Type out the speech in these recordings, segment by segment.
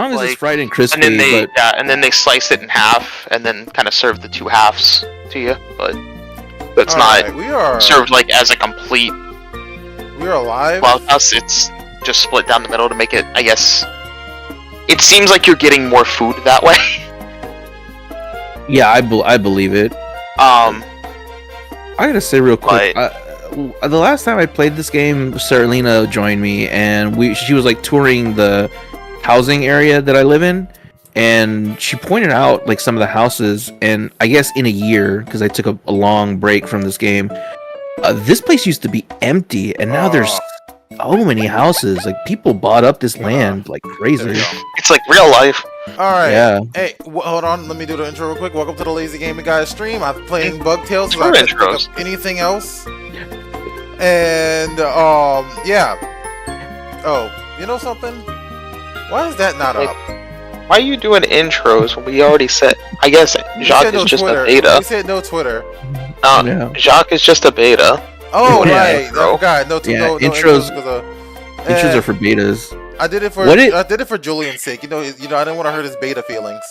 long as like, it's fried and crispy. and then they but... and then they slice it in half and then kind of serve the two halves to you, but it's not served like as a complete. We are alive. Well, us, it's just split down the middle to make it. I guess it seems like you're getting more food that way. Yeah, I believe it. I gotta say real quick. The last time I played this game, Saralina joined me, and she was like touring the housing area that I live in, and she pointed out like some of the houses, and I guess in a year, because I took a long break from this game, this place used to be empty, and now there's so many houses. Like, people bought up this land like crazy. It's like real life. Alright. Yeah. Hey, hold on. Let me do the intro real quick. Welcome to the Lazy Gaming Guys stream. I'm playing Bugtails. So I couldn't pick up anything else. And, yeah. Oh, you know something? Why is that not up? Why are you doing intros when we already said? I guess Jacques is just a beta. We said no Twitter. Jacques is just a beta. Oh, right. I forgot. No intros. Intros are for betas. I did it for Julian's sake. You know, I didn't want to hurt his beta feelings.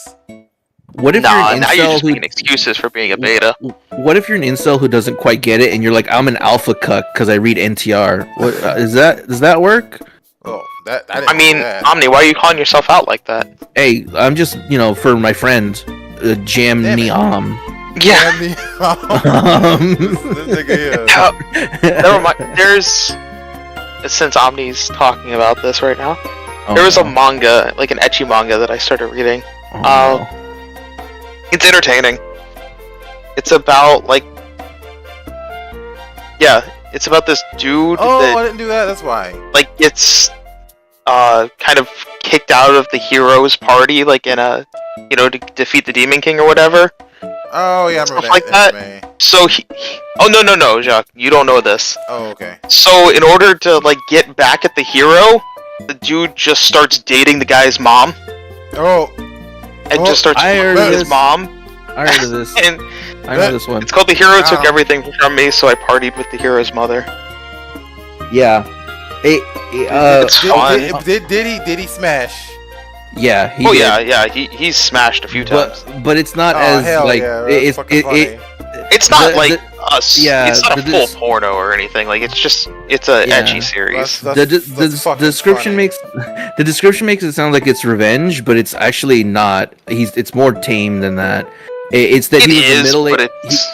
What if you're an now you're incel just making excuses for being a beta? What if you're an incel who doesn't quite get it, and you're like, I'm an alpha cuck because I read NTR? What does that work? Oh, I mean, Omni, why are you calling yourself out like that? Hey, I'm just, for my friend, Jam Neom. Yeah. This nigga here. Never mind. Since Omni's talking about this right now, there was a manga, like an ecchi manga that I started reading. It's entertaining. It's about it's about this dude. Oh, I didn't do that. That's why. Like, gets kind of kicked out of the heroes party, like in a, to defeat the Demon King or whatever. Oh yeah, I remember stuff like that. So no, Jacques, you don't know this. Oh, okay. So in order to get back at the hero, the dude just starts dating the guy's mom. Oh. And just starts with his mom. I heard of this. And I know this one. It's called The Hero Took Everything From Me, so I partied with the hero's mother. Yeah. It's fun. Did he smash? Yeah, he did. He's smashed a few times. But it's not as it's not like us. Yeah, it's not a full porno or anything. Like, it's a edgy series. The description makes it sound like it's revenge, but it's actually not. It's more tame than that. It's that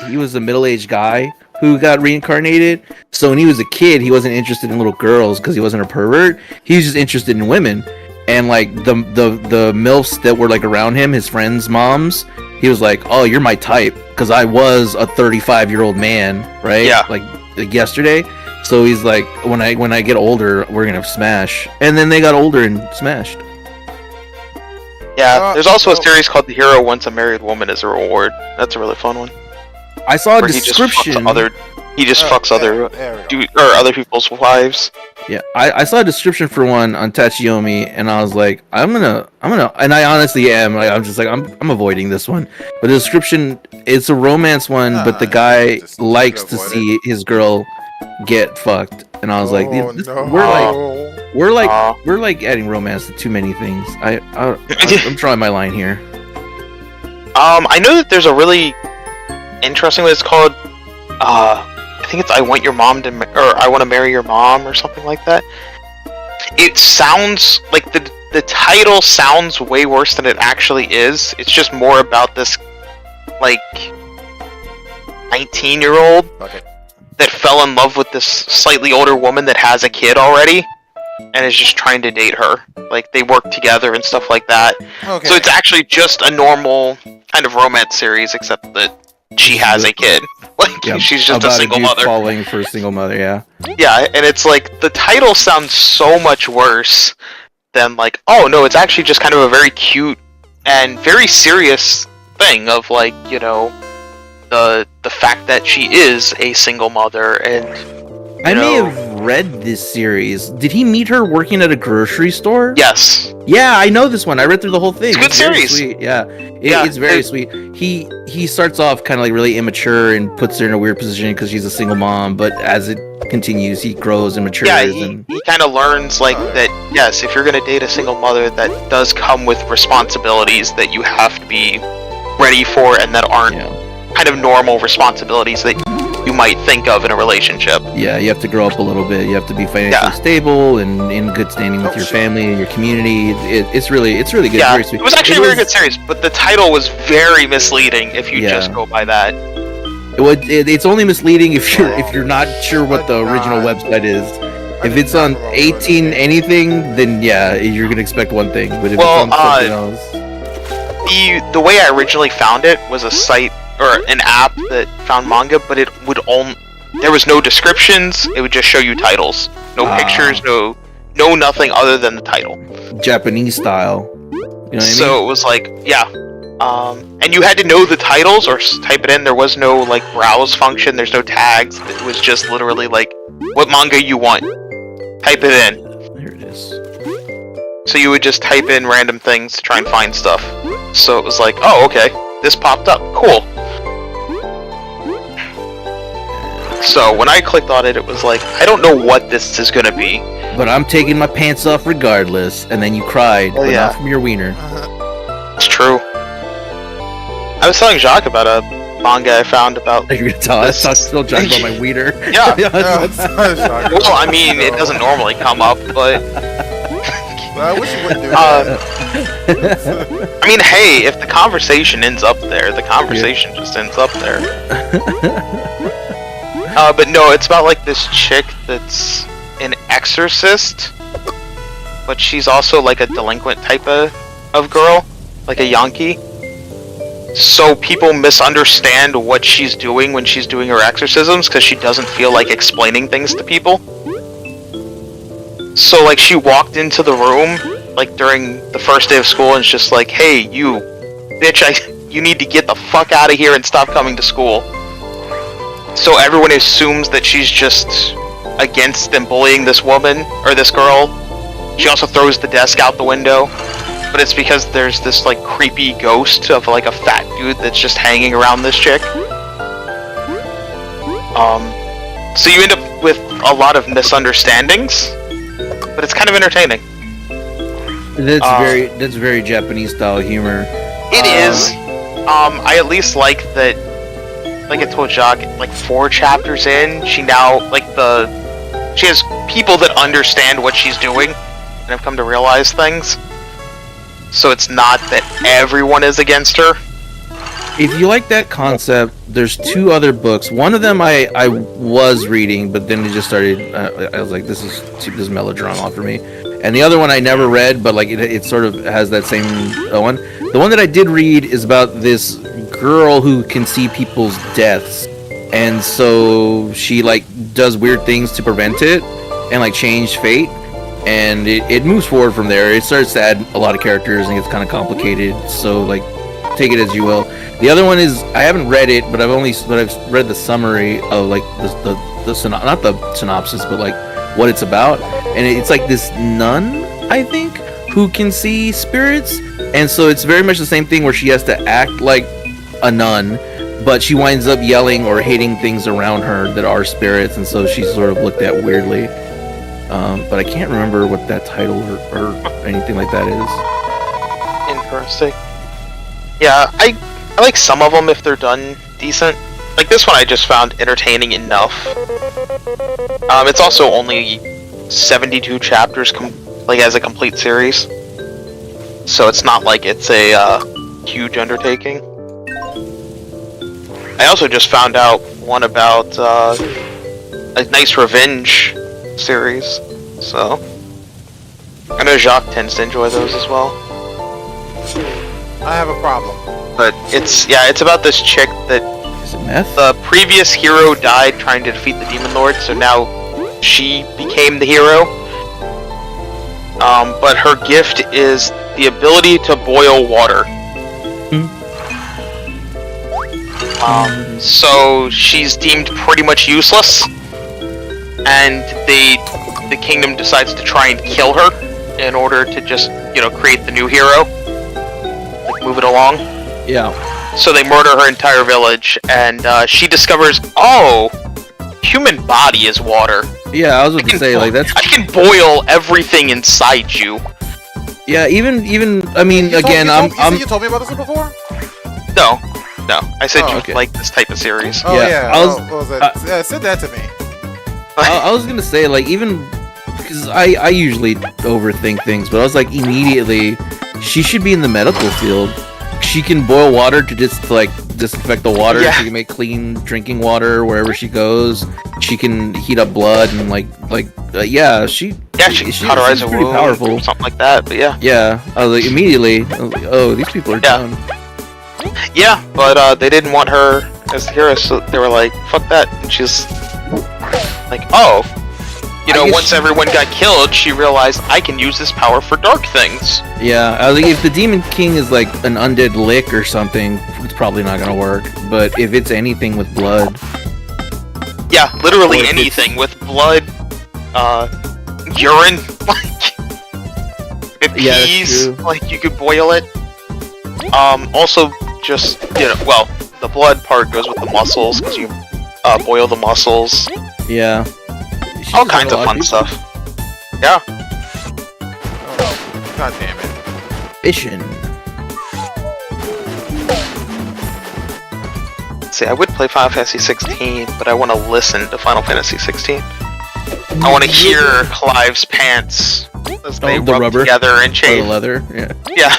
he was a middle-aged guy who got reincarnated. So when he was a kid, he wasn't interested in little girls because he wasn't a pervert. He was just interested in women. And the MILFs that were around him, his friends' moms, he was like, "Oh, you're my type," because I was a 35-year-old man, right? Yeah. Like yesterday. So he's like, when I get older, we're gonna smash. And then they got older and smashed. Yeah, there's also a series called The Hero Wants a Married Woman as a Reward. That's a really fun one. I saw a description. He just fucks other people's wives. Yeah, I saw a description for one on Tachiyomi, and I was like, I'm gonna, and I honestly am. I'm just like, I'm avoiding this one. But the description, it's a romance one, but the guy likes to see his girl get fucked, and I was like, we're like adding romance to too many things. I'm trying my line here. I know that there's a really interesting one. It's called I think it's I Want Your Mom to, or I Want to Marry Your Mom, or something like that. It sounds like the title sounds way worse than it actually is. It's just more about this 19-year-old that fell in love with this slightly older woman that has a kid already and is just trying to date her. Like, they work together and stuff like that. Okay. So it's actually just a normal kind of romance series, except that she has a kid. She's just a single mother. Falling for a single mother, yeah. Yeah, and it's the title sounds so much worse than oh no, it's actually just kind of a very cute and very serious thing of the fact that she is a single mother, and I may have read this series. Did he meet her working at a grocery store? Yes. Yeah, I know this one. I read through the whole thing. It's a good series. Sweet. Yeah, it's very sweet. He starts off kind of like really immature and puts her in a weird position because she's a single mom. But as it continues, he grows and matures. Yeah, he kind of learns like that. Yes, if you're gonna date a single mother, that does come with responsibilities that you have to be ready for, and that aren't kind of normal responsibilities that you might think of in a relationship. Yeah, you have to grow up a little bit. You have to be financially stable and in good standing with your family and your community. It's really good. Yeah, very sweet. It was actually a very good series, but the title was very misleading if you just go by that. It's only misleading if you're not sure what the original website is. If it's on 18 anything, then yeah, you're gonna expect one thing. But if it's on something else, the way I originally found it was a site or an app that found manga, but it would there was no descriptions. It would just show you titles, no pictures, no nothing other than the title. Japanese style. You know what I mean? So it was like, and you had to know the titles or type it in. There was no like browse function. There's no tags. It was just literally like, what manga you want, type it in. There it is. So you would just type in random things to try and find stuff. So it was like, oh, okay, this popped up, cool. So when I clicked on it, it was like, I don't know what this is gonna be. But I'm taking my pants off regardless, and then you cried, but not from your wiener. It's true. I was telling Jacques about a manga I found about. You're gonna tell us? I'm still talking about my wiener. Yeah. Well, I mean, it doesn't normally come up, but. I wish you wouldn't do that. I mean, hey, if the conversation ends up there, the conversation just ends up there. But no, it's about like this chick that's an exorcist, but she's also like a delinquent type of girl, like a Yankee. So people misunderstand what she's doing when she's doing her exorcisms because she doesn't feel like explaining things to people. So like she walked into the room like during the first day of school and it's just like, hey, you bitch, you need to get the fuck out of here and stop coming to school. So everyone assumes that she's just against and bullying this woman or this girl. She also throws the desk out the window, but it's because there's this like creepy ghost of like a fat dude that's just hanging around this chick. So you end up with a lot of misunderstandings, but it's kind of entertaining. That's very Japanese style humor. It is. I at least like that. Like I told Jacques, like 4 chapters in, she now she has people that understand what she's doing and have come to realize things. So it's not that everyone is against her. If you like that concept, there's 2 other books. One of them I was reading, but then it just started. I was like, this is melodrama for me. And the other one I never read, but like it sort of has that same one. The one that I did read is about this girl who can see people's deaths, and so she like does weird things to prevent it and like change fate. And it moves forward from there. It starts to add a lot of characters and gets kind of complicated. So like, take it as you will. The other one is I haven't read it, but I've read the summary of like the not the synopsis, but like what it's about. And it's like this nun, I think, who can see spirits. And so it's very much the same thing where she has to act like a nun, but she winds up yelling or hating things around her that are spirits, and so she's sort of looked at weirdly. But I can't remember what that title or anything like that is. Interesting. Yeah, I like some of them if they're done decent. Like this one I just found entertaining enough. It's also only 72 chapters like as a complete series. So it's not like it's a huge undertaking. I also just found out one about a nice revenge series, so I know Jacques tends to enjoy those as well. I have a problem. But it's about this chick that is it meth? The previous hero died trying to defeat the Demon Lord, so now she became the hero. But her gift is the ability to boil water. So she's deemed pretty much useless. and the kingdom decides to try and kill her in order to just, you know, create the new hero, like move it along. Yeah. So they murder her entire village, and she discovers, oh, human body is water. Yeah, I was about to say, like, that's... I can boil everything inside you. Yeah, even I mean, you again, you told me about this before? No. I said you okay. like this type of series. Oh yeah. I was, said that to me. I was gonna say, like, even because I usually overthink things, but I was like, immediately, she should be in the medical field. She can boil water to just like disinfect the water. Yeah. She can make clean drinking water wherever she goes. She can heat up blood and yeah, she cauterize a pretty wound powerful, or something like that. But yeah. Yeah, I was like, immediately, I was like, oh, these people are down. Yeah, but they didn't want her as the hero, so they were like, fuck that. And she's like, oh, you know, once everyone got killed, she realized I can use this power for dark things. Yeah, I was like, if the Demon King is like an undead lick or something, it's probably not gonna work. But if it's anything with blood, yeah, literally anything with blood, urine, like peas, like you could boil it. Also, just, you know, well, the blood part goes with the muscles because you boil the muscles. Yeah. All kinds of fun stuff. Yeah. Oh, God damn it. Fishing. See, I would play Final Fantasy 16, but I want to listen to Final Fantasy 16. I want to hear Clive's pants as they the rub rubber together and chain. The leather. Yeah. Yeah.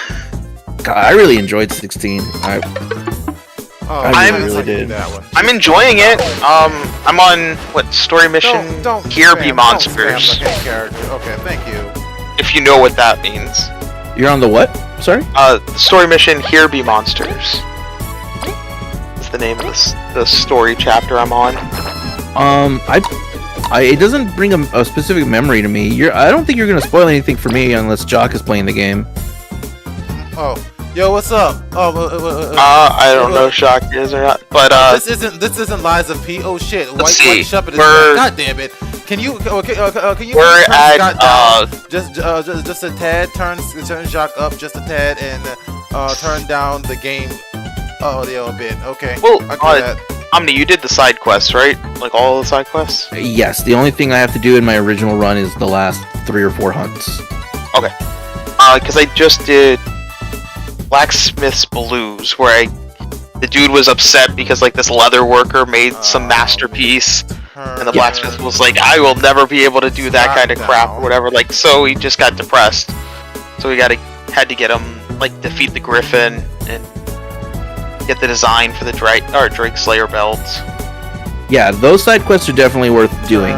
God, I really enjoyed 16. I really did. I'm enjoying it. I'm on what story mission? Don't Here spam, be monsters. Don't spam the main character. Okay, thank you. If you know what that means. You're on the what? Sorry. The story mission. Here be monsters. Is the name of the story chapter I'm on. It doesn't bring a specific memory to me. I don't think you're gonna spoil anything for me unless Jock is playing the game. Oh. Yo, what's up? I don't know if Shock is or not, but this isn't Lies of P. Oh shit! White Shepherd is God damn it! Can you We're at just a tad, turn Shock up just a tad, and turn down the game audio a bit. Okay. Well, Omni, you did the side quests, right? Like all the side quests? Yes. The only thing I have to do in my original run is the last 3 or 4 hunts. Okay. Because I just did Blacksmith's Blues, where the dude was upset because like this leather worker made some masterpiece, and the blacksmith was like, I will never be able to do that kind of crap or whatever. Like, so he just got depressed. So we had to get him, like, defeat the Griffin and get the design for the Drake Slayer belt. Yeah, those side quests are definitely worth doing.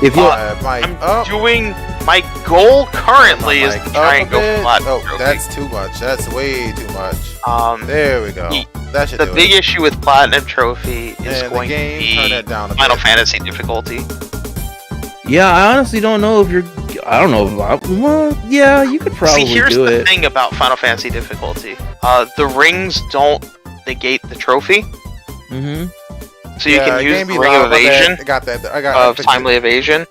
If you, I'm doing. My goal currently is to try and go platinum trophy. That's too much. That's way too much. There we go. That should the big issue with platinum trophy is going to be Final Fantasy difficulty. Yeah, I honestly don't know if you're. I don't know. Well, yeah, you could probably do it. See, here's the thing about Final Fantasy difficulty. The rings don't negate the trophy. Mm-hmm. So you can use the ring of evasion. I got that. I got timely evasion.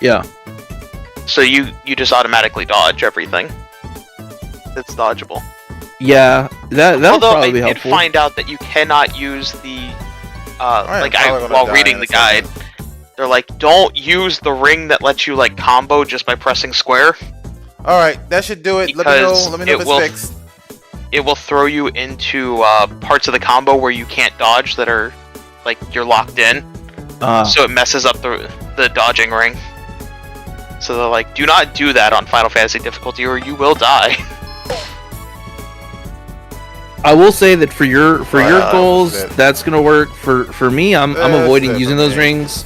Yeah. So you just automatically dodge everything. It's dodgeable. Yeah, that would probably be helpful. Although I did find out that you cannot use the while reading the guide, they're like, don't use the ring that lets you like combo just by pressing square. All right, that should do it. Let me know if it's fixed. It will throw you into parts of the combo where you can't dodge that are like you're locked in. So it messes up the dodging ring. So they're like, do not do that on Final Fantasy difficulty or you will die. I will say that for your goals, that's gonna work. For me, I'm avoiding using those rings.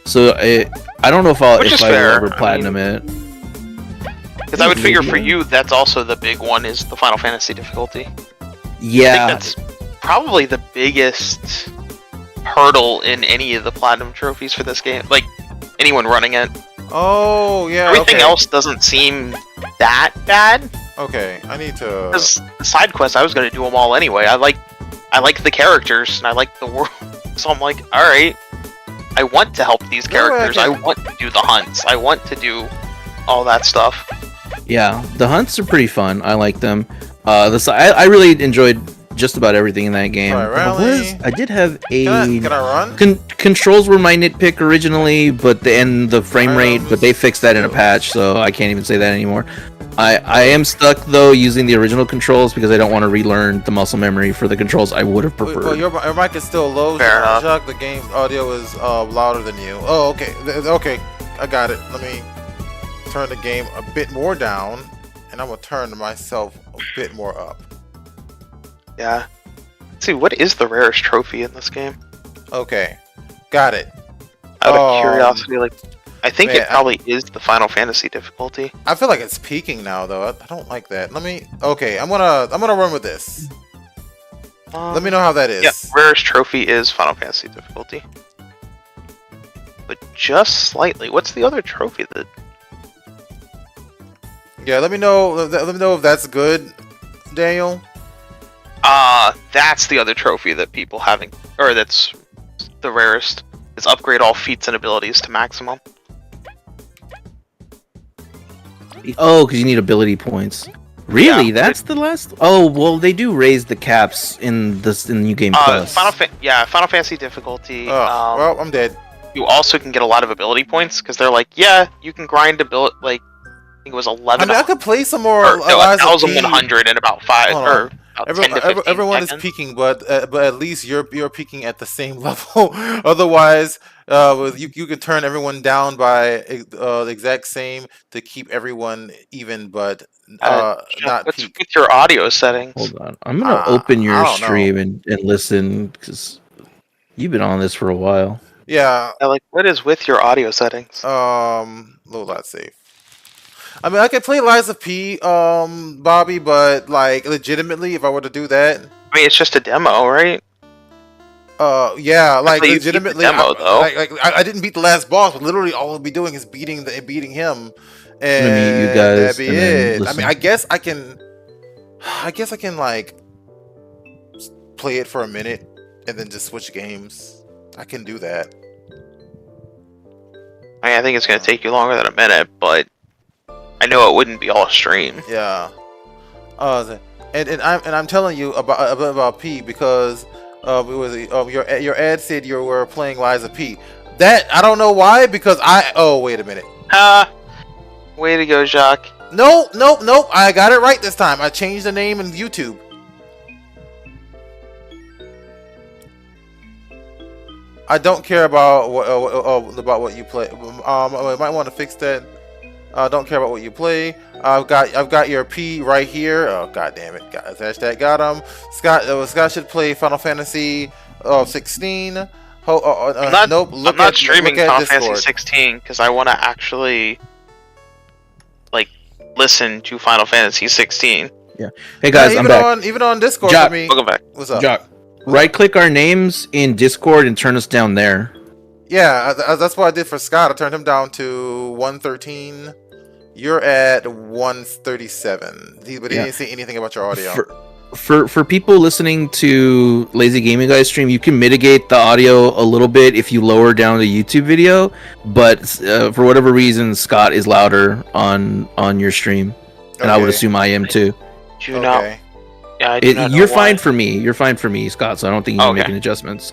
So I don't know if I'll ever platinum it. Because I would figure for you, that's also the big one, is the Final Fantasy difficulty. Yeah. I think that's probably the biggest hurdle in any of the platinum trophies for this game. Like, anyone running it. Oh, yeah, everything else doesn't seem that bad. Okay, I need to... Because the side quests, I was going to do them all anyway. I like the characters, and I like the world. So I'm like, alright. I want to help these characters. I want to do the hunts. I want to do all that stuff. Yeah, the hunts are pretty fun. I like them. I really enjoyed just about everything in that game. I did have a. Can I run? Controls were my nitpick originally, but the frame rate, but they fixed that in a patch, so I can't even say that anymore. I am stuck though using the original controls because I don't want to relearn the muscle memory for the controls I would have preferred. Well, your mic is still low. Fair enough. Chuck, the game audio is louder than you. Oh, okay. Okay, I got it. Let me turn the game a bit more down, and I'm gonna turn myself a bit more up. Yeah. Let's see, what is the rarest trophy in this game? Okay, got it. Out of curiosity, like, I think it probably is the Final Fantasy difficulty. I feel like it's peaking now, though. I don't like that. Okay, I'm gonna run with this. Let me know how that is. Yeah, rarest trophy is Final Fantasy difficulty, but just slightly. What's the other trophy that? Yeah, let me know. Let me know if that's good, Daniel. That's the other trophy that people having, or that's the rarest. Is upgrade all feats and abilities to maximum. Oh, because you need ability points. Really? Yeah, that's the last? Oh, well, they do raise the caps in the new game plus. Final Fantasy difficulty. Well, I'm dead. You also can get a lot of ability points because they're like, yeah, you can grind ability. Like, I think it was 11. I mean, I could play some more. 1,100 in about 5 or. Everyone is peaking, but at least you're peaking at the same level. Otherwise, you can turn everyone down by the exact same to keep everyone even, but not peak. With your audio settings. Hold on, I'm gonna open your stream and listen because you've been on this for a while. Yeah. Like, what is with your audio settings? Low lot safe. I mean, I could play Lies of P, Bobby, but like legitimately, if I were to do that, I mean, it's just a demo, right? Yeah, like legitimately, demo, though. I didn't beat the last boss, but literally all I'll be doing is beating him, and you guys, that'd be it. I mean, I guess I can like play it for a minute and then just switch games. I can do that. I mean, I think it's gonna take you longer than a minute, but. I know it wouldn't be all stream. Yeah. And I'm telling you about P because it was your ad said you were playing Lies of P. That I don't know why because wait a minute. Way to go, Jacques. Nope. I got it right this time. I changed the name in YouTube. I don't care about what you play. I might want to fix that. Don't care about what you play. I've got your P right here. Oh, god damn it! Hashtag got him. Scott should play Final Fantasy 16. Nope. I'm not streaming Final Fantasy 16 because I want to actually like listen to Final Fantasy 16. Yeah. Hey guys, I'm back. Even on Discord Jock, for me. Welcome back. What's up? Jock, right-click our names in Discord and turn us down there. Yeah, that's what I did for Scott. I turned him down to 113. You're at 137. But he didn't say anything about your audio. For people listening to LazyGamingGuys stream, you can mitigate the audio a little bit if you lower down the YouTube video. But for whatever reason, Scott is louder on your stream, and I would assume I am too. Okay. Yeah, you're fine for me. You're fine for me, Scott. So I don't think you're making adjustments.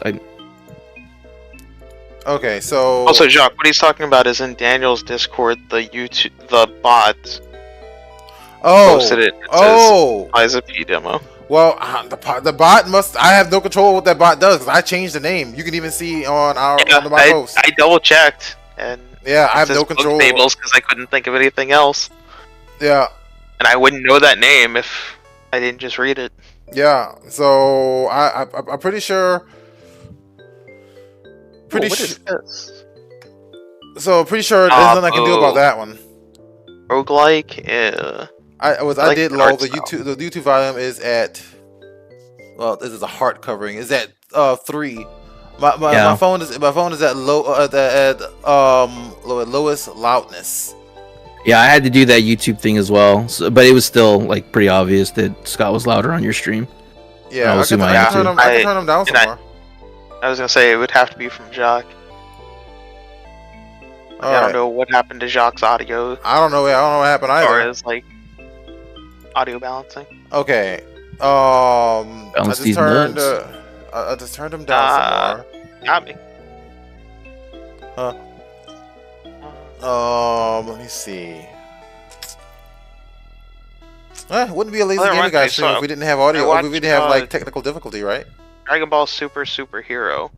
Okay, so also Jacques, what he's talking about is in Daniel's Discord, the bot posted it. It says Lies of P demo. Well, the bot must. I have no control of what that bot does because I changed the name. You can even see on my post. I double checked and I have no control. Tables because I couldn't think of anything else. Yeah, and I wouldn't know that name if I didn't just read it. Yeah, so I'm pretty sure. What is this? So pretty sure there's nothing I can do about that one. Roguelike. I did low. The YouTube volume is at. Well, this is a heart covering. Is at 3. My phone is at lowest loudness. Yeah, I had to do that YouTube thing as well, but it was still like pretty obvious that Scott was louder on your stream. Yeah, I can turn him down some more. I was gonna say it would have to be from Jacques. I don't know what happened to Jacques' audio. I don't know what happened either. As far as like audio balancing. Okay. Balance these nuts. I just turned him down some more. Got me. Let me see. Wouldn't be a lazy gaming guy stream if we didn't have audio. We didn't have like technical difficulty, right? Dragon Ball Superhero.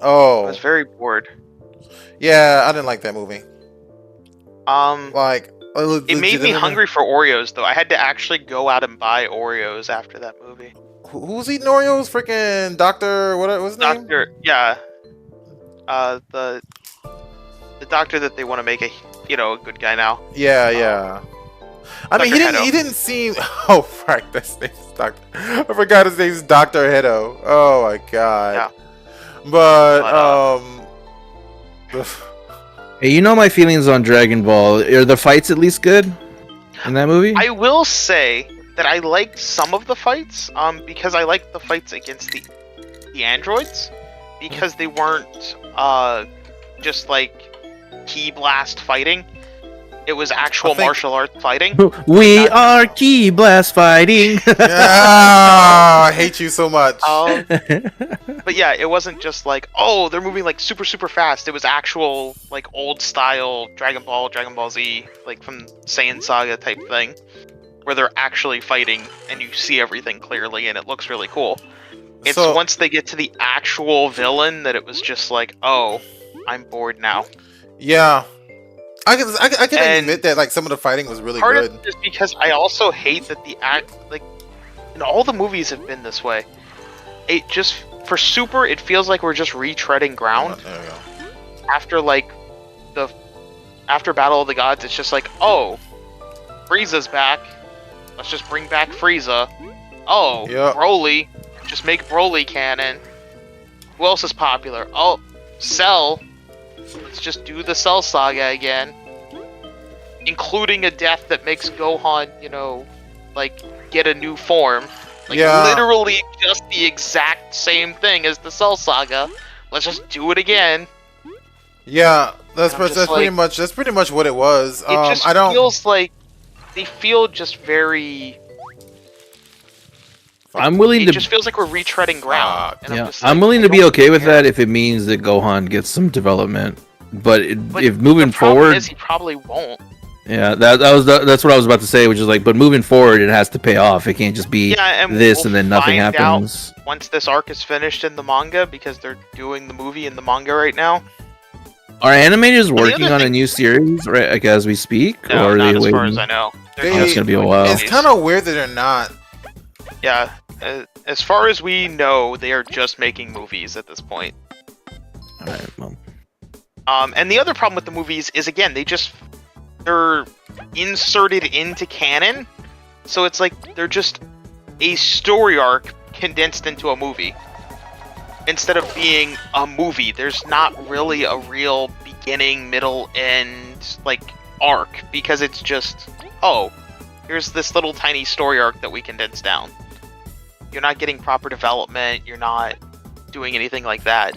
Oh. I was very bored. Yeah, I didn't like that movie. Like it made me hungry for Oreos, though. I had to actually go out and buy Oreos after that movie. Who's eating Oreos? Freaking Doctor, what was his name? Yeah. The doctor that they want to make a good guy now. Yeah. I mean, he didn't seem. Oh, fuck, that's his name's Doctor. I forgot his name's Dr. Hedo. Oh my god. Yeah. But Hey, you know my feelings on Dragon Ball. Are the fights at least good in that movie? I will say that I liked some of the fights, because I liked the fights against the androids, because they weren't just like ki blast fighting. It was actual martial arts fighting. We are ki blast fighting. I hate you so much. But yeah, it wasn't just like, oh, they're moving like super fast. It was actual like old style Dragon Ball Z, like from Saiyan Saga type thing, where they're actually fighting and you see everything clearly and it looks really cool. It's once they get to the actual villain that it was just like, oh, I'm bored now. Yeah. I can admit that like some of the fighting was really part good. Of it is because I also hate that and all the movies have been this way. It just for Super, it feels like we're just retreading ground. There we go. After Battle of the Gods, it's just like, oh, Frieza's back. Let's just bring back Frieza. Oh, yep. Broly, just make Broly canon. Who else is popular? Oh, Cell. Let's just do the Cell Saga again. Including a death that makes Gohan, get a new form. Literally just the exact same thing as the Cell Saga. Let's just do it again. Yeah, that's pretty much what it was. It just feels like they feel just very. It just feels like we're retreading ground. I'm willing to be okay with that if it means that Gohan gets some development. But if moving forward, he probably won't. Yeah, that's what I was about to say, which is like, but moving forward, it has to pay off. It can't just be and then nothing happens. Once this arc is finished in the manga, because they're doing the movie in the manga right now. Are animators working on a new series right, like, as we speak? No, or are not they as waiting? far as I know. That's gonna be a while. It's kind of weird that they're not. Yeah, as far as we know, they are just making movies at this point. All right, well. And the other problem with the movies is, again, they're inserted into canon, so it's like they're just a story arc condensed into a movie. Instead of being a movie, there's not really a real beginning, middle, end, arc, because it's just, oh, here's this little tiny story arc that we condense down. You're not getting proper development, you're not doing anything like that.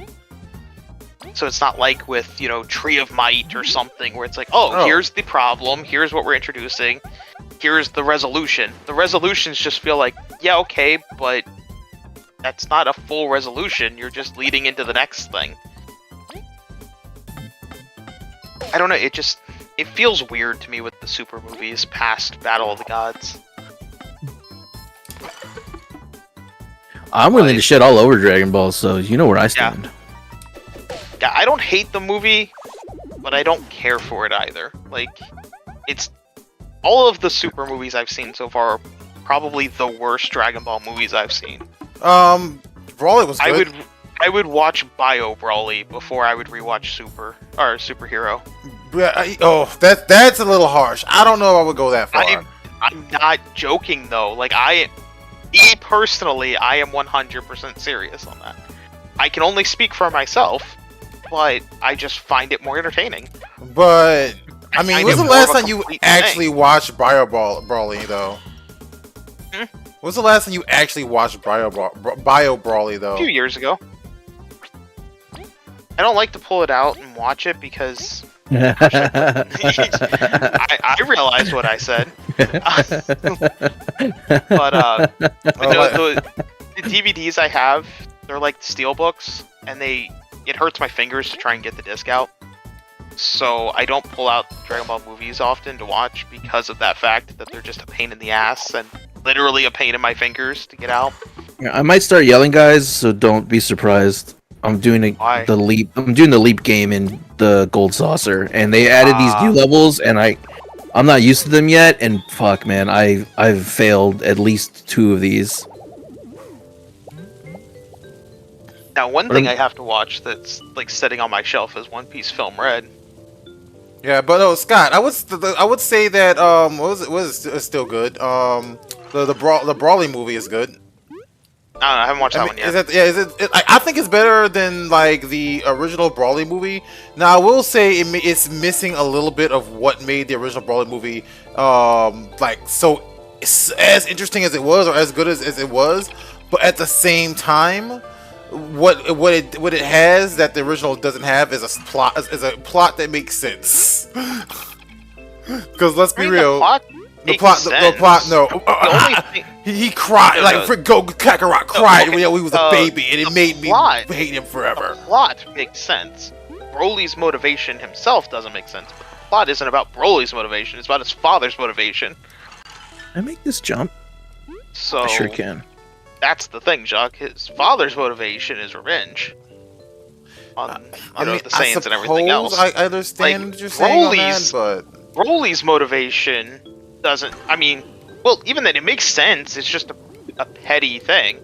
So it's not like with, Tree of Might or something, where it's like, oh, here's the problem, here's what we're introducing, here's the resolution. The resolutions just feel like, yeah, okay, but that's not a full resolution, you're just leading into the next thing. I don't know, it feels weird to me with the Super movies past Battle of the Gods. I'm willing to shit all over Dragon Ball, so you know where I stand. Yeah, I don't hate the movie, but I don't care for it either. It's all of the Super movies I've seen so far are probably the worst Dragon Ball movies I've seen. Broly was good. I would watch Bio Broly before I would rewatch Superhero. That's a little harsh. I don't know if I would go that far. I'm not joking though. Personally, I am 100% serious on that. I can only speak for myself, but I just find it more entertaining. But I mean, when was the last time you actually watched Bio Broly though? When was the last time you actually watched Bio Broly though? A few years ago. I don't like to pull it out and watch it because I realized what I said. But the DVDs I have, they're like steelbooks, and it hurts my fingers to try and get the disc out. So I don't pull out Dragon Ball movies often to watch because of that fact that they're just a pain in the ass and literally a pain in my fingers to get out. Yeah, I might start yelling, guys, so don't be surprised. I'm doing the leap. I'm doing the leap game in the Gold Saucer, and they added these new levels, and I'm not used to them yet. And fuck, man, I've failed at least 2 of these. Now, one thing I have to watch that's like sitting on my shelf is One Piece Film Red. Yeah, but Scott, I would say that was still good. The Brawly movie is good. I haven't watched that one yet. I think it's better than like the original Brawly movie. Now I will say it's missing a little bit of what made the original Brawly movie so as interesting as it was, or as good as it was. But at the same time, what it has that the original doesn't have is a plot that makes sense. Because let's be real. The plot. No. He cried Goku Kakarot cried when he was a baby, and it made me hate him forever. The plot makes sense. Broly's motivation himself doesn't make sense, but the plot isn't about Broly's motivation. It's about his father's motivation. I make this jump. So I sure can. That's the thing, Jacques. His father's motivation is revenge. On the Saiyans and everything else. I understand what you're saying on that, but Broly's motivation doesn't. I mean, well, even then, it makes sense. It's just a petty thing.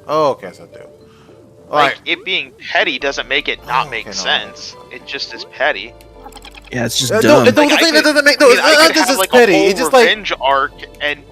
Oh, okay, so I do. It being petty doesn't make it not make sense. It just is petty. Yeah, it's just dumb. The thing that doesn't make this is petty. It's just revenge arc, and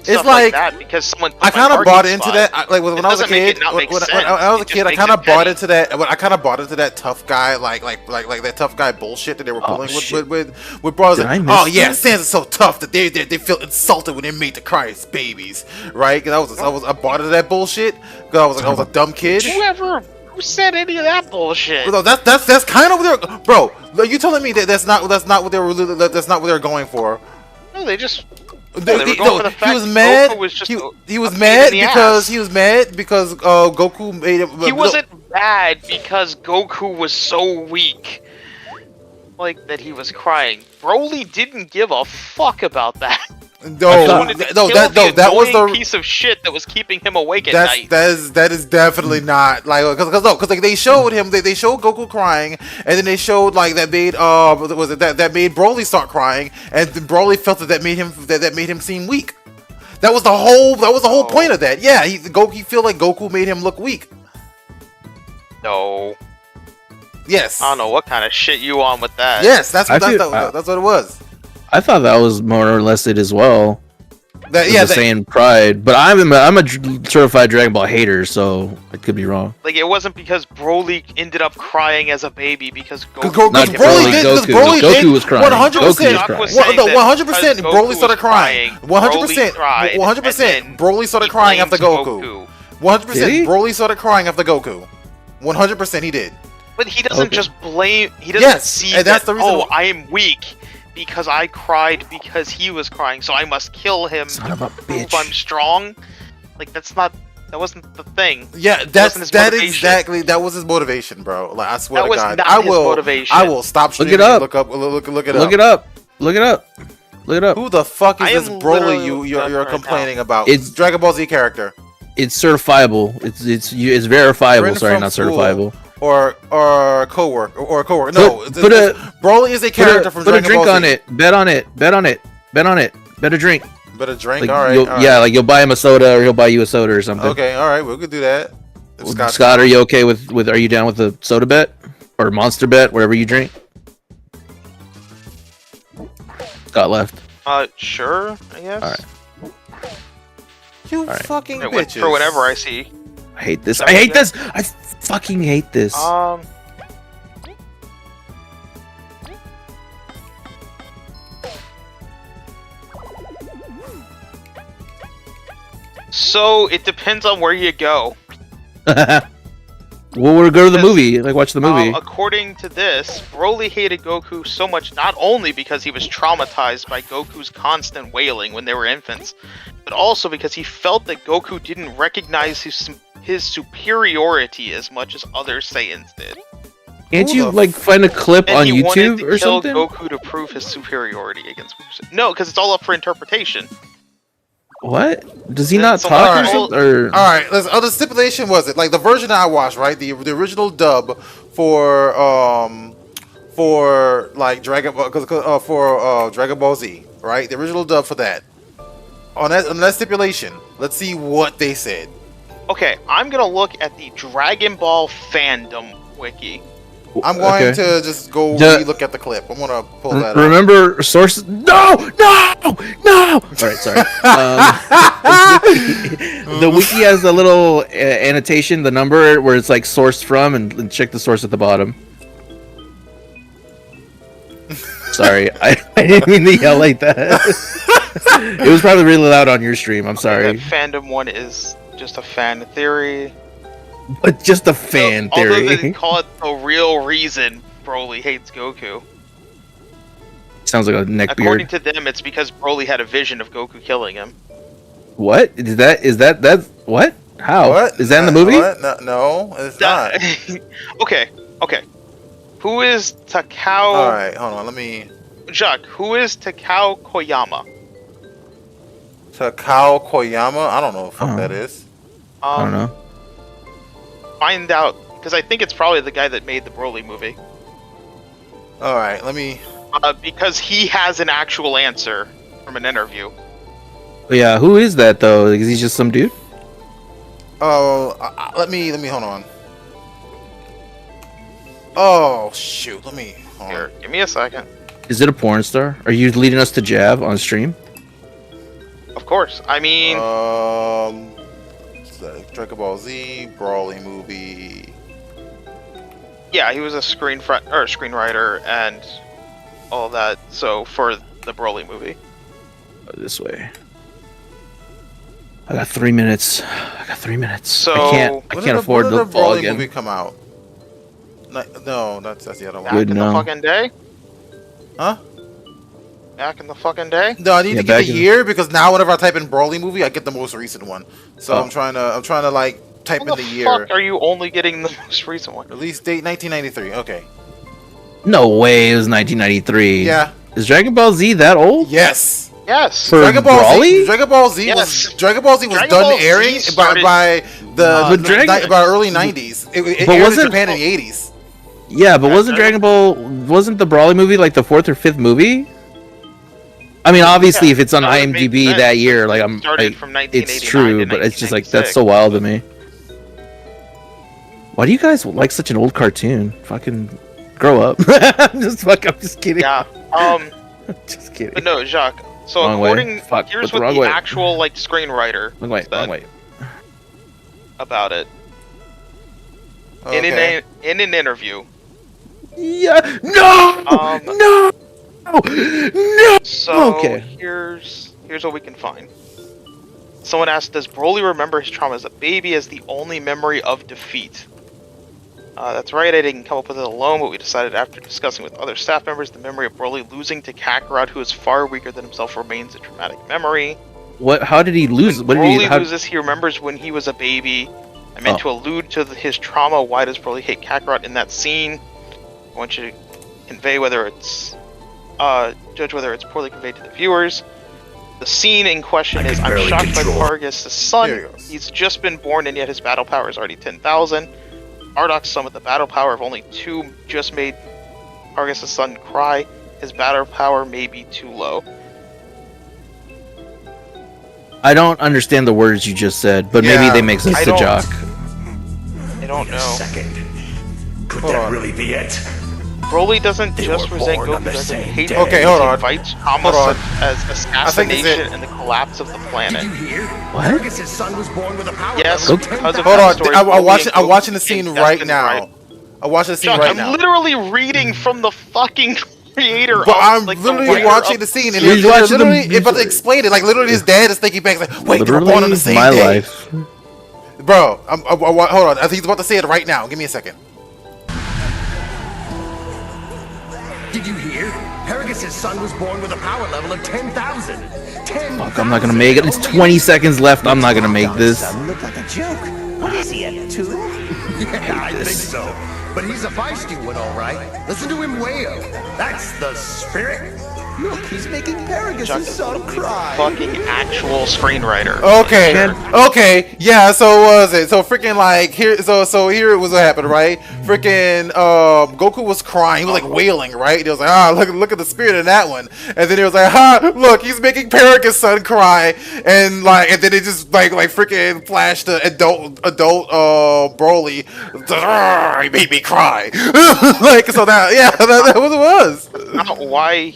it's like that because someone. I kind of bought into that. Like when I was a kid, I kind of bought into that. I kind of bought into that tough guy, like that tough guy bullshit that they were pulling with bros. Oh yeah, Sansa's so tough that they feel insulted when they're made to cry as babies, right? Because I bought into that bullshit because I was a dumb kid. Who said any of that bullshit? No, that's kind of what they're, bro. You telling me that that's not what they were going for? No, they just. He was mad because Goku made him. He wasn't mad because Goku was so weak, that he was crying. Broly didn't give a fuck about that. That was the piece of shit that was keeping him awake at night. That is definitely not because they showed him they showed Goku crying, and then they showed that made that made Broly start crying, and then Broly felt that made him seem weak. That was the whole point of that. Yeah, he feel like Goku made him look weak. No. Yes. I don't know what kind of shit you on with that. Yes, that's what it was. I thought that was more or less it as well. Saying pride, but I'm a certified Dragon Ball hater, so I could be wrong. It wasn't because Broly ended up crying as a baby because Goku. Goku was crying. 100%. 100%. Broly started crying. 100%. 100%. Broly started crying after Goku. 100%. Broly started crying after Goku. 100% he did. But he doesn't just blame. He doesn't see and that's the reason. I am weak. Because I cried because he was crying, so I must kill him to prove I'm strong. That wasn't the thing. Yeah, that was his motivation, bro. I swear to God, I will stop streaming. Look it up. Look it up. Look it up. Who the fuck is this Broly you're complaining about? It's Dragon Ball Z character. It's certifiable. It's verifiable. Sorry, not certifiable. Or co-work. No, Broly is a character from Dragon Ball Z. Put a drink on it. Bet on it. Bet a drink. Bet a drink. All right. Yeah, you'll buy him a soda, or he'll buy you a soda or something. Okay. All right. We could do that. Scott, are you okay with? Are you down with the soda bet or monster bet, whatever you drink? Scott left. Sure. I guess. All right. You fucking bitches. For whatever I see. I hate this. I fucking hate this. So it depends on where you go. Well, we'll go to the movie. Like, watch the movie. According to this, Broly hated Goku so much not only because he was traumatized by Goku's constant wailing when they were infants, but also because he felt that Goku didn't recognize his superiority as much as other Saiyans did. Can't you like find a clip on YouTube or something? He wanted to kill Goku to prove his superiority against Goku. No, because it's all up for interpretation. What? Does he not talk or something? Or... All right, the stipulation was it like the version I watched, right? The original dub for like Dragon Ball Z, right? The original dub for that. On that stipulation, let's see what they said. Okay, I'm gonna look at the Dragon Ball fandom wiki. I'm going to just go look at the clip. I'm gonna pull that up. Remember sources? No! Alright, sorry. The wiki has a little annotation, the number where it's like sourced from, and check the source at the bottom. Sorry, I didn't mean to yell like that. It was probably really loud on your stream. I'm sorry. That fandom one is just a fan theory. But just a fan theory. Although they call it the real reason Broly hates Goku. Sounds like a neckbeard. According to them, it's because Broly had a vision of Goku killing him. What? Is that what? How? What? Is that in the movie? What? No, it's not. Okay. Who is Takao? Alright, hold on, let me... Jacques, who is Takao Koyama? Takao Koyama? I don't know what that is. I don't know. Find out, because I think it's probably the guy that made the Broly movie. Alright, let me... because he has an actual answer from an interview. Yeah, who is that though? Is he just some dude? Oh, let me hold on. Oh shoot, hold Here, give me a second. Is it a porn star? Are you leading us to Jav on stream? Of course. I mean, Dragon Ball Z, Broly movie. Yeah, he was a screenwriter and all that. So for the Broly movie. This way. I got 3 minutes. So I can't afford the fall Broly again. Movie come out? No, that's the other one. Back in the fucking day? Huh? Back in the fucking day? No, I need to get a year because now whenever I type in Broly movie, I get the most recent one. So I'm trying to like type in the year. How the fuck are you only getting the most recent one? Release date 1993. Okay. No way, it was 1993. Yeah. Is Dragon Ball Z that old? Yes. Yes. For Dragon Ball Broly? Z. Dragon Ball Z was done airing by early 90s. It aired in Japan in the 80s. Yeah, but wasn't the Broly movie like the 4th or 5th movie? I mean, obviously, if it's on IMDb that year, like it's true, but it's just like that's so wild to me. Why do you guys like such an old cartoon? Fucking grow up. I'm just kidding. Yeah. Just kidding. But no, Jacques. So here's what the actual like screenwriter said about it. Okay. In an interview. Yeah. No. No. So here's what we can find. Someone asked, does Broly remember his trauma as a baby as the only memory of defeat? That's right, I didn't come up with it alone, but we decided after discussing with other staff members, the memory of Broly losing to Kakarot, who is far weaker than himself, remains a traumatic memory. What? How did he lose? When Broly loses, he remembers when he was a baby. I meant to allude to his trauma. Why does Broly hate Kakarot in that scene? I want you to convey whether it's judge whether it's poorly conveyed to the viewers. The scene in question is, I'm shocked by Vargas' son. He's just been born and yet his battle power is already 10,000. Ardok's son with the battle power of only 2 just made Vargas' son cry. His battle power may be too low. I don't understand the words you just said, but maybe they make sense to Jock. I don't know. Could that really be it? Broly doesn't just resent Goku, doesn't hate him. Okay, hold on. Invites trauma as assassination and the collapse of the planet. Did you hear? What? His son was born with a power. Yes, because of hold on. story, I'm watching the scene right now. I'm watching the scene right now. I'm literally reading from the fucking creator. But I'm literally watching the scene, and it's literally about to explain it. Like literally, his dad is thinking back, like, wait, they were born on the same day. Life. Bro, hold on. I think he's about to say it right now. Give me a second. Did you hear? Paragus' son was born with a power level of 10,000. 10,000. Fuck, I'm not gonna make it. It's 20 seconds left. I'm not gonna make this. Look like a joke. What is he at, 2? Yeah, I think so. But he's a feisty one, all right. Listen to him wail. That's the spirit. Look, he's making Paragus' son cry. Fucking actual screenwriter. Okay, yeah. So what was it? So freaking like here. So here it was what happened, right? Freaking Goku was crying. He was like wailing, right? He was like, look at the spirit in that one. And then he was like, look, he's making Paragus' son cry. And then it just like freaking flashed the adult Broly. He made me cry. Like so that was what it was. I don't know why.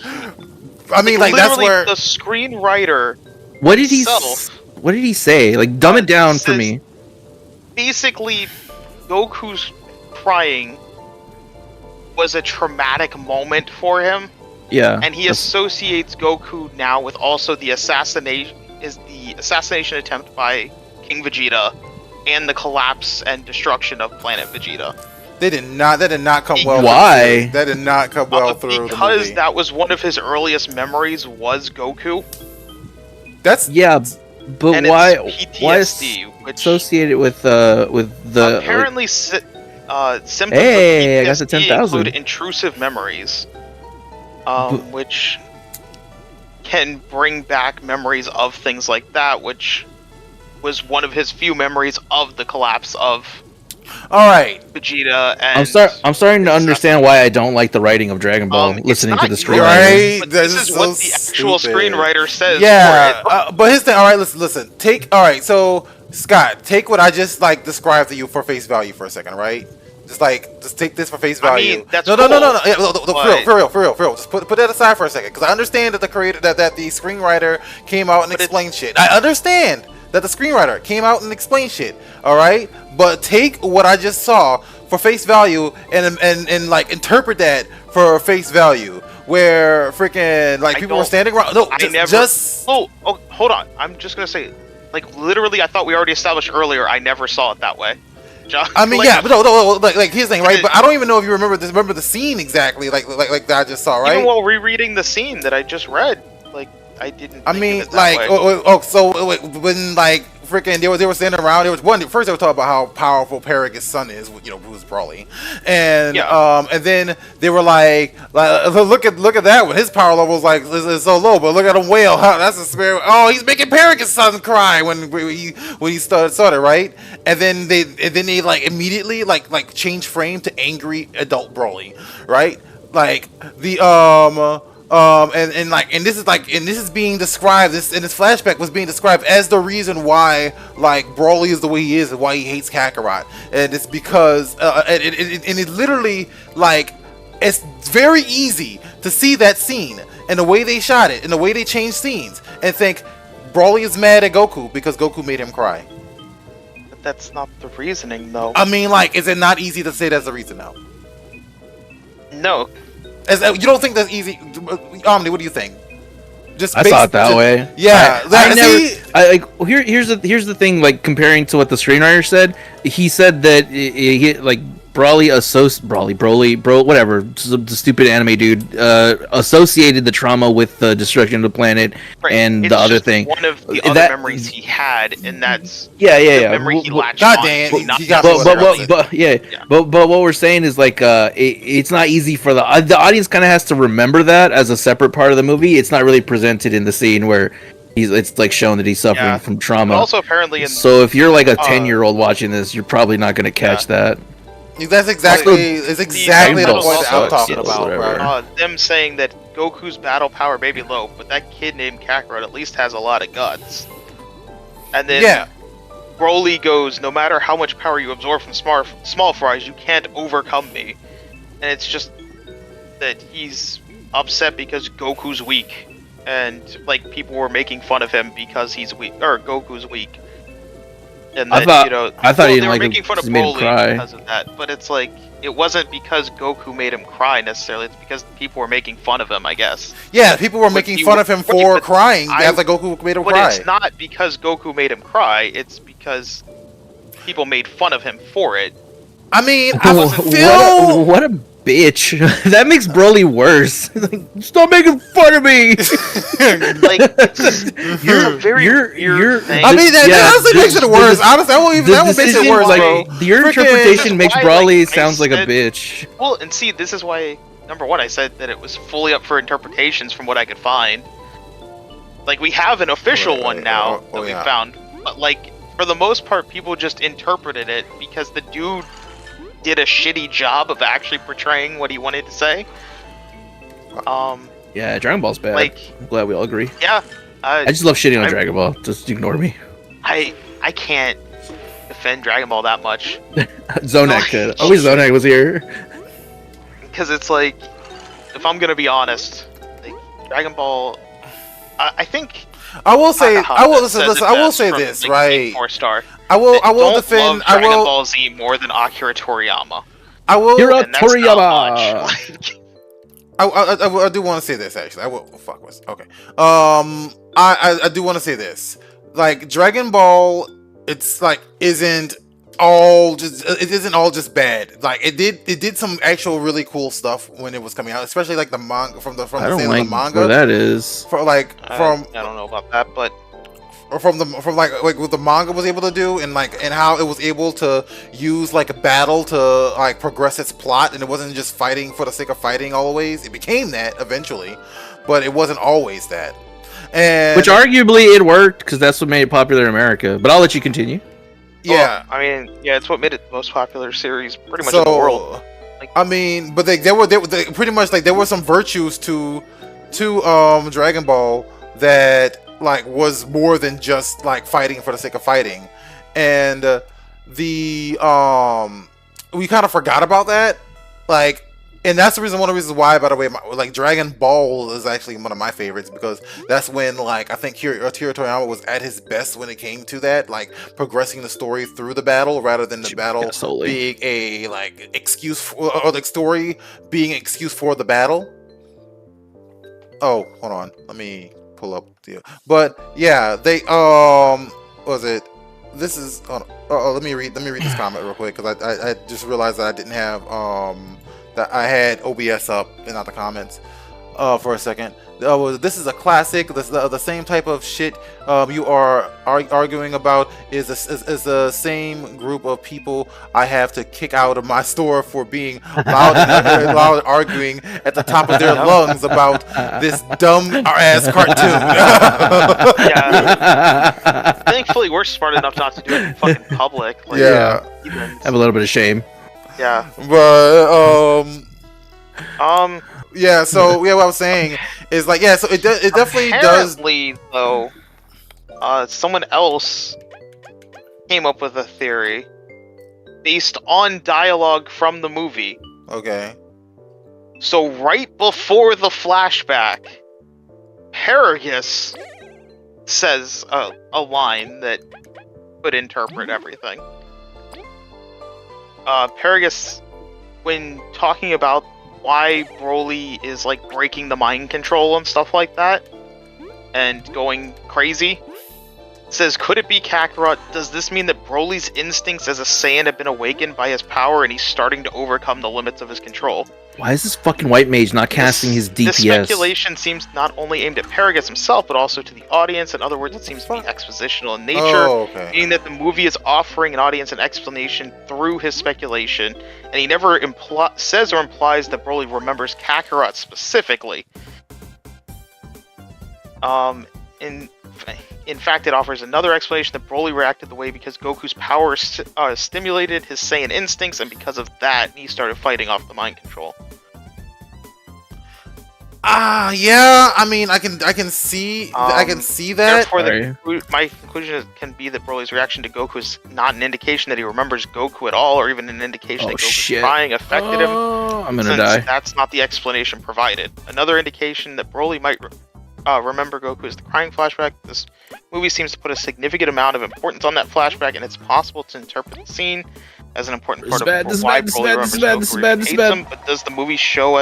I mean, like that's where the screenwriter. What did he say? Like, dumb it down for me. Basically, Goku's crying was a traumatic moment for him. Yeah. And he associates Goku now with also the assassination attempt by King Vegeta and the collapse and destruction of planet Vegeta. That did not come well. Why? That did not come well through. Because that was one of his earliest memories was Goku. That's but and why? PTSD, Why associated with the? Apparently, symptoms of I got the PTSD 10,000. include intrusive memories, which can bring back memories of things like that, which was one of his few memories of the collapse of. All right, Vegeta and I'm starting to understand why I don't like the writing of Dragon Ball. Listening to the screenwriter, right? This is what the actual screenwriter says. Yeah, but his thing. All right, listen. All right, so Scott, take what I just like described to you for face value for a second, right? Just take this for face value. I mean, that's no. Yeah, for real. Just put that aside for a second, because I understand that the creator, that the screenwriter came out and explained shit. I understand that the screenwriter came out and explained shit. All right, but take what I just saw for face value and like interpret that for face value, where freaking like people were standing around. No, Oh, hold on. I'm just gonna say, like literally, I thought we already established earlier. I never saw it that way. I mean, yeah, but no, like here's the thing, right? But I don't even know if you remember the scene exactly, like that I just saw, right? Even while rereading the scene that I just read, like I didn't. I mean, like, so when like freaking they were standing around. There was one. First, they were talking about how powerful Paragus' son is, who's Broly, and and then they were like look at that one. His power level is so low, but look at him wail. Huh? That's a spirit. Oh, he's making Paragus' son cry when he started, right? And then they like immediately like change frame to angry adult Broly, right? Like the and this is being described, this flashback was being described as the reason why like Broly is the way he is and why he hates Kakarot, and it's because it literally, like, it's very easy to see that scene and the way they shot it and the way they changed scenes and think Broly is mad at Goku because Goku made him cry. But that's not the reasoning, though. I mean, like, is it not easy to say that's the reason now? No. You don't think that's easy? Omni, what do you think? I saw it that way. Yeah, here's the thing. Like, comparing to what the screenwriter said, he said that Broly, whatever, the stupid anime dude, associated the trauma with the destruction of the planet, and the other thing. One of the other memories he had, and that's the memory he latched God on. damn, but what we're saying is like it's not easy for the audience. Kind of has to remember that as a separate part of the movie. It's not really presented in the scene where it's like shown that he's suffering from trauma. But also, apparently, so if you're like a 10-year-old watching this, you're probably not going to catch that. That's exactly the point that I'm talking about, bro. Them saying that Goku's battle power may be low, but that kid named Kakarot at least has a lot of guts. And then Broly goes, no matter how much power you absorb from small fries, you can't overcome me. And it's just that he's upset because Goku's weak. And like people were making fun of him because he's weak, or Goku's weak. And that, I thought he didn't like making fun of Broly because of that, but it's like it wasn't because Goku made him cry necessarily. It's because people were making fun of him, I guess. Yeah, people were making fun of him for crying as like Goku made him cry. But it's not because Goku made him cry. It's because people made fun of him for it. I mean, I what a bitch. That makes Broly worse. Like, stop making fun of me. Like, you're very weird thing. I mean, that honestly makes it worse. Honestly, that would make it worse, like, bro. Your interpretation makes Broly sounds like a bitch. Well, and see, this is why, number one, I said that it was fully up for interpretations from what I could find. Like, we have an official one now that we found. But, like, for the most part, people just interpreted it because the dude did a shitty job of actually portraying what he wanted to say. Yeah, Dragon Ball's bad. Like, I'm glad we all agree. Yeah. I just love shitting on Dragon Ball. Just ignore me. I can't defend Dragon Ball that much. Zonak could. I wish Zonak was here. Because it's like, if I'm gonna be honest, like, Dragon Ball, I think. I will say, I will say this, like, right? 4-star. I will defend. Love Dragon Ball Z more than Akira Toriyama. I will. Akira Toriyama. I do want to say this actually. I will. Oh, fuck was okay. I do want to say this. Like Dragon Ball, it's like it isn't all just bad. Like it did some actual really cool stuff when it was coming out, especially like the manga from the I don't like the manga. Where that is for like from I don't know about that, but or from like what the manga was able to do and how it was able to use like a battle to like progress its plot, and it wasn't just fighting for the sake of fighting always. It became that eventually, but it wasn't always that. And which arguably it worked because that's what made it popular in America. But I'll let you continue. Yeah, well, I mean, yeah, it's what made it the most popular series pretty much in the world. Like, I mean, but they pretty much like there were some virtues to Dragon Ball that like was more than just like fighting for the sake of fighting, and we kind of forgot about that, like. And that's one of the reasons why, by the way, like Dragon Ball is actually one of my favorites, because that's when like I think Akira Toriyama was at his best when it came to that, like progressing the story through the battle rather than the battle being a like excuse for, or the story being an excuse for the battle. Oh, hold on, let me pull up the. But yeah, they was it? This is let me read this comment real quick because I just realized that I didn't have that I had OBS up and not the comments for a second. This is a classic. The same type of shit you are arguing about is the same group of people I have to kick out of my store for being loud arguing at the top of their lungs about this dumb ass cartoon. Yeah. Thankfully, we're smart enough not to do it in fucking public. Like, yeah. Have a little bit of shame. Yeah. But yeah, so yeah, what I was saying is like, yeah, so it definitely does. Apparently, though, someone else came up with a theory based on dialogue from the movie. Okay. So right before the flashback, Paragus says a line that could interpret everything. Paragus, when talking about why Broly is like breaking the mind control and stuff like that and going crazy, says, could it be Kakarot? Does this mean that Broly's instincts as a Saiyan have been awakened by his power and he's starting to overcome the limits of his control? Why is this fucking white mage not casting his DPS? This speculation seems not only aimed at Paragus himself, but also to the audience. In other words, it seems to be expositional in nature, meaning that the movie is offering an audience an explanation through his speculation, and he never says or implies that Broly remembers Kakarot specifically. In fact, it offers another explanation that Broly reacted the way because Goku's power stimulated his Saiyan instincts, and because of that, he started fighting off the mind control. Yeah. I mean, I can see that. Therefore, my conclusion can be that Broly's reaction to Goku is not an indication that he remembers Goku at all, or even an indication that Goku's crying affected him. I'm gonna die. That's not the explanation provided. Another indication that Broly might remember Goku is the crying flashback. This movie seems to put a significant amount of importance on that flashback, and it's possible to interpret the scene as an important part of why Broly remembers Goku or hates him. But does the movie show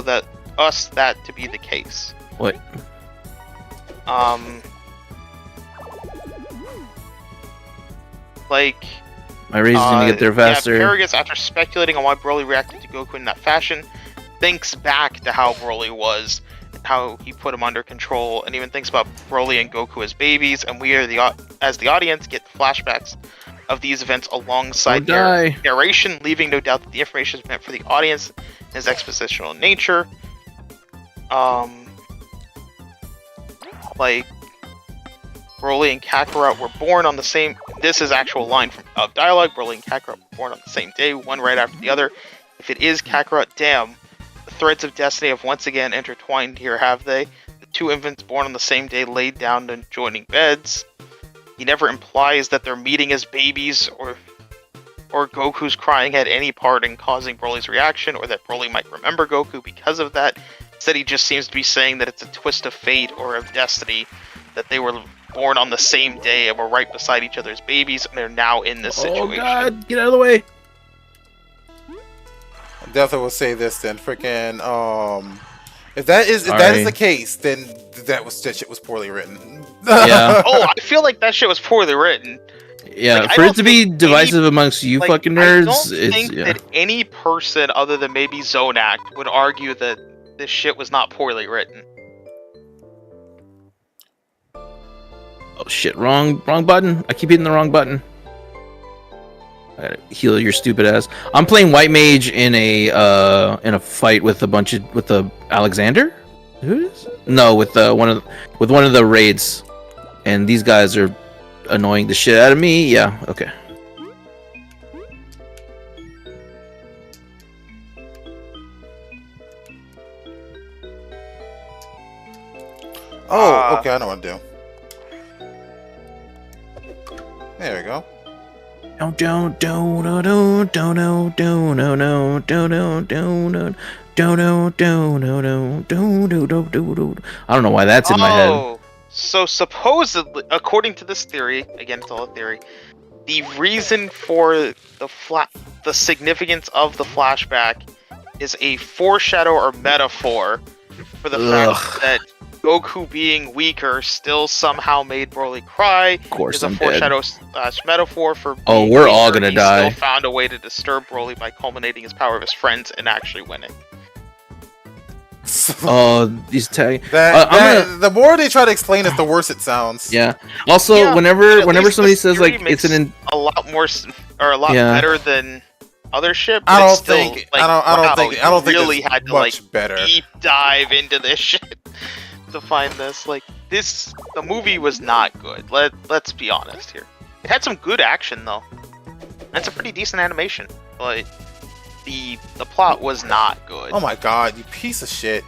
that to be the case? What? Like, My Razor's gonna get there faster. Yeah, Paragus, after speculating on why Broly reacted to Goku in that fashion, thinks back to how Broly was, and how he put him under control, and even thinks about Broly and Goku as babies, and we are as the audience get flashbacks of these events alongside their narration, leaving no doubt that the information is meant for the audience and is expositional in nature. Like, Broly and Kakarot were born on the same... This is actual line of dialogue. Broly and Kakarot were born on the same day, one right after the other. If it is Kakarot, damn. The threads of destiny have once again intertwined here, have they? The two infants born on the same day laid down in joining beds. He never implies that their meeting as babies or Goku's crying had any part in causing Broly's reaction, or that Broly might remember Goku because of that. Instead, he just seems to be saying that it's a twist of fate or of destiny, that they were born on the same day and were right beside each other's babies, and they're now in this situation. Oh god, get out of the way! I definitely will say this then, freaking if that is the case, then that shit was poorly written. Yeah. Oh, I feel like that shit was poorly written. Yeah, like, for it to be divisive amongst you fucking nerds, I don't think that any person other than maybe Zonak would argue that this shit was not poorly written. Oh shit, wrong button. I keep hitting the wrong button. I gotta heal your stupid ass. I'm playing White Mage in a fight with the Alexander? Who is? No, with one of the raids. And these guys are annoying the shit out of me. Yeah, okay. Oh, okay, I know what to do. There we go. I don't know why that's in my head. So supposedly, according to this theory, again it's all a theory, the reason for the significance of the flashback is a foreshadow or metaphor for the fact that Goku being weaker still somehow made Broly cry. Of course, is a foreshadow / metaphor for being we're all gonna die. Still found a way to disturb Broly by culminating his power of his friends and actually winning. Oh, these tag. The more they try to explain it, the worse it sounds. Yeah. Also, whenever somebody says like it's a lot more or a lot better than other shit. I don't think really it's had to much like better. Deep dive into this shit to find this. Like the movie was not good. Let's be honest here. It had some good action though. It's a pretty decent animation, but the plot was not good. Oh my god, you piece of shit.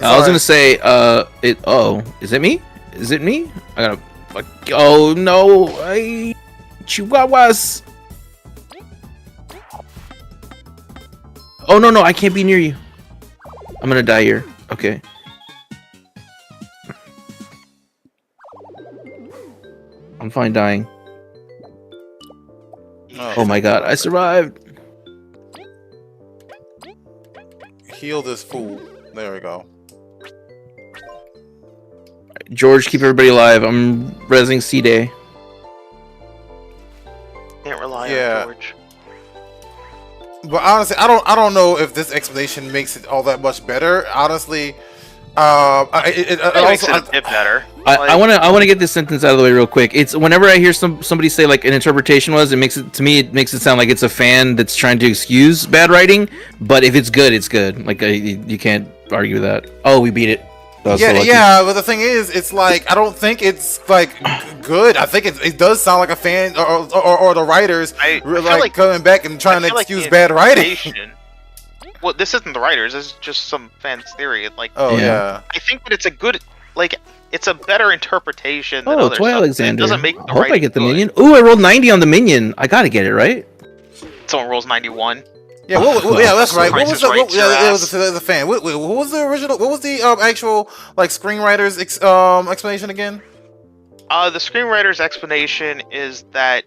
I was gonna say, is it me? Is it me? I gotta, like, oh no, Chihuahuas. Oh no, I can't be near you. I'm gonna die here. Okay. I'm fine dying. Oh my god, I survived. Heal this fool. There we go. George, keep everybody alive. I'm rezzing C-Day. Can't rely on George. But honestly, I don't know if this explanation makes it all that much better. Honestly, it makes it a bit better. I want to get this sentence out of the way real quick. It's whenever I hear somebody say like an interpretation was, it makes it sound like it's a fan that's trying to excuse bad writing. But if it's good, it's good. Like you can't argue that. Oh, we beat it. Yeah. But the thing is, it's like I don't think it's like good. I think it does sound like a fan or the writers like coming back and trying to excuse bad writing. Well, this isn't the writers. This is just some fan's theory. Like, I think that it's a good, like, it's a better interpretation than other other Toy stuff. Alexander. It doesn't make the I hope I get the minion. Ooh, I rolled 90 on the minion. I gotta get it right. Someone rolls 91. Yeah, that's right. What was the fan? What was the original? What was the actual like screenwriter's explanation again? The screenwriter's explanation is that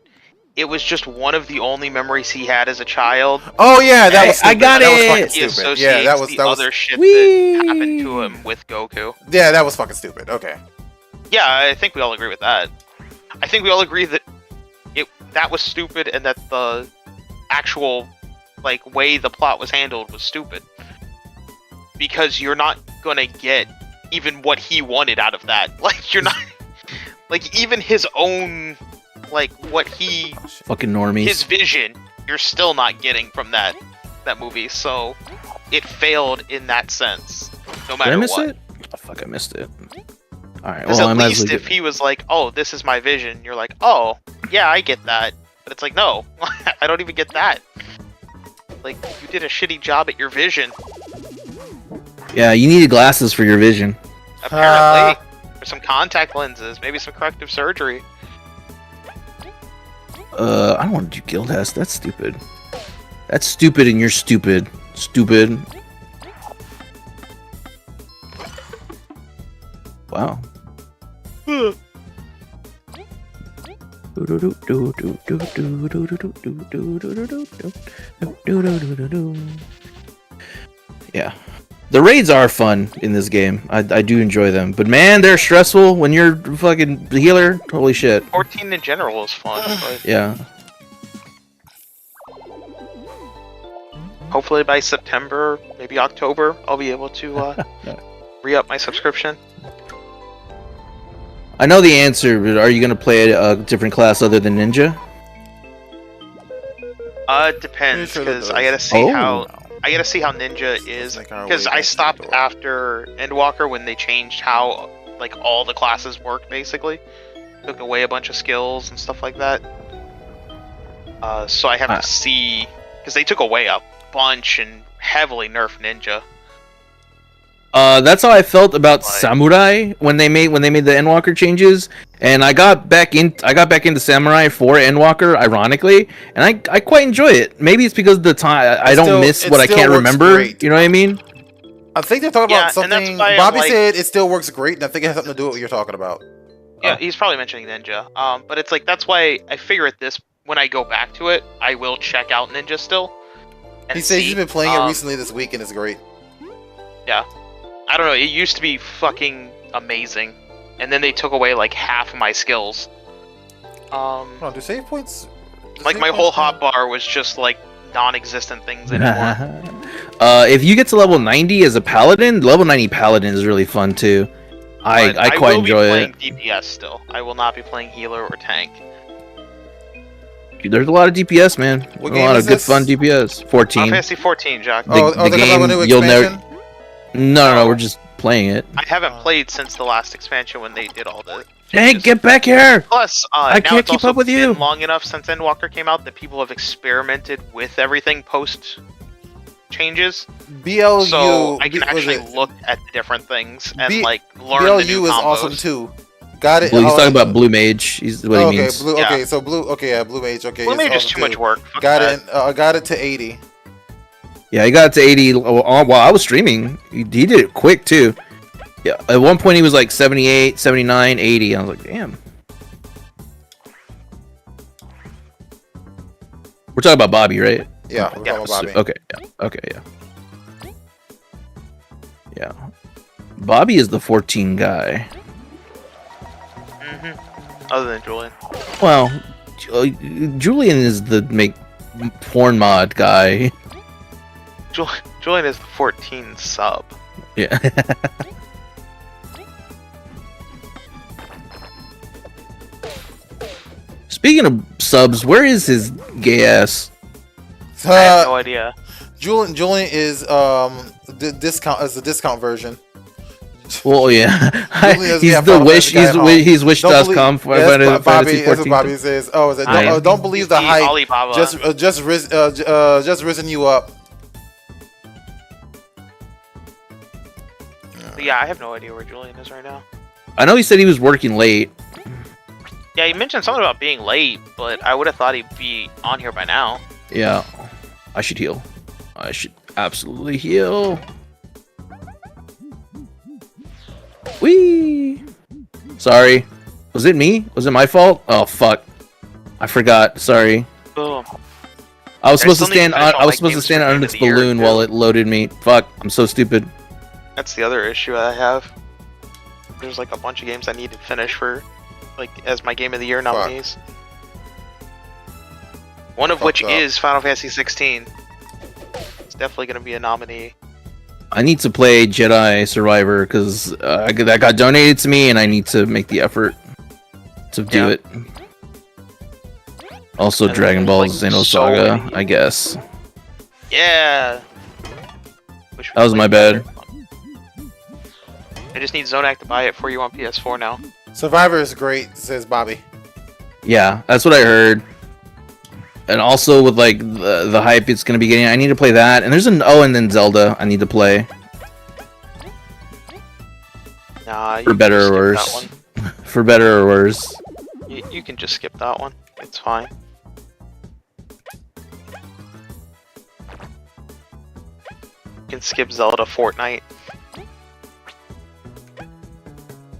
it was just one of the only memories he had as a child. Oh yeah, that was stupid. I got it. He associates the other shit that happened to him with Goku. Yeah, that was fucking stupid. Okay. Yeah, I think we all agree with that. I think we all agree that that was stupid, and that the actual like way the plot was handled was stupid. Because you're not gonna get even what he wanted out of that. Like you're not like even his own like what he fucking normies. His vision, you're still not getting from that movie. So it failed in that sense. No matter Did I miss what. it? Oh, fuck, I missed it. Alright, Because well, at I might as least well if he was like, "Oh, this is my vision," you're like, "Oh, yeah, I get that." But it's like, no, I don't even get that. Like, you did a shitty job at your vision. Yeah, you needed glasses for your vision. Apparently, or some contact lenses, maybe some corrective surgery. I don't want to do guild test. That's stupid. That's stupid, and you're stupid. Stupid. Wow. Yeah. The raids are fun in this game. I do enjoy them. But man, they're stressful when you're fucking healer. Holy shit. 14 in general is fun, but Yeah. hopefully by September, maybe October, I'll be able to re-up my subscription. I know the answer, but are you going to play a different class other than Ninja? It depends, Pretty sure that because I gotta see Oh. how Ninja is, Like our because way I back to stopped the door. after Endwalker when they changed how like all the classes work. Basically, took away a bunch of skills and stuff like that. So I have to see, because they took away a bunch and heavily nerfed Ninja. That's how I felt about But- Samurai when they made the Endwalker changes, and I got back into Samurai for Endwalker, ironically, and I quite enjoy it. Maybe it's because of the time I don't miss it what I still can't works remember. great. You know what I mean? I think they're talking Yeah, about and that's something. why I'm Bobby like- said it still works great, and I think it has something to do with what you're talking about. Yeah, he's probably mentioning Ninja. But it's like that's why I figure at this when I go back to it, I will check out Ninja still. And He said see. he's been playing it recently this week, and it's great. I don't know, it used to be fucking amazing. And then they took away like half of my skills. Hold on, do save points? Like my whole hotbar was just like non-existent things anymore. If you get to level 90 as a paladin, level 90 paladin is really fun too. But I quite enjoy will it. be playing DPS still. I will not be playing healer or tank. There's a lot of DPS, man. What A game lot is of good this? fun DPS. Final 14. Fantasy 14, Jack. Oh, the they're gonna have a new game, you'll never- expansion? No, we're just playing it. I haven't played since the last expansion when they did all the Hey, changes. get back here! Plus, I now can't it's keep also up with you. been long enough since Endwalker came out that people have experimented with everything post changes. BLU. So I can was actually it- look at the different things and B- like learn the new BLU is combos. awesome too. Got it. Blue, he's Oh, talking about Blue Mage. He's what oh, he okay, means. blue. Yeah. Okay, so blue. Okay, yeah, blue mage. Okay, Blue it's Mage is awesome too much too. work. Fuck Got that. it. I got it to 80. Yeah, he got it to 80 while I was streaming. He did it quick too. Yeah, at one point he was like 78, 79, 80. I was like, damn. We're talking about Bobby, right? Yeah, we're talking about Bobby. Okay, yeah. Okay, yeah. Yeah. Bobby is the 14 guy. Other than Julian. Well, Julian is the make porn mod guy. Julian is the 14 sub. Yeah. Speaking of subs, where is his gay ass? I have no idea. Julian is the discount version. Well, yeah, Julian is he's Final the Fantasy wish. guy at home. He's wish.com Don't for believe- Final that's Bobby, Fantasy that's what 14. Bobby says. Oh, is it? I am. Don't believe the He's hype. Alibaba. Just risen you up. But yeah, I have no idea where Julian is right now. I know he said he was working late. Yeah, he mentioned something about being late, but I would have thought he'd be on here by now. Yeah, I should heal. I should absolutely heal. Whee! Sorry. Was it me? Was it my fault? Oh fuck! I forgot. Sorry. Boom. I was supposed to still need stand. to finish all I was my supposed to games stand for the on end its of the year, balloon too. while it loaded me. Fuck! I'm so stupid. That's the other issue I have. There's like a bunch of games I need to finish for, like, as my game of the year nominees. One of which is Final Fantasy 16. It's definitely going to be a nominee. I need to play Jedi Survivor because that got donated to me, and I need to make the effort to do it. Also, And Dragon Ball like, Xenosaga, so I guess. Yeah. That was my bad. I just need Zonac to buy it for you on PS4 now. Survivor is great, says Bobby. Yeah, that's what I heard. And also with like the hype it's gonna be getting, I need to play that. And there's and then Zelda I need to play. Nah, For better or worse. For better or worse. You can just skip that one. It's fine. You can skip Zelda Fortnite.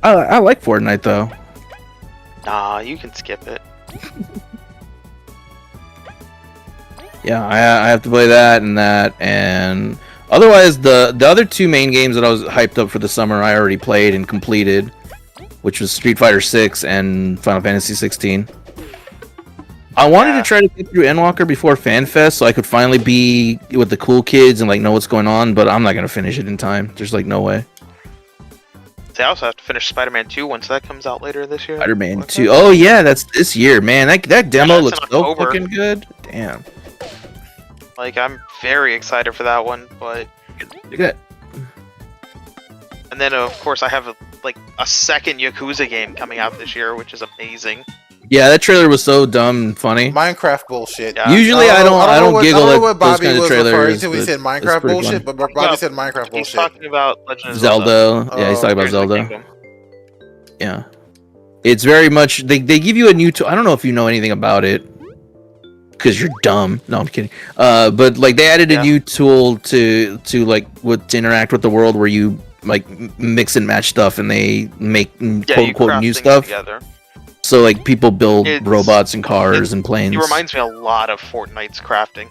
I like Fortnite though. Nah, you can skip it. Yeah, I have to play that, and otherwise the other two main games that I was hyped up for the summer I already played and completed, which was Street Fighter 6 and Final Fantasy 16. I wanted to try to get through Endwalker before FanFest so I could finally be with the cool kids and like know what's going on, but I'm not gonna finish it in time. There's like no way. See, I also have to finish Spider-Man 2 once that comes out later this year. Spider-Man 2. Oh yeah, that's this year, man. That demo looks so October. fucking good. Damn. Like, I'm very excited for that one, but... Look at that. And then, of course, I have a second Yakuza game coming out this year, which is amazing. Yeah, that trailer was so dumb and funny. Minecraft bullshit. Yeah. Usually I don't giggle at what those Bobby kind of was referring trailers. to. He but said it's Minecraft pretty bullshit, fun. but Bobby said Minecraft He's bullshit. talking about Legend of Zelda. Zelda. Yeah, he's talking about Tears of the Zelda. Kingdom. Yeah. It's very much they give you a new tool. I don't know if you know anything about it because you're dumb. No, I'm kidding. But like they added a new tool to interact with the world where you like mix and match stuff and they make quote unquote new stuff. Together. So like people build robots and cars and planes. It reminds me a lot of Fortnite's crafting.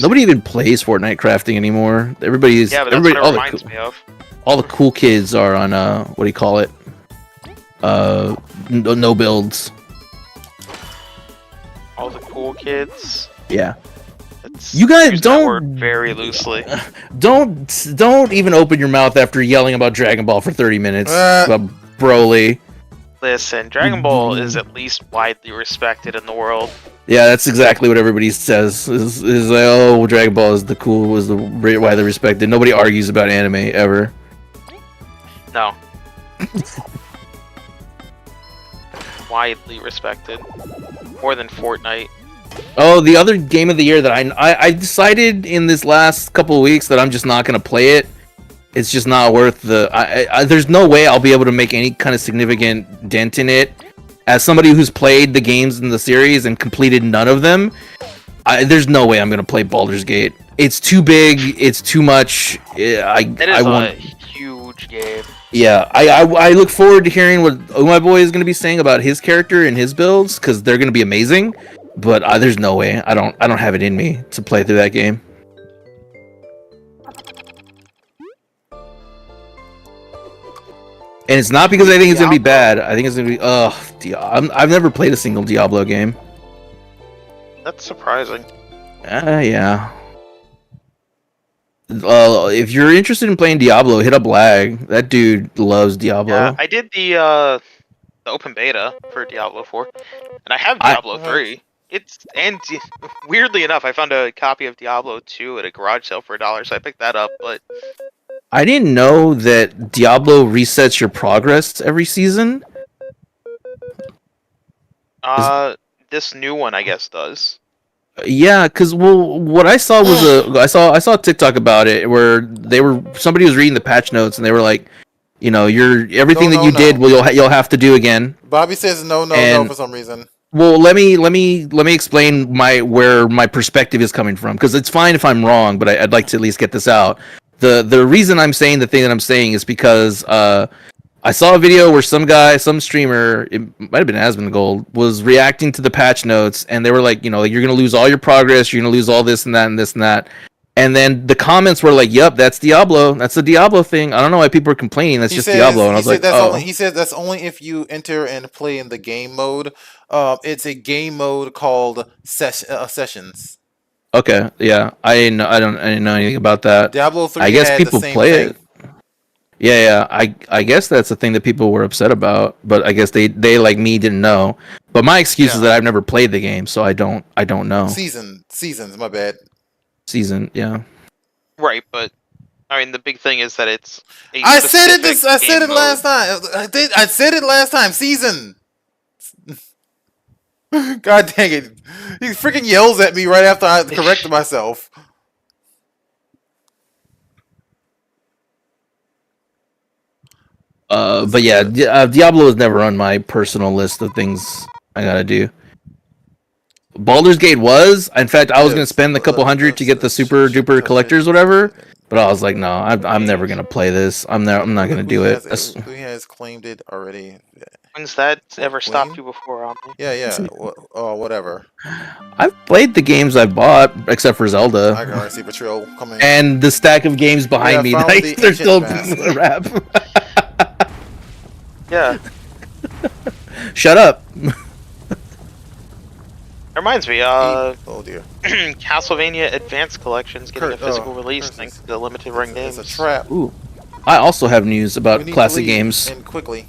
Nobody even plays Fortnite crafting anymore. Everybody's yeah, but that's what it reminds me of. All the cool kids are on what do you call it? No builds. All the cool kids. Yeah. It's You guys use that don't word very loosely. Don't even open your mouth after yelling about Dragon Ball for 30 minutes about Broly. Listen, Dragon Ball is at least widely respected in the world. Yeah, that's exactly what everybody says. Is like, oh, Dragon Ball is the widely respected. Nobody argues about anime ever. No. Widely respected. More than Fortnite. Oh, the other game of the year that I decided in this last couple of weeks that I'm just not gonna play it. It's just not worth the. There's no way I'll be able to make any kind of significant dent in it. As somebody who's played the games in the series and completed none of them, there's no way I'm gonna play Baldur's Gate. It's too big. It's too much. It is a huge game. Yeah, I look forward to hearing what my boy is gonna be saying about his character and his builds because they're gonna be amazing. But there's no way. I don't have it in me to play through that game. And it's not because I think it's gonna be bad. I think it's gonna be I've never played a single Diablo game. That's surprising. Yeah. If you're interested in playing Diablo, hit up Lag. That dude loves Diablo. Yeah, I did the open beta for Diablo 4, and I have Diablo 3. Weirdly enough, I found a copy of Diablo 2 at a garage sale for $1, so I picked that up. But I didn't know that Diablo resets your progress every season. This new one, I guess, does. Yeah, because what I saw was I saw a TikTok about it where somebody was reading the patch notes and they were like, you know, everything that you did, you'll have to do again. Bobby says no for some reason. Well, let me explain where my perspective is coming from because it's fine if I'm wrong, but I'd like to at least get this out. The reason I'm saying the thing that I'm saying is because I saw a video where some streamer, it might have been Asmongold, was reacting to the patch notes, and they were like, you know, you're gonna lose all your progress, you're gonna lose all this and that and this and that. And then the comments were like, "Yup, that's Diablo. That's the Diablo thing." I don't know why people are complaining. That's just Diablo. And I was like, "Oh." He said that's only if you enter and play in the game mode. It's a game mode called Sessions. Okay, yeah, I didn't know anything about that. Diablo 3 I guess had people the same play thing. it. Yeah. I guess that's the thing that people were upset about, but I guess they like me didn't know. But my excuse is that I've never played the game, so I don't know. Seasons, my bad. Season, yeah. Right, but I mean the big thing is that it's. I said it last time. I said it last time. Season. God dang it! He freaking yells at me right after I corrected myself. But yeah, Diablo was never on my personal list of things I gotta do. Baldur's Gate was. In fact, I was gonna spend a couple hundred to get the super duper collectors, whatever. But I was like, no, I'm never gonna play this. I'm not gonna do it. Who has claimed it already? When's that ever stopped you before? Yeah. Whatever. I've played the games I've bought, except for Zelda. I can already see Betrayal coming. And the stack of games behind me, they're still rap. Yeah. Shut up. Reminds me, oh dear. Castlevania Advanced Collection's getting a physical release thanks to the limited run games. It's a trap. Ooh. I also have news about classic games. And quickly.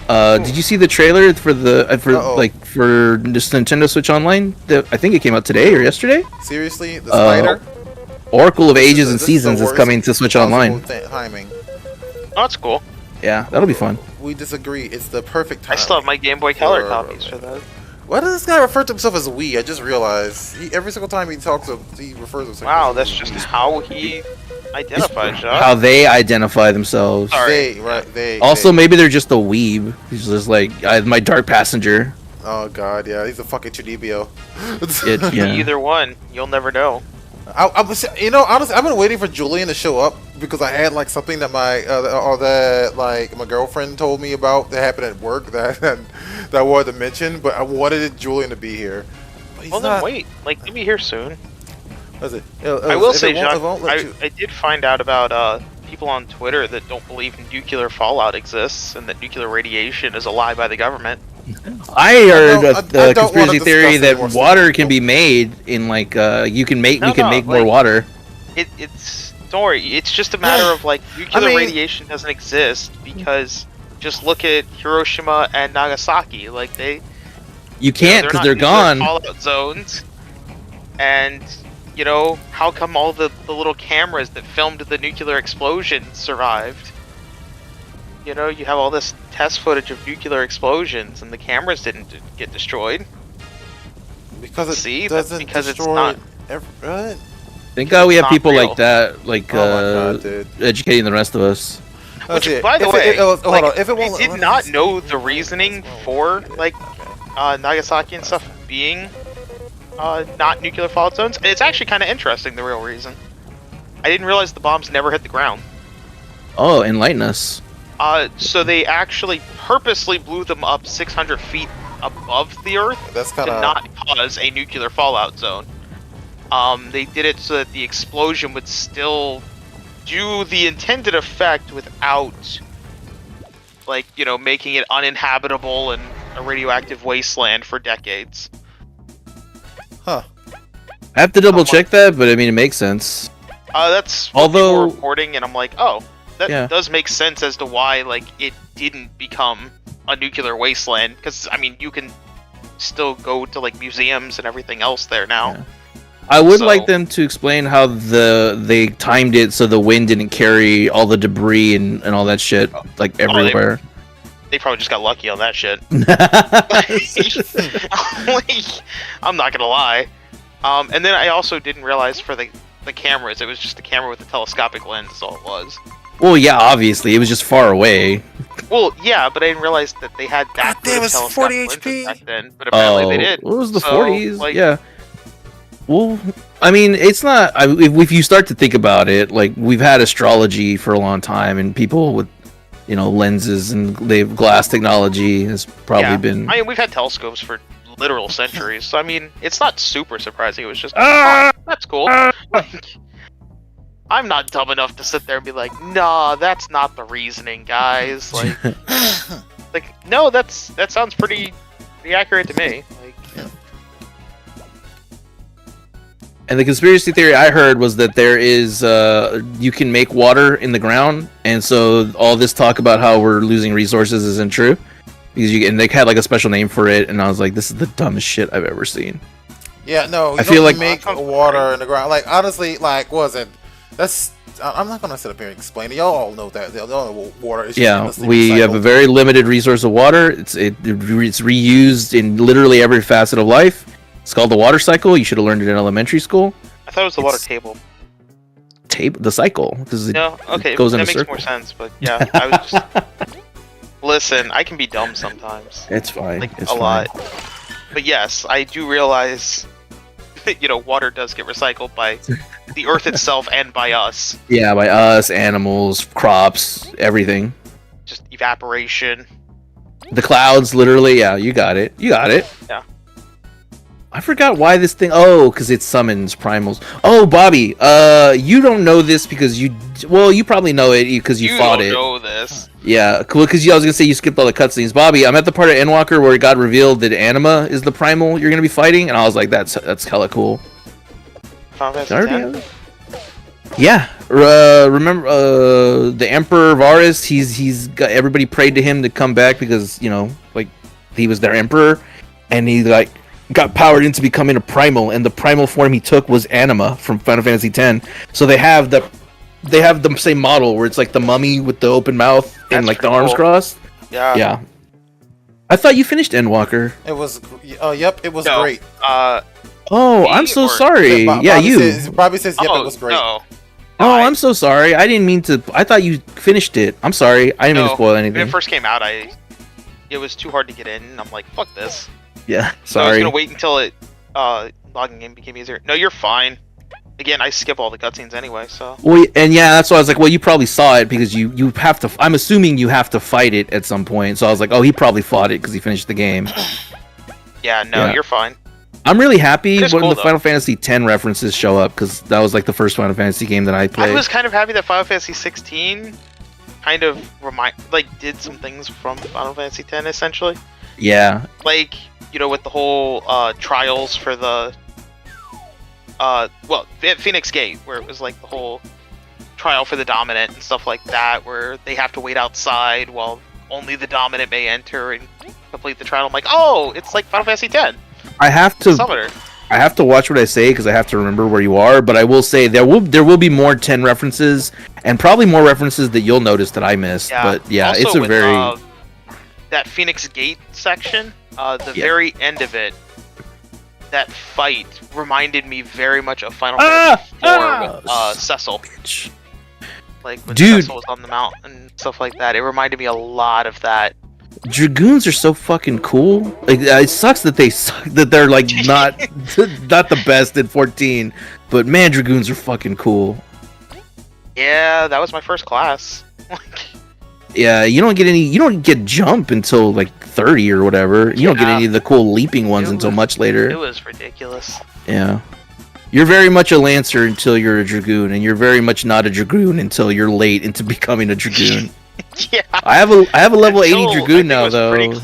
Did you see the trailer for for this Nintendo Switch Online? I think it came out today or yesterday. Seriously, the spider. Oracle of Ages and Seasons is coming to Switch Online. Timing. Oh, that's cool. Yeah, that'll be fun. We disagree. It's the perfect time. I still have my Game Boy Color copies for that. Why does this guy refer to himself as we? I just realized. Every single time he talks, he refers to himself. Wow, that's just how he identifies, Josh. How they identify themselves. They. Also, maybe they're just a weeb. He's just like, my Dark Passenger. Oh god, yeah, he's a fucking Chudibio. Yeah. Either one, you'll never know. Honestly, I've been waiting for Julian to show up because I had like something that my girlfriend told me about that happened at work that I wanted to mention, but I wanted Julian to be here. Well, then wait. Like, he'll be here soon. That's it. I will say, Jacques, I did find out about people on Twitter that don't believe nuclear fallout exists and that nuclear radiation is a lie by the government. I heard the conspiracy theory that water can be made in like we can make more water. It's don't worry, it's just a matter of like nuclear radiation doesn't exist because just look at Hiroshima and Nagasaki, like you can't because they're gone. Fallout zones, and you know how come all the little cameras that filmed the nuclear explosion survived? You know, you have all this test footage of nuclear explosions, and the cameras didn't get destroyed. Because it's not. Thank God we have people like that, like educating the rest of us. Which, by the way, I did not know the reasoning for like Nagasaki and stuff being not nuclear fallout zones. It's actually kind of interesting, the real reason. I didn't realize the bombs never hit the ground. Oh, enlighten us. So they actually purposely blew them up 600 feet above the Earth to not cause a nuclear fallout zone. They did it so that the explosion would still do the intended effect without, like, you know, making it uninhabitable and a radioactive wasteland for decades. Huh. I have to double check that, but I mean, it makes sense. That's what people were reporting, and I'm like, oh. That does make sense as to why, like, it didn't become a nuclear wasteland. Because, I mean, you can still go to, like, museums and everything else there now. Yeah. I would like them to explain how they timed it so the wind didn't carry all the debris and all that shit, like, everywhere. They probably just got lucky on that shit. I'm not gonna lie. And then I also didn't realize for the cameras, it was just a camera with a telescopic lens, that's all it was. Well, yeah, obviously, it was just far away. Well, yeah, but I didn't realize that they had that. God damn, it's 40 HP back then, but apparently they did. It was the 40s, like, yeah. Well, I mean, it's not. If you start to think about it, like, we've had astrology for a long time, and people with, you know, lenses and glass technology has probably been. I mean, we've had telescopes for literal centuries. So I mean, it's not super surprising. It was just oh, that's cool. Like, I'm not dumb enough to sit there and be like, nah, that's not the reasoning, guys. Like, no, that sounds pretty accurate to me. Like, yeah. And the conspiracy theory I heard was that there is you can make water in the ground, and so all this talk about how we're losing resources isn't true, because and they had like a special name for it, and I was like, this is the dumbest shit I've ever seen. Yeah, no, I feel like make water in the ground. Like honestly, like wasn't that's. I'm not gonna sit up here and explain it. Y'all all know that. Y'all know water is. Yeah, we have a very limited resource of water. It's reused in literally every facet of life. It's called the water cycle. You should have learned it in elementary school. I thought it was the water table. The cycle. No, okay, it goes that in a makes circle. more sense. But yeah, I was just listen. I can be dumb sometimes. It's fine. Like it's a fine. lot. But yes, I do realize that water does get recycled by the earth itself and by us. Yeah, by us, animals, crops, everything. Just evaporation. The clouds, literally. Yeah, you got it. Yeah. I forgot why this thing. Oh, because it summons primals. Oh, Bobby, you don't know this because you probably know it because you fought it. You don't know this. Yeah, cool. Because I was gonna say you skipped all the cutscenes. Bobby, I'm at the part of Endwalker where God revealed that Anima is the primal you're gonna be fighting, and I was like, that's hella cool. Final Fantasy X? Yeah. Remember the Emperor Varus? He's got everybody prayed to him to come back because like he was their emperor, and he like got powered into becoming a primal, and the primal form he took was Anima from Final Fantasy X. So they have the same model where it's like the mummy with the open mouth and like the arms crossed. Yeah. I thought you finished Endwalker. It was yep, it was great. I'm so sorry. Bobby says yep, it was great. No. I'm so sorry. I didn't mean to. I thought you finished it. I'm sorry. I didn't mean to spoil anything. When it first came out, it was too hard to get in, and I'm like, fuck this. Yeah, So I was sorry. gonna wait until logging in became easier. No, you're fine. Again, I skip all the cutscenes anyway, so. Well, and yeah, that's why I was like, well, you probably saw it because you have to. I'm assuming you have to fight it at some point. So I was like, oh, he probably fought it because he finished the game. Yeah, no, you're fine. I'm really happy when cool, the Final Fantasy X references show up because that was like the first Final Fantasy game that I played. I was kind of happy that Final Fantasy 16 kind of did some things from Final Fantasy X essentially. Yeah. Like, with the whole trials for the Phoenix Gate, where it was like the whole trial for the dominant and stuff like that, where they have to wait outside while only the dominant may enter and complete the trial. I'm like, oh, it's like Final Fantasy X. I have to watch what I say because I have to remember where you are. But I will say there will be more 10 references and probably more references that you'll notice that I missed. Yeah. But yeah, also it's a with, very that Phoenix Gate section. The very end of it, that fight reminded me very much of Final Fantasy IV with Cecil. Like when Cecil was on the mountain and stuff like that. It reminded me a lot of that. Dragoons are so fucking cool. Like it sucks that they're like not the best in 14, but man, Dragoons are fucking cool. Yeah, that was my first class. Yeah, you don't get jump until like 30 or whatever. You don't get any of the cool leaping ones until much later. It was ridiculous. Yeah. You're very much a Lancer until you're a Dragoon, and you're very much not a Dragoon until you're late into becoming a Dragoon. Yeah. I have a level 80 Dragoon now though. I think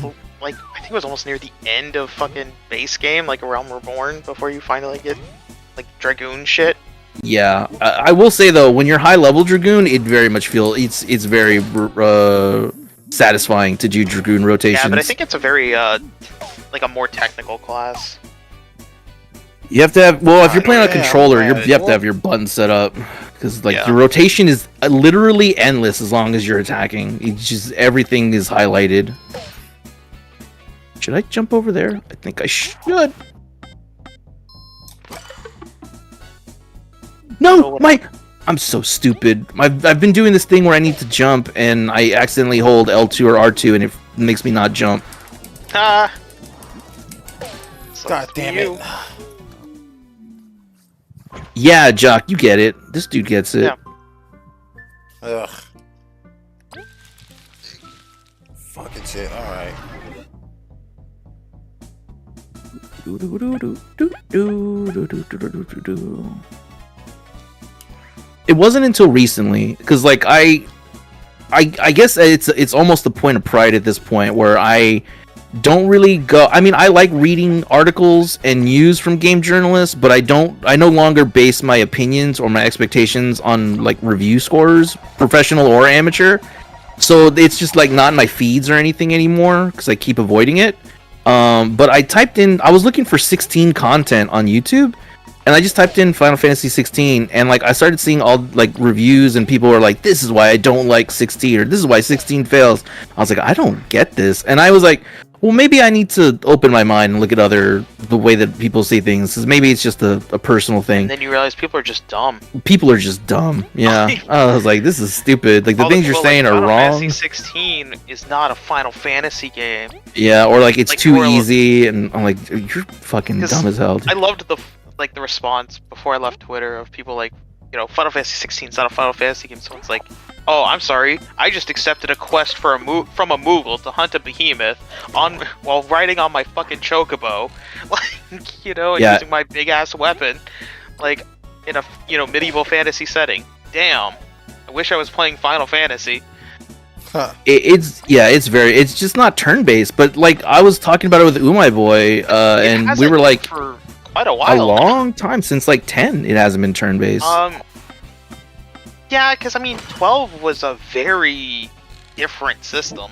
it was almost near the end of fucking base game, like A Realm Reborn, before you finally get like Dragoon shit. Yeah, I will say though, when you're high level Dragoon, it very much feels it's very satisfying to do Dragoon rotations. Yeah, but I think it's a very like a more technical class. You have to have if you're playing on a controller, you have to have your buttons set up because like your rotation is literally endless as long as you're attacking. It's just everything is highlighted. Should I jump over there? I think I should. No, I'm so stupid. I've been doing this thing where I need to jump and I accidentally hold L2 or R2 and it makes me not jump. God damn it. Yeah, Jock, you get it. This dude gets it. Yeah. Ugh. Fucking shit. Alright. It wasn't until recently, because like I guess it's almost the point of pride at this point where I don't really go. I mean, I like reading articles and news from game journalists, but I no longer base my opinions or my expectations on like review scores, professional or amateur. So it's just like not in my feeds or anything anymore because I keep avoiding it. But I was looking for 16 content on YouTube, and I just typed in Final Fantasy 16, and like I started seeing all like reviews, and people were like, "This is why I don't like 16," or "This is why 16 fails." I was like, I don't get this, and I was like, well, maybe I need to open my mind and look at the way that people see things, because maybe it's just a personal thing. And then you realize people are just dumb. People are just dumb. Yeah, I was like, this is stupid. Like the things you're saying are wrong. Final Fantasy 16 is not a Final Fantasy game. Yeah, or like it's like, too easy, and I'm like, you're fucking dumb as hell. I loved the response before I left Twitter of people like, Final Fantasy 16 is not a Final Fantasy game. Someone's like, oh, I'm sorry, I just accepted a quest from a Moogle to hunt a behemoth while riding on my fucking chocobo, like, using my big ass weapon, like in a medieval fantasy setting. Damn, I wish I was playing Final Fantasy. Huh. It's just not turn based, but like I was talking about it with Umai Boy, and we were like, for quite a while, a long time, since like 10, it hasn't been turn based. Yeah, because I mean, 12 was a very different system. Like,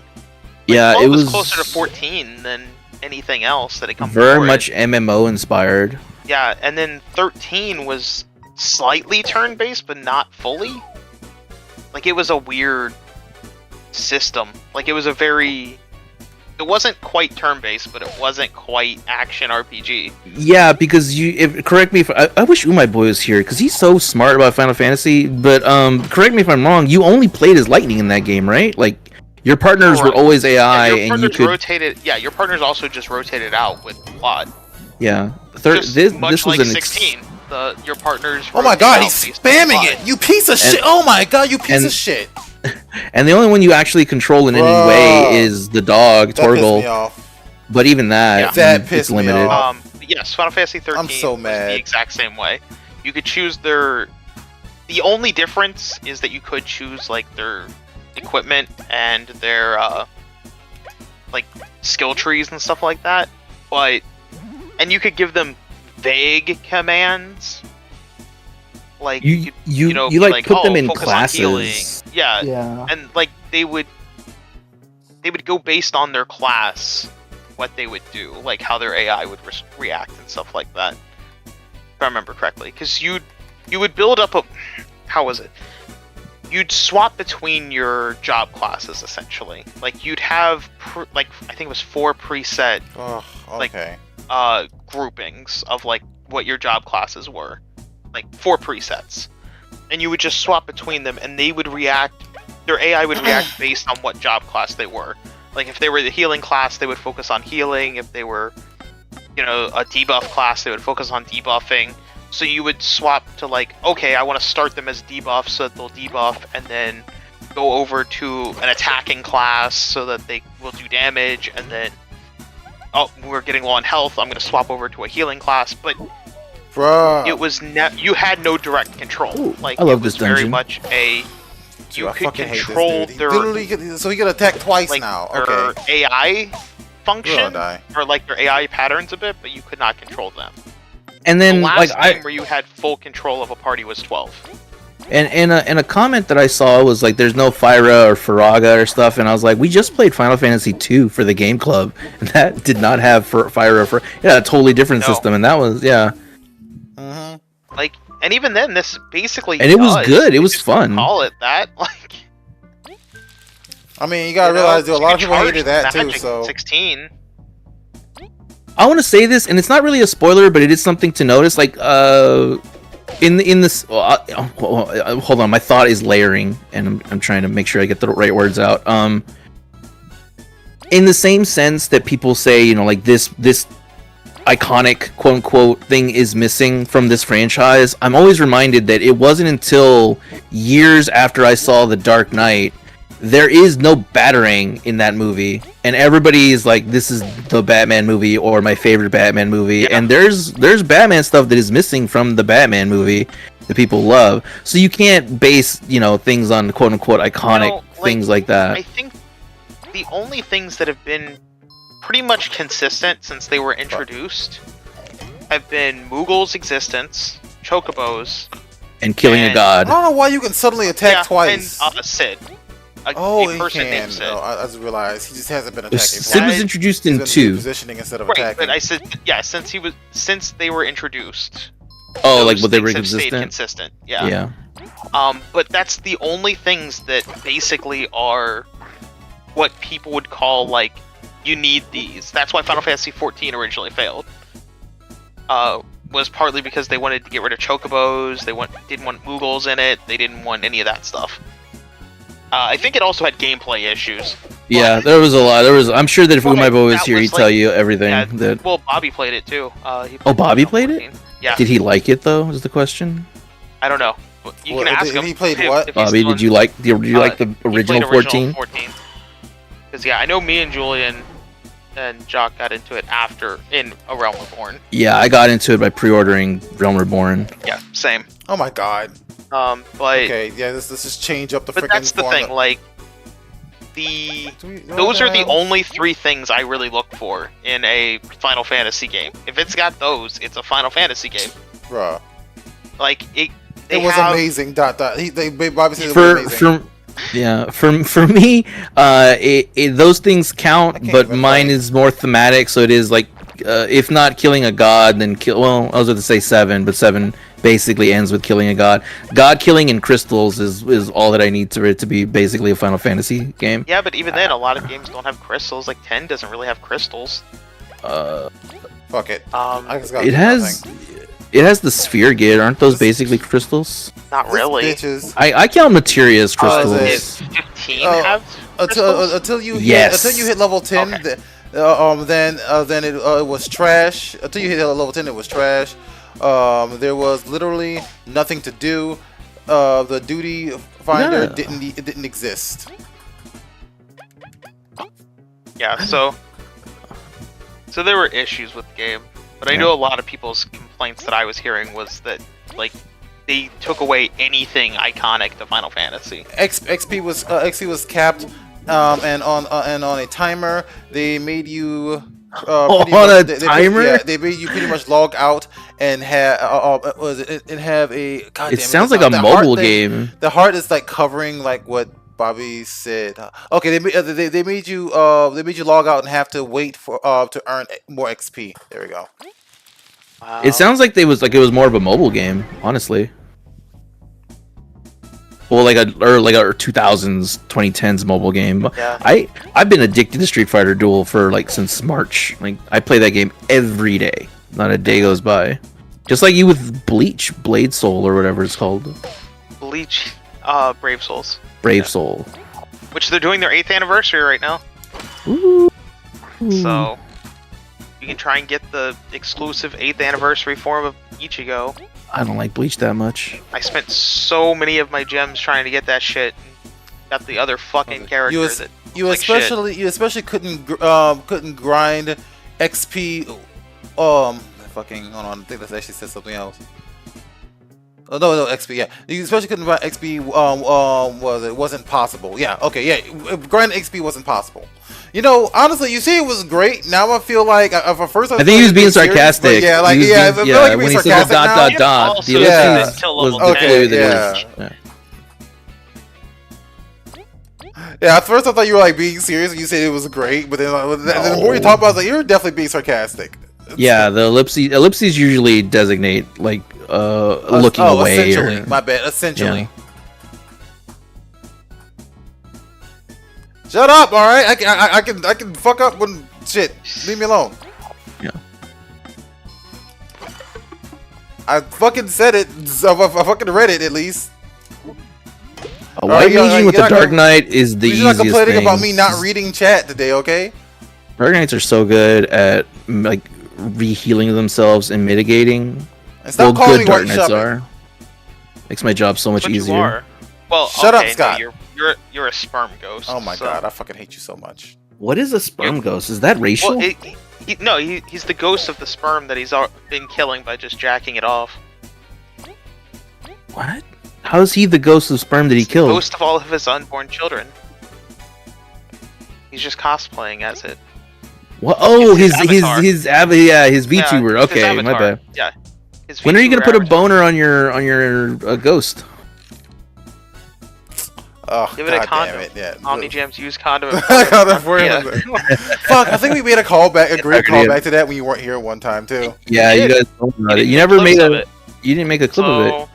yeah, 12 it was closer to 14 than anything else that it comes. Very much MMO inspired. Yeah, and then 13 was slightly turn-based, but not fully. Like, it was a weird system. Like, it was a very... It wasn't quite turn-based, but it wasn't quite action RPG. Yeah, because correct me if I wish Umai Boy was here, because he's so smart about Final Fantasy. But correct me if I'm wrong. You only played as Lightning in that game, right? Like your partners were always AI, and you could rotated. Yeah, your partners also just rotated out with the plot. Yeah, this was like 16. Your partners. Oh my god, he's spamming it! You piece of shit! Oh my god, you piece of shit! And the only one you actually control in any way is the dog, Torgal. But even that, it's limited. Yes, Final Fantasy 13 I'm so mad. was the exact same way. You could choose their... The only difference is that you could choose like their equipment and their like skill trees and stuff like that. And you could give them vague commands. Like you like put them in classes. Yeah, and like they would go based on their class, what they would do, like how their AI would react and stuff like that. If I remember correctly, because you would build up a, how was it? You'd swap between your job classes essentially. Like you'd have I think it was 4 preset groupings of like what your job classes were. Like 4 presets, and you would just swap between them, and they would react. Their AI would react based on what job class they were. Like if they were the healing class, they would focus on healing. If they were, a debuff class, they would focus on debuffing. So you would swap to like, okay, I want to start them as debuff, so that they'll debuff, and then go over to an attacking class so that they will do damage, and then, oh, we're getting low on health. I'm going to swap over to a healing class, but. Bruh. It was you had no direct control. Ooh, like I love it was this dungeon. very much you could control their so he get attacked twice like now. their Okay. AI function die. or like their AI patterns a bit, but you could not control them. And then the last like game where you had full control of a party was 12. And a comment that I saw was like, there's no Fyra or Faraga or stuff, and I was like, we just played Final Fantasy 2 for the game club, and that did not have Fyra. It had a totally different system, and that was Like, and even then, this basically and it was good. It was fun. Call it that, like. I mean, you gotta realize a lot of people hated that too. So 16. I want to say this, and it's not really a spoiler, but it is something to notice. Like, in this, hold on, my thought is layering, and I'm trying to make sure I get the right words out. In the same sense that people say, like this iconic quote unquote thing is missing from this franchise, I'm always reminded that it wasn't until years after I saw The Dark Knight there is no battering in that movie, and everybody is like, "This is the Batman movie" or "my favorite Batman movie," and there's Batman stuff that is missing from the Batman movie that people love. So you can't base things on quote unquote iconic things like that. I think the only things that have been pretty much consistent since they were introduced have been Moogle's existence, Chocobos, and killing a god. I don't know why you can suddenly attack twice. And Sid. A he person can. named Sid. No, I just realized he just hasn't been attacking. Sid was introduced in 2. Positioning instead of Right, attacking. but I said since they were introduced. Oh, like what they were things have stayed consistent. Yeah. But that's the only things that basically are what people would call like, you need these. That's why Final Fantasy XIV originally failed. Was partly because they wanted to get rid of Chocobos. They didn't want Moogles in it. They didn't want any of that stuff. I think it also had gameplay issues. Yeah, there was a lot. I'm sure that if my boy was here, he'd tell you everything. Yeah, well, Bobby played it too. Bobby played it? Yeah. Did he like it though? Is the question. I don't know. You can ask him. He played what? Bobby, did you like the original 14? Because I know me and Julian and Jock got into it after in A Realm Reborn. Yeah, I got into it by pre-ordering Realm Reborn. Yeah, same. Oh my god. But okay, yeah, let's just change up the freaking. But that's the thing, like those are the only 3 things I really look for in a Final Fantasy game. If it's got those, it's a Final Fantasy game. Bruh. Like it was amazing. Bobby said it was amazing. For me, those things count, but mine is more thematic. So it is like, if not killing a god, then kill. Well, I was going to say 7, but 7 basically ends with killing a god. God killing in crystals is all that I need for it to be basically a Final Fantasy game. Yeah, but even then, a lot of games don't have crystals. Like 10 doesn't really have crystals. Fuck it. It has the sphere gate. Aren't those basically crystals? Not really. I count materia as crystals. Does 15 have crystals? Until you hit level 10, okay. then it was trash. Until you hit level 10, it was trash. There was literally nothing to do. The duty finder didn't exist. Yeah, so there were issues with the game, but I know a lot of people's complaints that I was hearing was that like they took away anything iconic to Final Fantasy. XP was capped, and on a timer. They made you. They made you pretty much log out and have a. God it sounds like a mobile game. The heart is like covering like what Bobby said. Okay, they made you log out and have to wait for to earn more XP. There we go. Wow. It sounds like it was more of a mobile game, honestly. Well, like a 2000s, 2010s mobile game. Yeah. I've been addicted to Street Fighter Duel for since March. Like I play that game every day. Not a day goes by. Just like you with Bleach, Blade Soul or whatever it's called. Bleach, Brave Souls. Brave Soul. Which they're doing their 8th anniversary right now. Ooh. So you can try and get the exclusive 8th anniversary form of Ichigo. I don't like Bleach that much. I spent so many of my gems trying to get that shit. Got the other fucking character you especially couldn't grind XP. Fucking hold on. I think that actually said something else. Oh no, XP. Yeah, you especially couldn't grind XP. It wasn't possible. Yeah. Okay. Yeah. Grind XP wasn't possible. You know, honestly, you see, it was great. Now I feel like, for first, I think he was being sarcastic. Serious, yeah, like I feel like when he said the dot, the ellipses was the clue that yeah, at first I thought you were like being serious when you said it was great, but then the more you talk about it, I was like, you're definitely being sarcastic. Yeah, the ellipses usually designate like looking away. Essentially, my bad. Essentially. Yeah. Shut up! All right, I can fuck up when shit. Leave me alone. Yeah. I fucking said it. So I fucking read it at least. A white mage with the Dark Knight is the easiest thing. You're not complaining about me not reading chat today, okay? Dark Knights are so good at like re-healing themselves and mitigating. And stop calling me Dark Knights are. Makes my job so much easier. Well, shut up, Scott. No, you're a sperm ghost. Oh my so. god, I fucking hate you so much. What is a sperm ghost? Is that racial? Well, he's the ghost of the sperm that he's been killing by just jacking it off. What? How is he the ghost of sperm that he killed? Ghost of all of his unborn children. He's just cosplaying as it. What? Oh, his avatar. his VTuber. Yeah, Okay, his my bad. Yeah. When are you gonna put avatar. a boner on your ghost? Oh, Give it a god condom. damn it! Yeah. OmniJam's used condom. Fuck! I think we made a callback, a great I did. callback to that when you weren't here one time too. Yeah, you guys told me about it. You never made a. You didn't make a clip of it.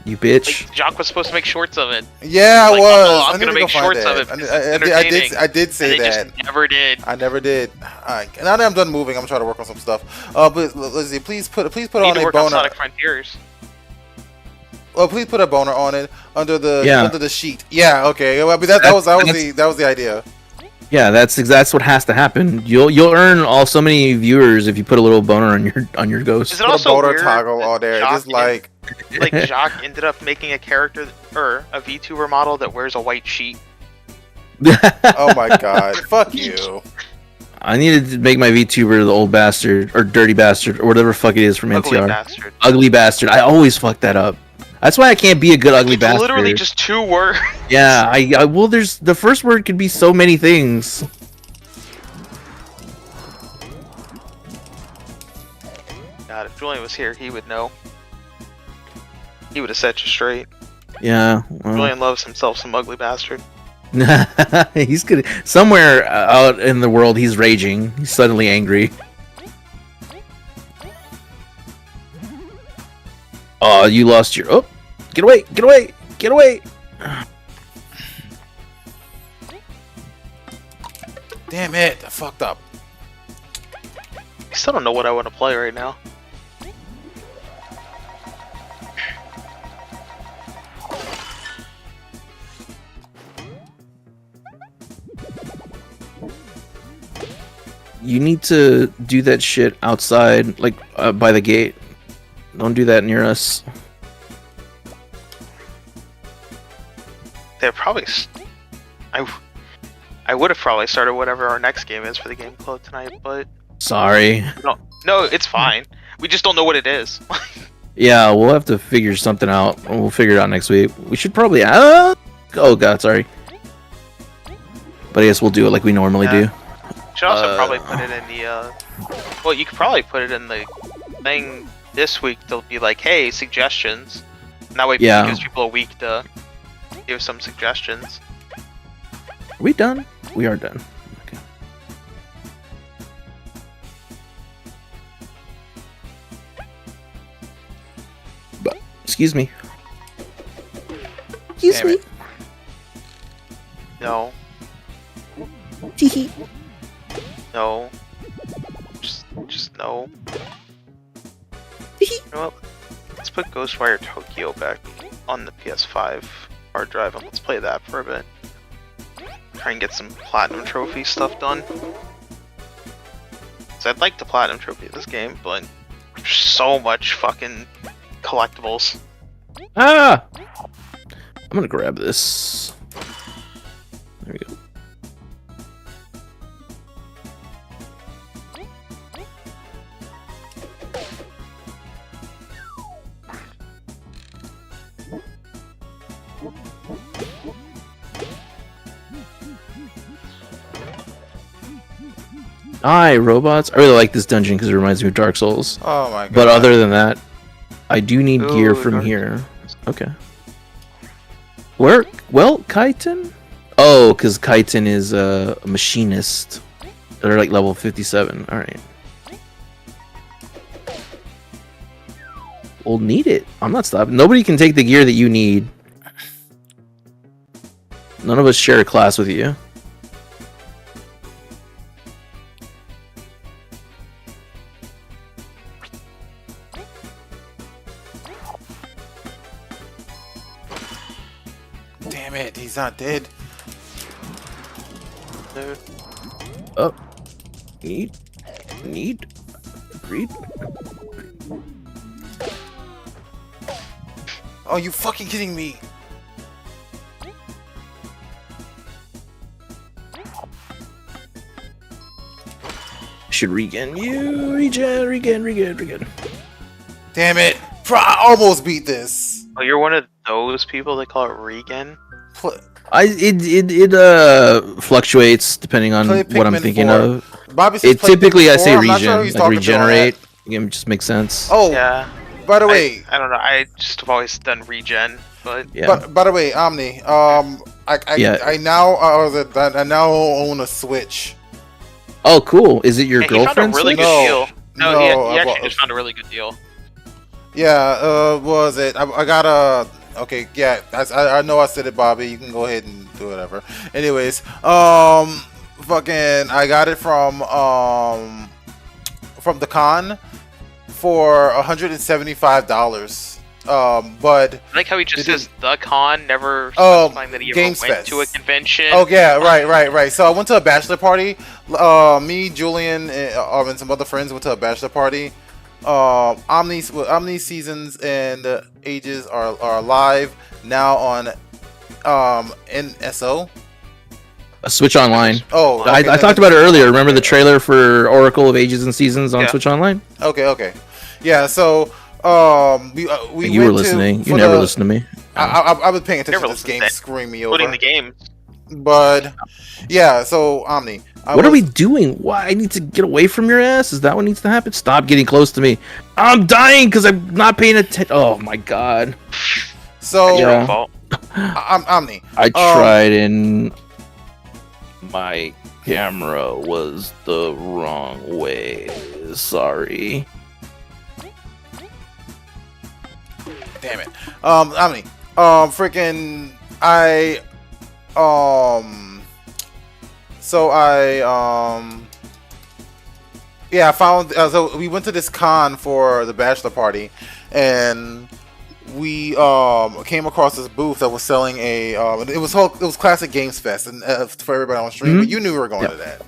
You bitch. Like, Jock was supposed to make shorts of it. Yeah, I Like, was. oh, I'm I need gonna to go make find shorts that. of it. It's I did say and they that. just never did. I never did. Alright, now that I'm done moving, I'm trying to work on some stuff. But Lizzie, please put Need on to a work on boner. Sonic Frontiers. Well, please put a boner on it under the sheet. Yeah, okay. Well, I mean, that was the idea. Yeah, that's what has to happen. You'll earn so many viewers if you put a little boner on your ghost. Is it Put also a boner weird toggle on there. Jock Just like Jock ended up making a character or a VTuber model that wears a white sheet. oh my god, fuck you. I needed to make my VTuber the old bastard or dirty bastard or whatever the fuck it is from Ugly NTR. bastard. Ugly bastard. I always fuck that up. That's why I can't be a good ugly It's bastard. literally just 2 words. Yeah, I well, there's the first word could be so many things. God, if Julian was here, he would know. He would have set you straight. Yeah. Well. Julian loves himself some ugly bastard. He's good. Somewhere out in the world, he's raging. He's suddenly angry. Oh, you lost your. Oh, get away! Get away! Get away! Damn it, I fucked up. I still don't know what I want to play right now. You need to do that shit outside, like by the gate. Don't do that near us. They're probably. I would have probably started whatever our next game is for the game club tonight, but Sorry. no, it's fine. We just don't know what it is. Yeah, we'll have to figure something out. We'll figure it out next week. We should probably. Oh god, sorry. But I guess we'll do it like we normally do. Should also probably put it in the. Well, you could probably put it in the thing this week. They'll be like, "Hey, suggestions." And that way, it gives people a week to give some suggestions. Are we done? We are done. Okay. But excuse me. Excuse Damn me. it. No. Teehee. No. Just no. You know what? Let's put Ghostwire Tokyo back on the PS5 hard drive and let's play that for a bit. Try and get some platinum trophy stuff done. So I'd like to platinum trophy this game, but there's so much fucking collectibles. Ah! I'm gonna grab this. There we go. Hi, robots. I really like this dungeon because it reminds me of Dark Souls. Oh my god. But other than that, I do need gear from Dark here. Okay. Where? Well, Kaiten? Oh, because Kaiten is a machinist. They're like level 57. Alright. We'll need it. I'm not stopping. Nobody can take the gear that you need. None of us share a class with you. Damn it, he's not dead. Dude. Oh. Need. Agreed. Oh, you fucking kidding me? should regen you. Regen. Damn it! I almost beat this. Oh, you're one of those people that call it regen? It fluctuates depending on what I'm thinking of. Bobby says typically I say I'm not sure regen, like regenerate. It just makes sense. Oh yeah. By the way, I don't know. I just have always done regen, but yeah. But by the way, Omni, I now own a Switch. Oh, cool! Is it your girlfriend's He found a really Switch? good deal. No, he actually I just found a really good deal. Yeah, what was it? I got a. Okay, yeah, I know I said it, Bobby. You can go ahead and do whatever. Anyways, fucking, I got it from the con for $175. But I like how he just says the con, never specifying that he ever went to a convention. Oh yeah, right. So I went to a bachelor party. Me, Julian, and some other friends went to a bachelor party. Omni Seasons and Ages are live now on NSO. Switch Online. Oh, okay, I talked about it earlier. Remember the trailer for Oracle of Ages and Seasons on Switch Online? Okay. Yeah, so we you were listening. You never listened to me. I was paying attention to this game screwing me over. Including the game. But yeah, so Omni. What are we doing? Why? I need to get away from your ass? Is that what needs to happen? Stop getting close to me. I'm dying because I'm not paying attention. Oh my god. So your own fault. Omni. I tried and my camera was the wrong way. Sorry. Damn it. Omni. Freaking I found so we went to this con for the bachelor party, and we came across this booth that was selling a it was Classic Games Fest, and for everybody on stream, but you knew we were going to that.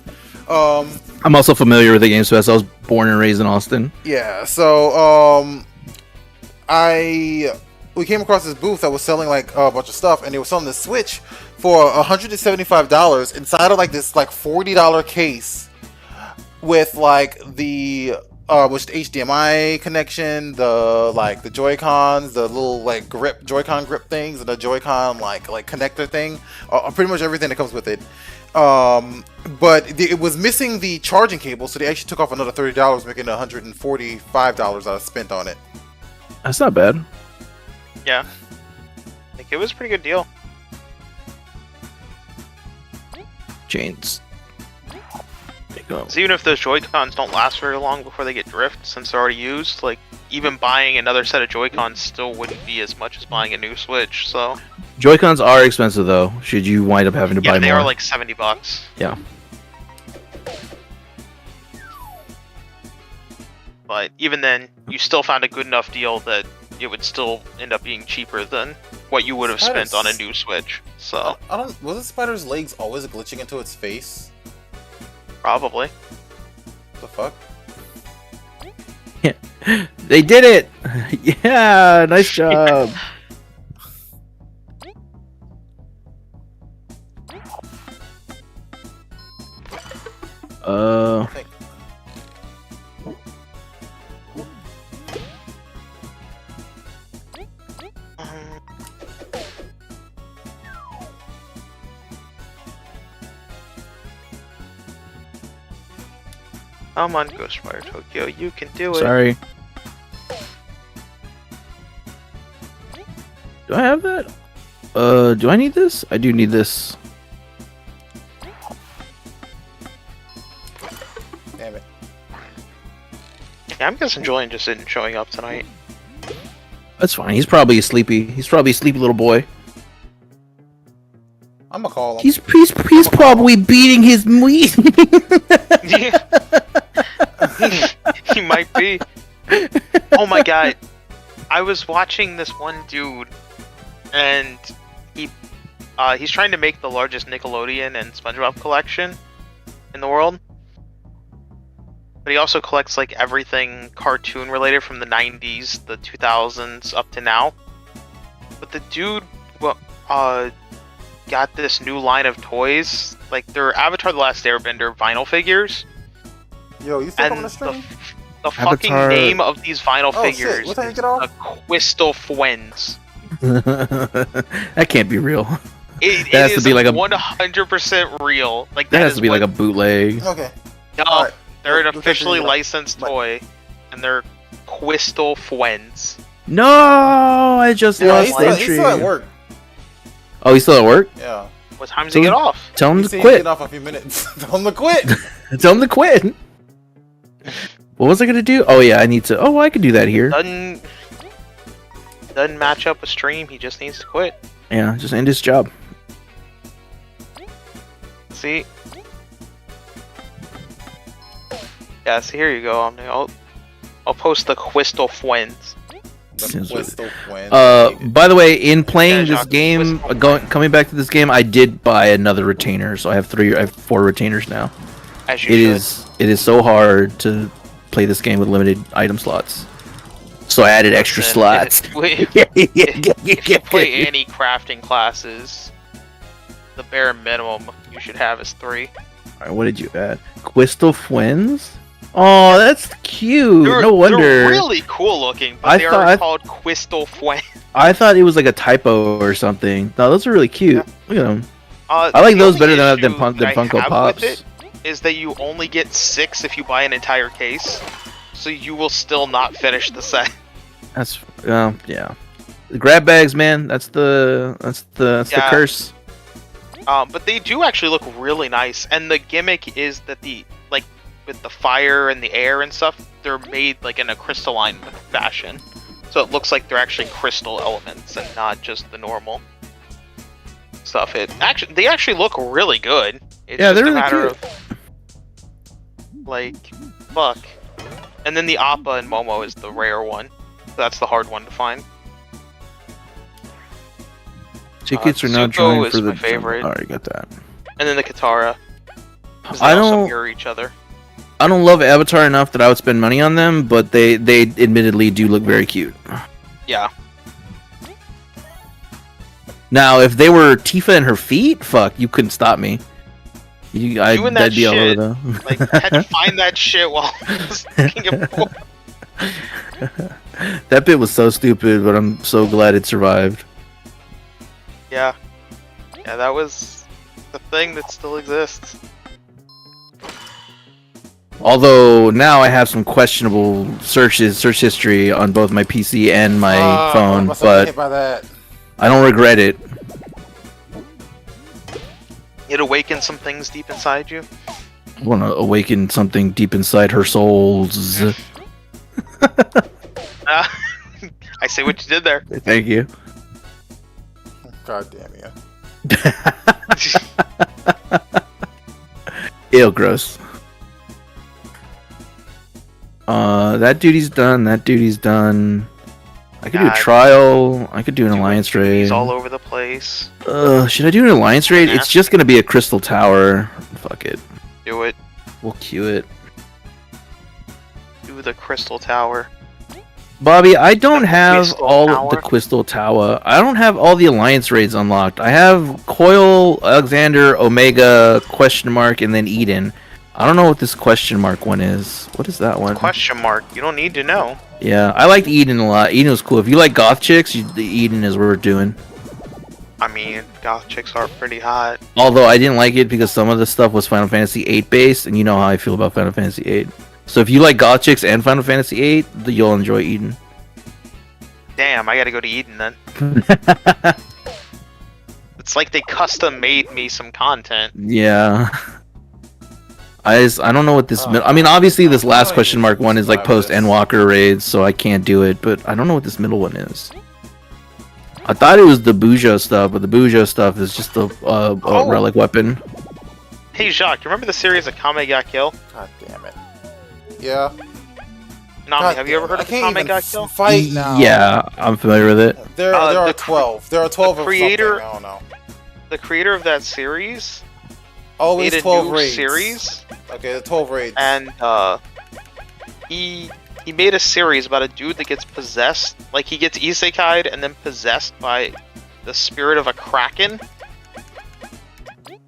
I'm also familiar with the Games Fest. I was born and raised in Austin. Yeah, so we came across this booth that was selling like a bunch of stuff, and they were selling the Switch for $175 inside of like this like $40 case with like the HDMI connection, the Joy-Cons, the little like Joy-Con grip things, and the Joy-Con like connector thing, pretty much everything that comes with it. But it was missing the charging cable, so they actually took off another $30, making $145 I spent on it. That's not bad. Yeah, I think it was a pretty good deal. Chains. So even if those Joy-Cons don't last very long before they get drift, since they're already used, like even buying another set of Joy-Cons still wouldn't be as much as buying a new Switch. So Joy-Cons are expensive though. Should you wind up having to buy more? Yeah, they are like $70. Yeah. But even then, you still found a good enough deal that it would still end up being cheaper than what you would have spent on a new Switch. So was the spider's legs always glitching into its face? Probably. The fuck? Yeah. They did it! Yeah, nice job. Come on, Ghostwire Tokyo, you can do it. Sorry. Do I have that? Do I need this? I do need this. Damn it. Yeah, I'm guessing Julian just isn't showing up tonight. That's fine. He's probably sleepy. He's probably a sleepy little boy. I'm gonna call him. He's probably beating his meat. Yeah. He might be. Oh my god. I was watching this one dude, and he's trying to make the largest Nickelodeon and SpongeBob collection in the world. But he also collects like everything cartoon related from the 90s, the 2000s up to now. But the dude got this new line of toys, like they're Avatar: The Last Airbender vinyl figures. Yo, you still And coming to stream? the fucking Avatar- name of these vinyl Oh, shit. figures What time you is get off? the Crystal Fuens. That can't be real. It has to is be like a- 100% real. Like That has is to be like a what- bootleg. Okay. No, Alright. they're an We'll officially continue. licensed toy, and they're Crystal Fuens. No, I just Yeah, lost the he's entry. still at work. Oh, he's still at work? Yeah. What time does So he get off? Tell him He to said he'd quit. get off in a few minutes. Tell him to quit. Tell him to quit. What was I gonna do? Oh yeah, I need to. Oh, I could do that here. Doesn't match up a stream. He just needs to quit. Yeah, just end his job. See? Yeah. So here you go. I'll post the Crystal Fuens. Seems Whistle Quinn. By the way, in playing Yeah, this Jacques, game, Whistle. coming back to this game, I did buy another retainer, so I have 4 retainers now. As you It should. is so hard to play this game with limited item slots. So I added extra Listen, slots. If you play any crafting classes, the bare minimum you should have is 3. Alright, what did you add? Crystal Fuens? Oh, that's cute. No wonder. They're really cool looking, but they are called Crystal Fuens. I thought it was like a typo or something. No, those are really cute. Yeah. Look at them. I like those better than Funko Pops. With it is that you only get 6 if you buy an entire case, so you will still not finish the set. That's yeah. The grab bags, man. That's the Yeah. curse. But they do actually look really nice, and the gimmick is that with the fire and the air and stuff, they're made like in a crystalline fashion, so it looks like they're actually crystal elements and not just the normal stuff. They actually look really good. It's Yeah, just they're a really matter cute. of like, fuck. And then the Appa and Momo is the rare one. So that's the hard one to find. Tickets are now Zuko joined is for the my favorite. Alright, got that. And then the Katara. 'Cause they I also don't- mirror each other. I don't love Avatar enough that I would spend money on them, but they admittedly do look very cute. Yeah. Now, if they were Tifa and her feet, fuck, you couldn't stop me. Doing that That'd be all shit, over though. Like, I had to find that shit while I was looking at porn. That bit was so stupid, but I'm so glad it survived. Yeah. Yeah, that was the thing that still exists. Although now I have some questionable search history on both my PC and my phone, must have been but hit by that. I don't regret it. It awakens some things deep inside you. I want to awaken something deep inside her souls. I see what you did there. Thank you. God damn you. Ew, gross. That duty's done. That duty's done. I could do a God. trial. I could do an alliance raid. He's all over the place. Should I do an alliance raid? Yeah. It's just gonna be a crystal tower. Fuck it. Do it. We'll queue it. Do the Crystal Tower. Bobby, I don't The have Crystal all of the Tower? crystal tower. I don't have all the alliance raids unlocked. I have Coil, Alexander, Omega, question mark, and then Eden. I don't know what this question mark one is. What is that one? Question mark. You don't need to know. Yeah, I liked Eden a lot. Eden was cool. If you like goth chicks, Eden is what we're doing. I mean, goth chicks are pretty hot. Although I didn't like it because some of the stuff was Final Fantasy VIII based, and you know how I feel about Final Fantasy VIII. So if you like goth chicks and Final Fantasy VIII, you'll enjoy Eden. Damn, I gotta go to Eden then. It's like they custom made me some content. Yeah. I don't know what this. I mean, obviously this last question mark one is like post Endwalker raids, so I can't do it. But I don't know what this middle one is. I thought it was the Bujo stuff, but the Bujo stuff is just a relic weapon. Hey Jacques, you remember the series of Kame ga Kill? God damn it. Yeah. Nami, God have you ever damn it. heard of I can't Kame ga even Kill? fight now. Yeah, I'm familiar with it. There the are 12. There are 12 of creator- something. I don't know. The creator of that series Always made a 12 new raids. series, Okay, the 12 raids. and he made a series about a dude that gets possessed. Like, he gets isekai'd and then possessed by the spirit of a kraken.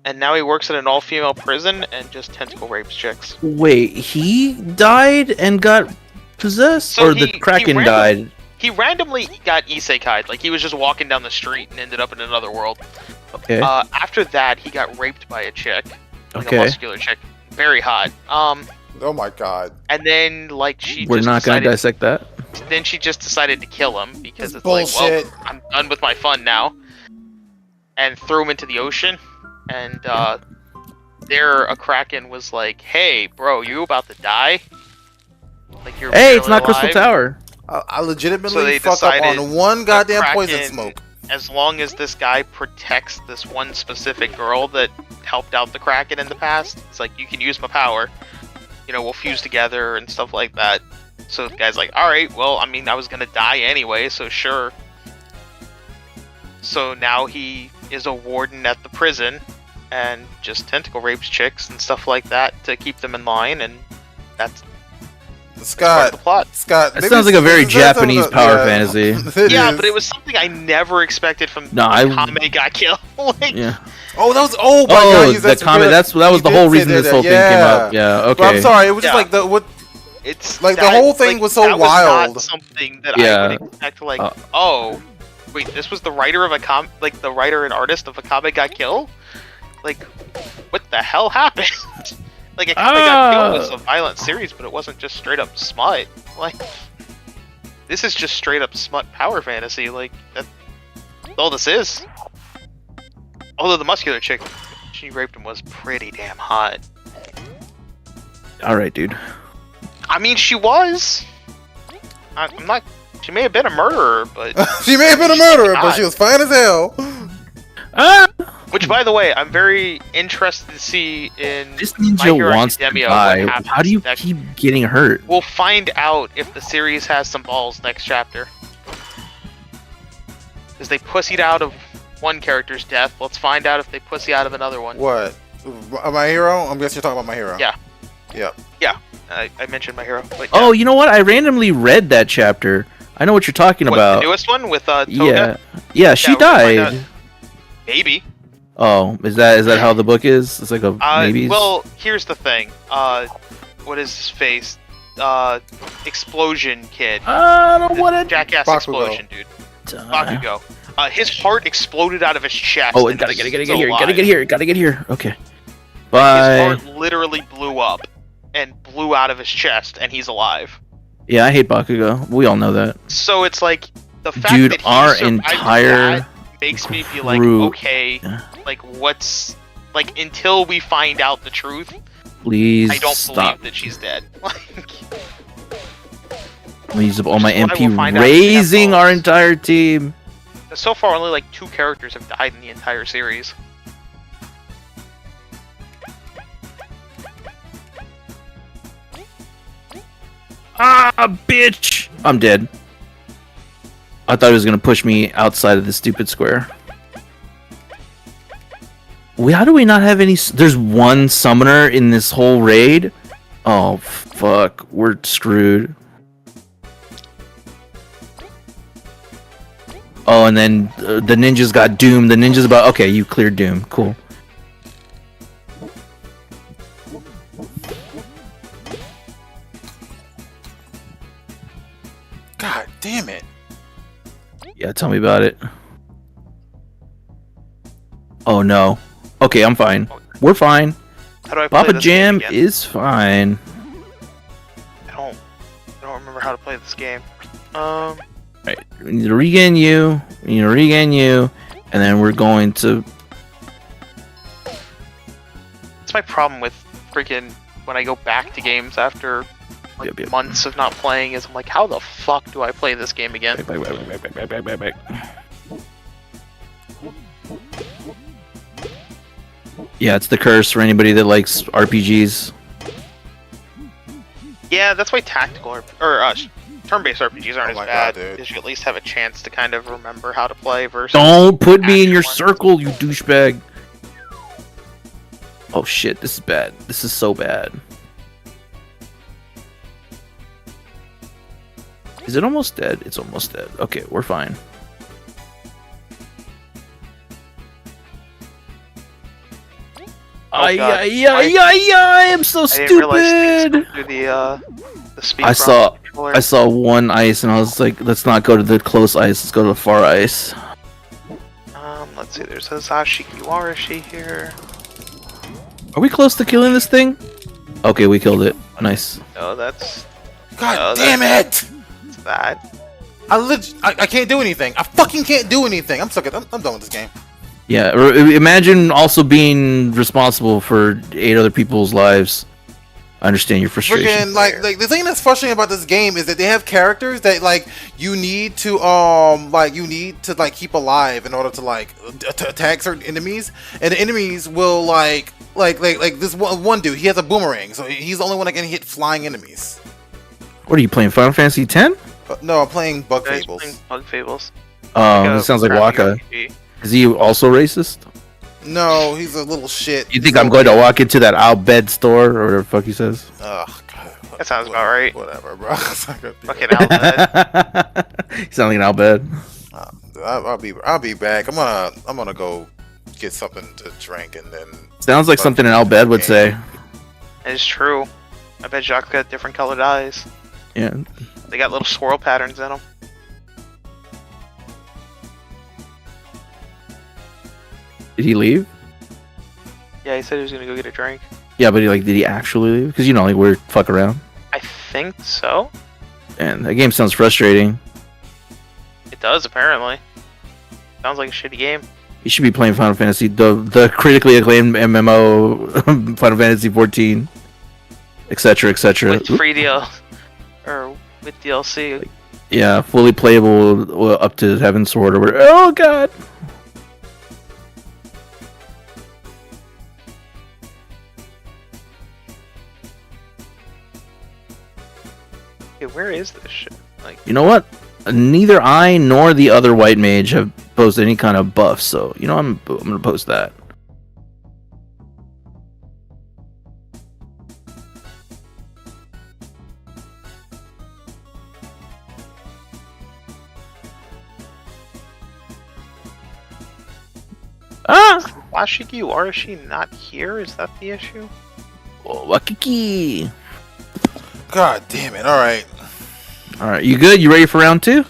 and now he works at an all-female prison and just tentacle rapes chicks. Wait, he died and got possessed, So or the Kraken died? He randomly got isekai'd, like he was just walking down the street and ended up in another world. Okay. After that, he got raped by a chick, like Okay. a muscular chick, very hot. Oh my god. And then like We're not gonna dissect that. Then she just decided to kill him because it's bullshit. like, well, I'm done with my fun now, and threw him into the ocean. And there, a Kraken was like, "Hey, bro, you about to die? Like you're Hey, it's barely not Crystal alive." Tower. I legitimately So they fuck up decided on one goddamn the poison Kraken- smoke. As long as this guy protects this one specific girl that helped out the Kraken in the past, it's like, you can use my power. You know, we'll fuse together and stuff like that. So the guy's like, alright, well, I mean, I was gonna die anyway, so sure. So now he is a warden at the prison and just tentacle rapes chicks and stuff like that to keep them in line, and that's part of Scott, the plot. Scott. That maybe sounds like a very is that Japanese something- power yeah. fantasy. Yeah, is. but it was something I never expected from No, Kame got killed. Like, Yeah. Oh, that was. Oh my Oh, god, you the comment. That was the whole reason this whole thing came up. Yeah. Okay. But I'm sorry, it was just Yeah. like the what. it's Like, the that- whole thing like, was so that wild. not something that Yeah. I would expect. Like, oh, wait, this was the writer of the writer and artist of Akame got killed. Like, what the hell happened? Like, Akame got killed was a violent series, but it wasn't just straight up smut. Like, this is just straight up smut power fantasy. Like, that's all this is. Although the muscular chick she raped him was pretty damn hot. All right, dude. I mean, she was. I'm not. She may have been a murderer, but She may have been a murderer, but God. she was fine as hell. Ah! which, by the way, I'm very interested to see in This My ninja Hero wants to Academia, die. what happens How do you next. keep getting hurt? We'll find out if the series has some balls next chapter. Because they pussied out of one character's death. Let's find out if they pussy out of another one. What? My hero? I'm guessing you're talking about my hero. Yeah. Yep. I mentioned My Hero. But yeah. Oh, you know what? I randomly read that chapter. I know what you're talking What, about. the newest one with Toga? Yeah, she Yeah, we're gonna find died. Maybe. Oh, is that how the book is? It's like a maybe. Well, here's the thing. What is his face? Explosion kid. I don't want to. Jackass Bakugo. Explosion, dude. Bakugo. His heart exploded out of his chest. Oh, and gotta is get still here. Gotta alive. get here. Gotta get here. Okay. His Bye. heart literally blew up and blew out of his chest, and he's alive. Yeah, I hate Bakugo. We all know that. So it's like the fact Dude, that he our survived entire that makes me be like, crew- okay, like what's like until we find out the truth, Please I don't stop. believe that she's dead. Like, I'm gonna use up all my Which is why we'll MP, find out if they have raising balls. our entire team. so far, only like 2 characters have died in the entire series. Ah, bitch! I'm dead. I thought he was gonna push me outside of the stupid square. How do we not have any? There's one summoner in this whole raid. Oh fuck, we're screwed. Oh, and then the ninjas got Doom. The ninjas about okay, you cleared Doom. Cool. God damn it. Yeah, tell me about it. Oh no. Okay, I'm fine. We're fine. How do I play Papa this game Jam again? is fine. I don't remember how to play this game. Right. We need to regain you. We need to regain you. And then we're going to. It's my problem with freaking when I go back to games after like Yep. months of not playing. Is I'm like, how the fuck do I play this game again? Back. Yeah, it's the curse for anybody that likes RPGs. Yeah, that's why tactical turn-based RPGs aren't Oh as my bad God, dude. because you at least have a chance to kind of remember how to play versus. Don't put me in your action ones. circle, you douchebag. Oh shit, this is bad. This is so bad. Is it almost dead? It's almost dead. Okay, we're fine. I am so I didn't realize things stupid. go through the speed I bump controller. saw one ice and I was like, let's not go to the close ice, let's go to the far ice. Let's see, there's a Zashikiwarashi here. Are we close to killing this thing? Okay, we killed it. Nice. No, that's... God damn it! It's bad. I can't do anything. I fucking can't do anything. I'm stuck. I'm done with this game. Yeah, imagine also being responsible for 8 other people's lives. I understand your frustration. Freaking like the thing that's frustrating about this game is that they have characters that like you need to keep alive in order to attack certain enemies, and the enemies will like this one dude. He has a boomerang, so he's the only one that can hit flying enemies. What are you playing? Final Fantasy X? No, I'm playing Bug Guys Fables. playing Bug Fables. This sounds like Waka. Is he also racist? No, he's a little shit. You think I'm going to walk into that Al Bed store or whatever the fuck he says? Oh, God. That sounds about right. Whatever, bro. Fucking Albed. He's sounding like Al Bed. I'll be back. I'm gonna go get something to drink and then. Sounds like something an Al Bed would say. It's true. I bet Jacques got different colored eyes. Yeah. They got little swirl patterns in them. Did he leave? Yeah, he said he was gonna go get a drink. Yeah, but did he actually leave? Because like we're fuck around. I think so. And that game sounds frustrating. It does, apparently. Sounds like a shitty game. You should be playing Final Fantasy, the critically acclaimed MMO, Final Fantasy 14, etc., etc. With free DL or with DLC. Yeah, fully playable up to Heaven's Sword or whatever. Oh god. Okay, where is this shit? Like, You know what? Neither I nor the other white mage have posted any kind of buff, so I'm gonna post that. Washiki Warashi not here? Is that the issue? Oh, Wakiki. God damn it! All right. All right, you good? You ready for round 2?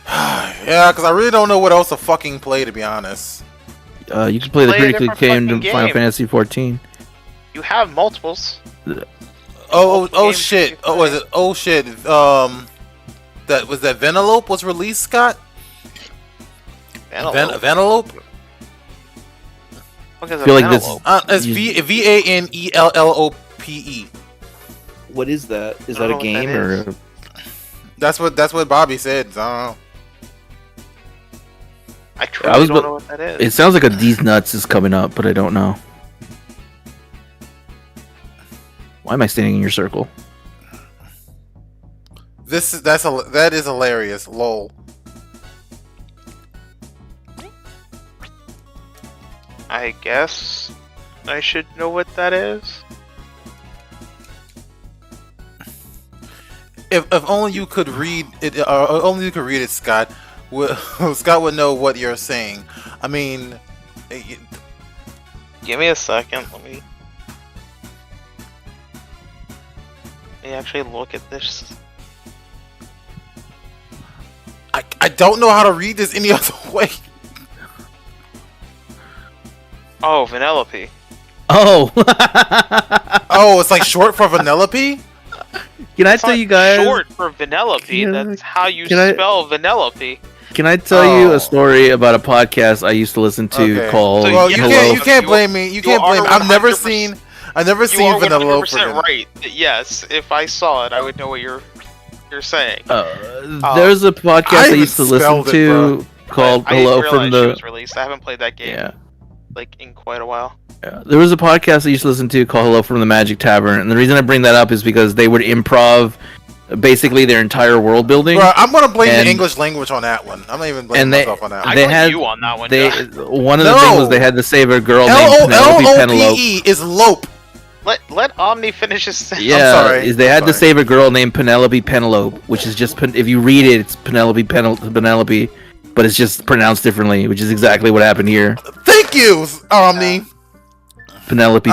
Yeah, because I really don't know what else to fucking play, to be honest. You can play the Play a critically different acclaimed fucking Final game. Fantasy 14. You have multiples. Oh games shit! you Oh, was it? Oh shit! That was that Vanellope was released, Scott. Vanellope. Vanellope. What is I feel like this. Vanellope? It's Vanellope. What is that? Is I that don't a know what game that or? That's what Bobby said. So I don't know. I truly was don't bu- know what that is. It sounds like a These Nuts is coming up, but I don't know. Why am I standing in your circle? That is hilarious. Lol. I guess I should know what that is. If only you could read it. Only you could read it, Scott. Scott would know what you're saying. I mean, Give me a second. Let me actually look at this. I don't know how to read this any other way. Oh, Vanellope. Oh. Oh, it's like short for Vanellope? Can I It's tell not you guys? short for Vanellope. Yeah, That's how you can I- spell Vanellope. Can I tell you Oh. a story about a podcast I used to listen to Okay. called So Well, Hello? you can't blame me. You can't are blame me. I've never 100% seen You are Vanellope. 100% right. Yes, if I saw it, I would know what you're saying. There's a podcast I even used to listen spelled it, to called I Hello didn't from realize she the. was released. I haven't played that game Yeah. like in quite a while. Yeah. There was a podcast I used to listen to called Hello from the Magic Tavern, and the reason I bring that up is because they would improv basically their entire world building. Bro, I'm gonna blame And- the English language on that one. I'm not even blaming and they- myself on that I one. They blame had- you on that one. They Jack. one of the things was they had to save a girl named Penelope Penelope. L-O-P-E is lope. Let Omni finish his sentence. Yeah, sorry. is they I'm had to sorry. save a girl named Penelope Penelope, which is just if you read it, it's Penelope Penelope, but it's just pronounced differently, which is exactly what happened here. Thank you, Omni. Penelope.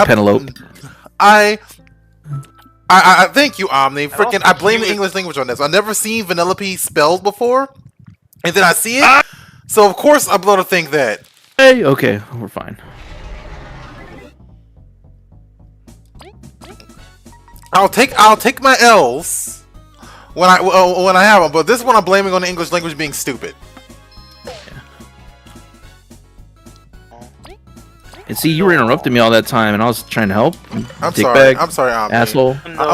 I thank you, Omni. Freaking, I blame the English language on this. I've never seen Vanellope spelled before, and then I see it, so of course I'm going to think that. Hey, okay, we're fine. I'll take my L's when I have them, but this one I'm blaming on the English language being stupid. And see, you were interrupting me all that time, and I was trying to help. I'm sorry. I'm sorry, Omni. Asshole. No,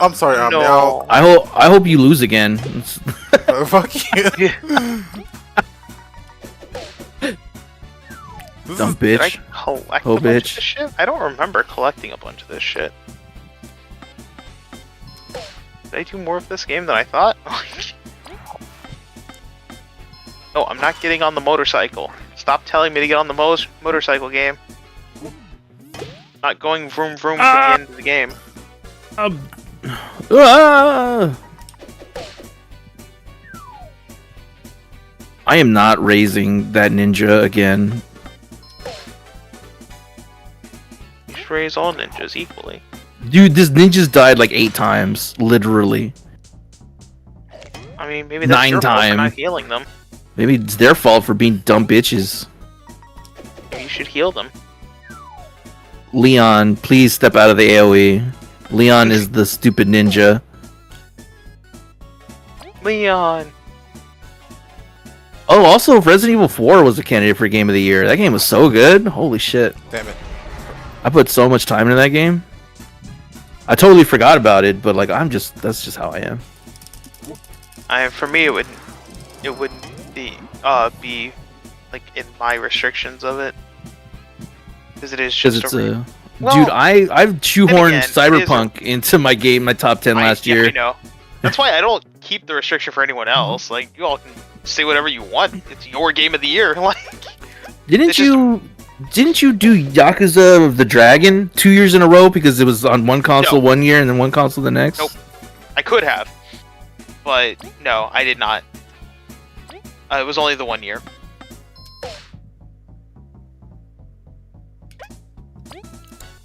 I'm sorry, Omni. No. I hope you lose again. Fuck you. Dumb Did I bitch. collect Oh, a bunch bitch. of this shit? I don't remember collecting a bunch of this shit. Did I do more of this game than I thought? No, I'm not getting on the motorcycle. Stop telling me to get on the motorcycle game. Not going vroom vroom to the end of the game. I am not raising that ninja again. You should raise all ninjas equally. Dude, this ninja's died like 8 times, literally. I mean, maybe that's 9 your fault for times. not healing them. Maybe it's their fault for being dumb bitches. Maybe you should heal them. Leon, please step out of the AoE. Leon is the stupid ninja. Leon! Oh, also, Resident Evil 4 was a candidate for Game of the Year. That game was so good. Holy shit. Damn it. I put so much time into that game. I totally forgot about it, but like, that's just how I am. For me, it wouldn't be like in my restrictions of it, because it is Because just it's a. Dude, I've shoehorned again, Cyberpunk into my top 10 last year. I know. That's why I don't keep the restriction for anyone else. Like, you all can say whatever you want. It's your game of the year. Like, Didn't you do Yakuza of the Dragon 2 years in a row because it was on one console No. 1 year and then one console the next? Nope. I could have, but no, I did not. It was only the 1 year.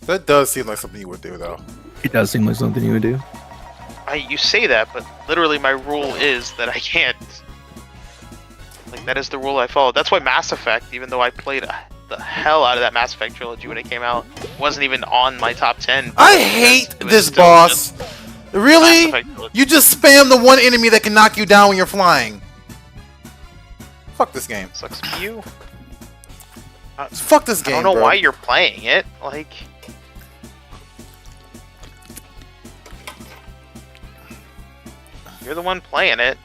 That does seem like something you would do, though. It does seem like something you would do. You say that, but literally my rule is that I can't. Like, that is the rule I follow. That's why Mass Effect, even though I played the hell out of that Mass Effect trilogy when it came out, wasn't even on my top 10. I hate It was this still boss. just Really? Mass Effect trilogy. You just spam the one enemy that can knock you down when you're flying. Fuck this game. Sucks for you. Fuck this game, I don't know bro. why you're playing it. Like, you're the one playing it.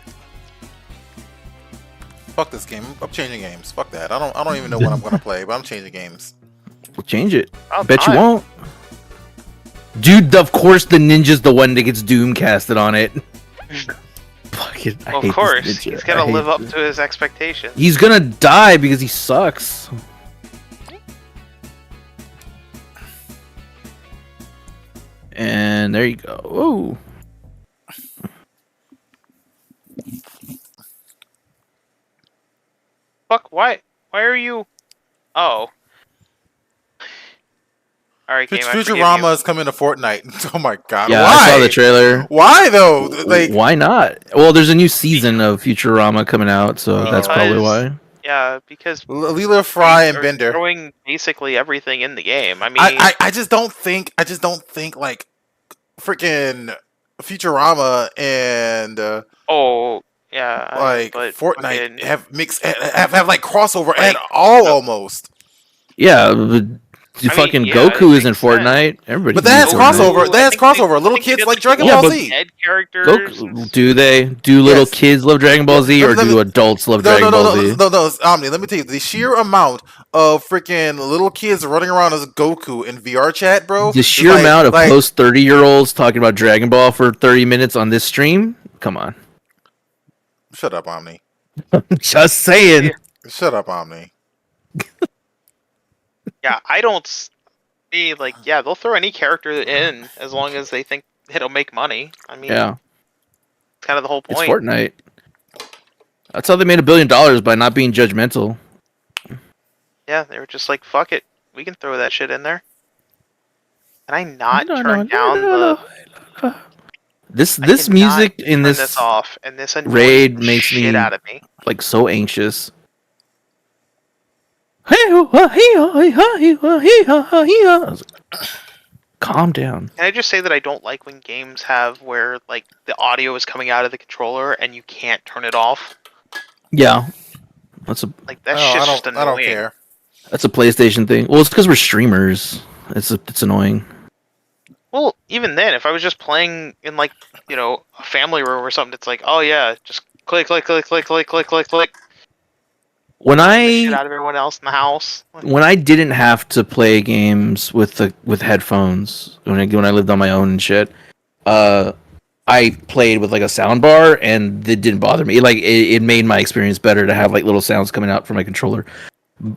Fuck this game. I'm changing games. Fuck that. I don't even know what I'm gonna play, but I'm changing games. We'll change it. Oh, Bet you God. won't. Dude, of course the ninja's the one that gets Doom casted on it. Fucking, I Well, hate of course, this ninja. he's gotta I hate live up this. to his expectations. He's gonna die because he sucks. And there you go. Ooh. Fuck, why are you... Oh. Alright, game, I forgive you. Futurama is coming to Fortnite. Oh my god. Yeah, Why? I saw the trailer. Why though? Like, Why not? Well, there's a new season of Futurama coming out, so that's probably why. Yeah, because Leela, Fry, and they're Bender. throwing basically everything in the game. I mean, I just don't think like freaking Futurama and oh yeah, like but Fortnite fucking- have like crossover at all almost. Yeah, but fucking yeah, Goku it is in makes sense. Fortnite. Everybody. But that has in Fortnite. crossover. That has I think they- crossover. I Little think they kids did like the Dragon Yeah, Ball but- Z. Dead characters. Goku, do they? Do little Yes. kids love Dragon Ball Z, or do adults love Dragon Ball Z? No, Omni, let me tell you, the sheer amount of freaking little kids running around as Goku in VR chat, bro. The is sheer like- amount of like, post 30-year-olds talking about Dragon Ball for 30 minutes on this stream. Come on. Shut up, Omni. Just saying. Shut up, Omni. Yeah, I don't see like they'll throw any character in as long as they think it'll make money. I mean, Yeah, it's kind of the whole it's point. Fortnite. That's how they made $1 billion, by not being judgmental. Yeah, they were just like, fuck it, we can throw that shit in there. Can I not turn down the... This music in this off, and this annoys raid the makes shit me out of me. like so anxious. Calm down. Can I just say that I don't like when games have where like the audio is coming out of the controller and you can't turn it off? Yeah, that's a Like that shit's just annoying. I don't care. That's a PlayStation thing. Well, it's because we're streamers. It's annoying. Well, even then, if I was just playing in like, you know, a family room or something, it's like, oh yeah, just click, click, click, click, click, click, click, click. When The shit out of everyone else in the house. when I didn't have to play games with headphones when I lived on my own and shit, I played with like a sound bar and it didn't bother me. Like it made my experience better to have like little sounds coming out from my controller.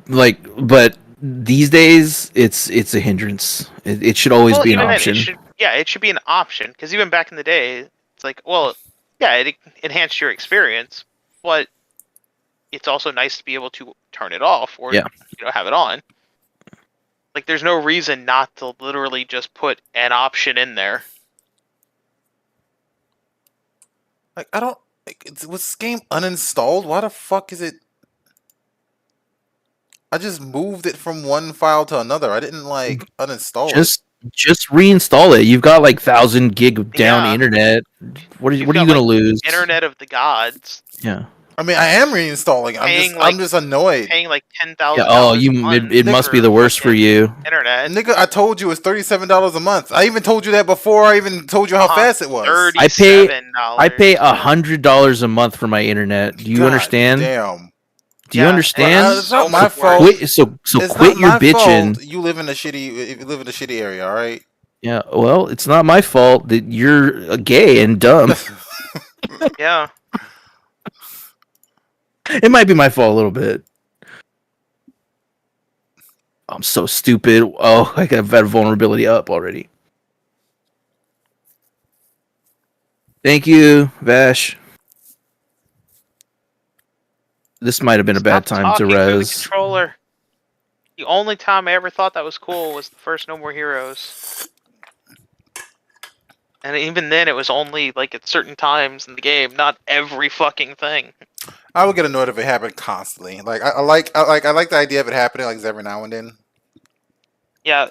Like, but these days it's a hindrance. It should always be an option. It should be an option because even back in the day, it's like, well, yeah, it enhanced your experience, but it's also nice to be able to turn it off or have it on. Like, there's no reason not to literally just put an option in there. Like, I don't... was this game uninstalled? Why the fuck is it... I just moved it from one file to another. I didn't, like, uninstall it. Just reinstall it. You've got, like, 1,000 gig down internet. What are you going to lose? Internet of the gods. Yeah. I mean, I am reinstalling it. I'm just annoyed. Paying like $10,000. Yeah, it must be the worst for you. Internet. Nigga, I told you it's $37 a month. I even told you that before I even told you how fast it was. I pay $100 a month for my internet. Do you understand? Damn. Do you understand? It's not my fault. Quit your bitching. You live in a shitty area, all right? Yeah. Well, it's not my fault that you're gay and dumb. Yeah. It might be my fault a little bit. I'm so stupid. Oh, I got that vulnerability up already. Thank you, Vash. This might have been a bad time to res. The controller. The only time I ever thought that was cool was the first No More Heroes. And even then, it was only like at certain times in the game, not every fucking thing. I would get annoyed if it happened constantly. Like I like the idea of it happening like every now and then. Yeah.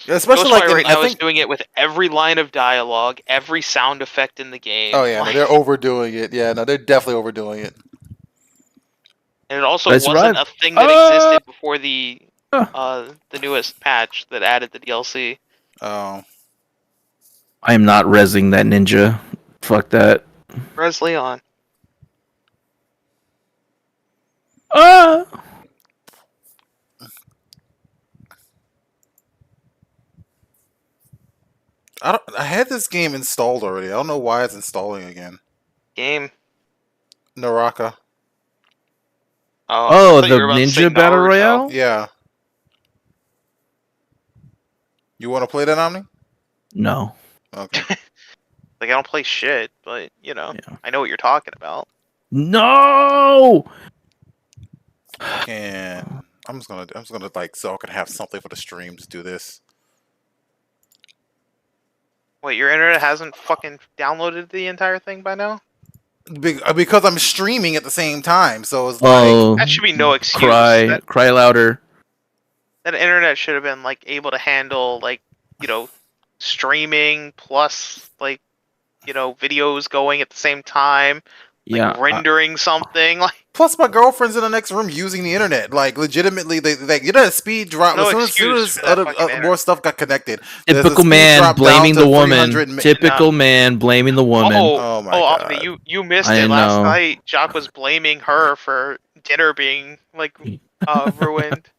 Especially like right now is doing it with every line of dialogue, every sound effect in the game. Oh yeah, no, they're overdoing it. Yeah, no, they're definitely overdoing it. And it also wasn't a thing that existed before the newest patch that added the DLC. Oh. I am not rezzing that ninja. Fuck that. Res Leon. I had this game installed already. I don't know why it's installing again. Game. Naraka. Oh, the Ninja Battle Royale? Yeah. You want to play that, Omni? No. Okay. Like, I don't play shit, but, you know, I know what you're talking about. No! And I'm just gonna like, so I can have something for the stream to do this. Wait, your internet hasn't fucking downloaded the entire thing by now? Because I'm streaming at the same time, so it's like... That should be no excuse. Cry louder. That internet should have been, like, able to handle, like, you know, streaming plus, like, you know, videos going at the same time. Like rendering something. Like, plus, my girlfriend's in the next room using the internet. Like, legitimately, you know, the speed drop. As soon as more stuff got connected. Typical man blaming the woman. Typical man blaming the woman. Oh my god! You missed it last night. Jock was blaming her for dinner being like ruined.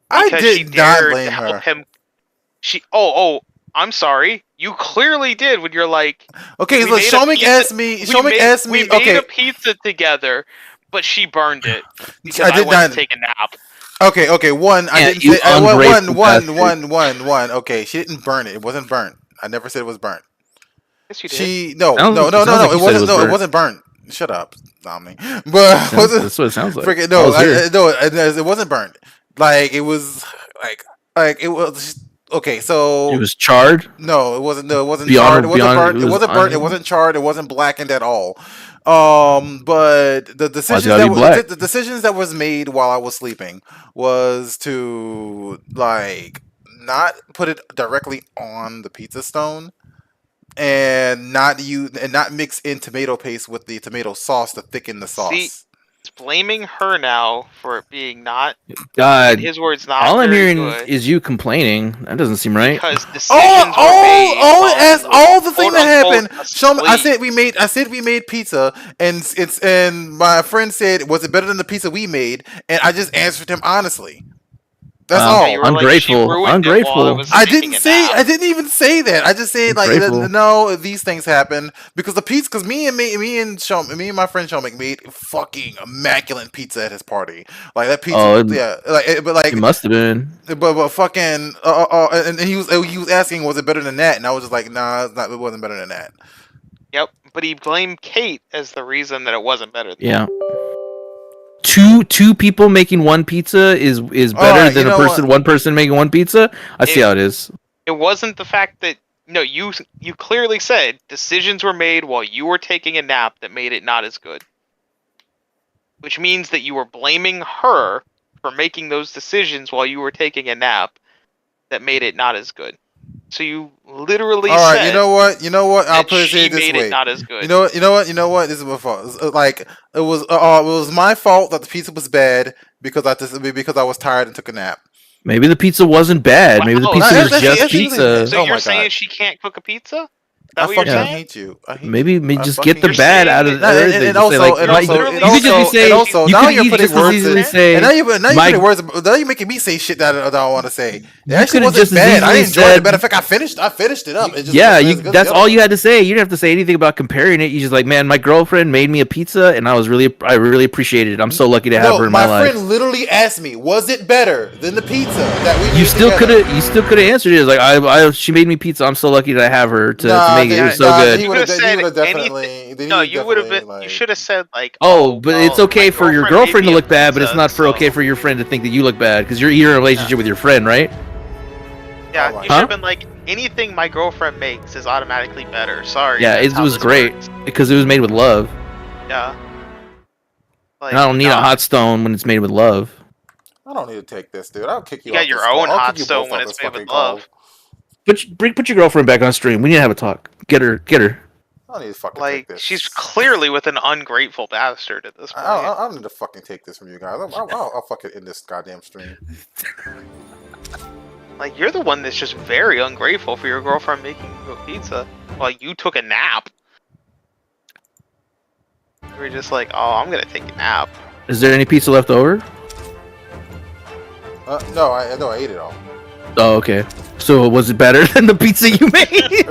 I did not blame her. I'm sorry. You clearly did when you're like... Okay, so Shomik asked me... We made a pizza together, but she burned it. Because I went to take a nap. Okay, one. I didn't say... One. Okay, she didn't burn it. It wasn't burnt. I never said it was burnt. Yes, you did. No. It wasn't burnt. Shut up, Omni. But that's what it sounds like. No, it wasn't burnt. Like, it was... Like, it was... Okay, so It was charred. no, it wasn't. No, it wasn't Beyond- charred. It wasn't beyond- burnt. it It was wasn't burnt. It onion? wasn't charred. It wasn't blackened at all. But the decisions gotta that be black? the decisions that was made while I was sleeping was to like not put it directly on the pizza stone, and not mix in tomato paste with the tomato sauce to thicken the sauce. See, he's blaming her now for it being not, God, in his words, not all I'm very hearing good. is you complaining. That doesn't seem right. Because decisions were made. All the thing that happened. Show me. I asleep. said we made pizza, and my friend said, "Was it better than the pizza we made?" And I just answered him honestly. That's all. you were like, Ungrateful. she ruined it Ungrateful. while I was I taking didn't a say. nap. I didn't even say that. I just said like Grateful. no, these things happen because the pizza. Because me and my friend Showmick made fucking immaculate pizza at his party. Like that pizza. Oh, yeah. But like It must have been. but fucking and he was asking, was it better than that? And I was just like, nah, it's not. It wasn't better than that. Yep, but he blamed Kate as the reason that it wasn't better. Yeah. Two people making one pizza is better right, than you know one person making one pizza. I see how it is. It wasn't the fact that you clearly said decisions were made while you were taking a nap that made it not as good. Which means that you were blaming her for making those decisions while you were taking a nap that made it not as good. So you literally All right, said, you know what? I'll that put it she this made way. it not as good. You know what? This is my fault. It was my fault that the pizza was bad because I was tired and took a nap. Maybe the pizza wasn't bad. Maybe the Wow. pizza No, was that's- just that's pizza. easily- So Oh you're my saying God. she can't cook a pizza? Is I that what you're fucking saying? hate you. I hate Maybe you. I just fucking get the hate bad you. out of And everything. Just say, also, like, and my- also, literally and you could just also, say, and also, you now could you're putting just as words easily in. say, And now you're my- putting words. Now you're making me say shit that I don't want to say. It You actually could've wasn't just as bad. I easily enjoyed said- it. Matter of fact, I finished it up. It just yeah, wasn't as good as that's the all other you had to say. You didn't have to say anything about comparing it. You just like, man, my girlfriend made me a pizza, and I really appreciated it. I'm so lucky to have her in my life. friend literally asked me, "Was it better than the pizza that we made You still together?" could have answered it. It's like she made me pizza. I'm so lucky to have her to make it. It was so nah, good. He You would could have said have definitely. anything. then he No, would you would have definitely, been. You like- should have said like, Oh, but it's well, okay my for your made girlfriend me to a look bad, but it's pizza, not for so- okay for your friend to think that you look bad because you're in a relationship with your friend, right? Yeah, Oh my you should Huh? have been like, anything my girlfriend makes is automatically better. Sorry. Yeah, that's it how was this great works. because it was made with love, Yeah. Like, and I don't need a hot stone when it's made with love. I don't need to take this, dude. I'll kick you. You got off your this call. own I'll hot kick you stone both when off it's this made with fucking call. love. Put your girlfriend back on stream. We need to have a talk. Get her. I don't need to fucking take Like, this. she's clearly with an ungrateful bastard at this point. I don't need to fucking take this from you guys. I'll fucking end this goddamn stream. Like, you're the one that's just very ungrateful for your girlfriend making you a pizza while you took a nap. You were just like, oh, I'm gonna take a nap. Is there any pizza left over? No, I ate it all. Oh, okay. So was it better than the pizza you made?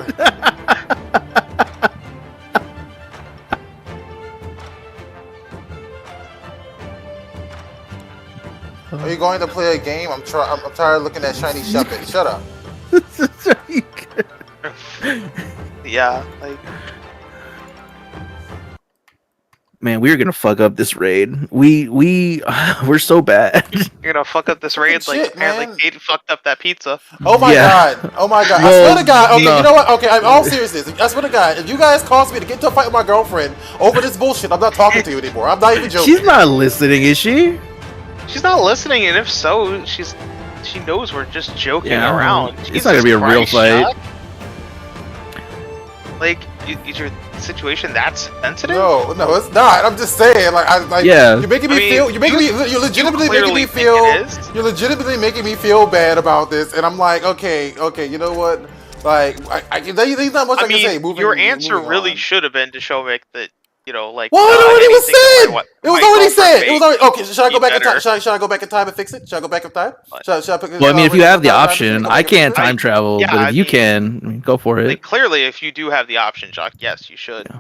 Are you going to play a game? I'm tired of looking at shiny Shepherd. Shut up. Yeah, like, Man, we are gonna fuck up this raid. We're so bad. you're gonna fuck up this raid like shit, apparently man. Kate fucked up that pizza. Oh my Yeah. god. Oh my god. Well, I swear to God. Okay, no. you know what? Okay, I'm all seriousness. I swear to God. If you guys cause me to get into a fight with my girlfriend over this bullshit, I'm not talking to you anymore. I'm not even joking. She's not listening, is she? She's not listening, and if so, she knows we're just joking Yeah, around. it's not gonna be a real fight. Chuck. Like, is your situation that sensitive? No, it's not. I'm just saying, Yeah. You're making me feel. You're legitimately making me clearly feel. think it is. You're legitimately making me feel bad about this, and I'm like, okay, you know what? Like, there's not much I, I can say. mean, your answer moving really on. should have been to show Mick that, like. Well, it already was anything that said. my- It was my already girlfriend said. It was made already okay. Should I go be back in time? better. Should I go back in time and fix it? Should I go back in time? What? Should I pick, Well, I mean, if you have the time? option, Should I go back and can't fix it? time travel, Yeah, but if I you mean- can, I mean, go for it. Like, clearly, if you do have the option, Jock, yes, you should. Yeah.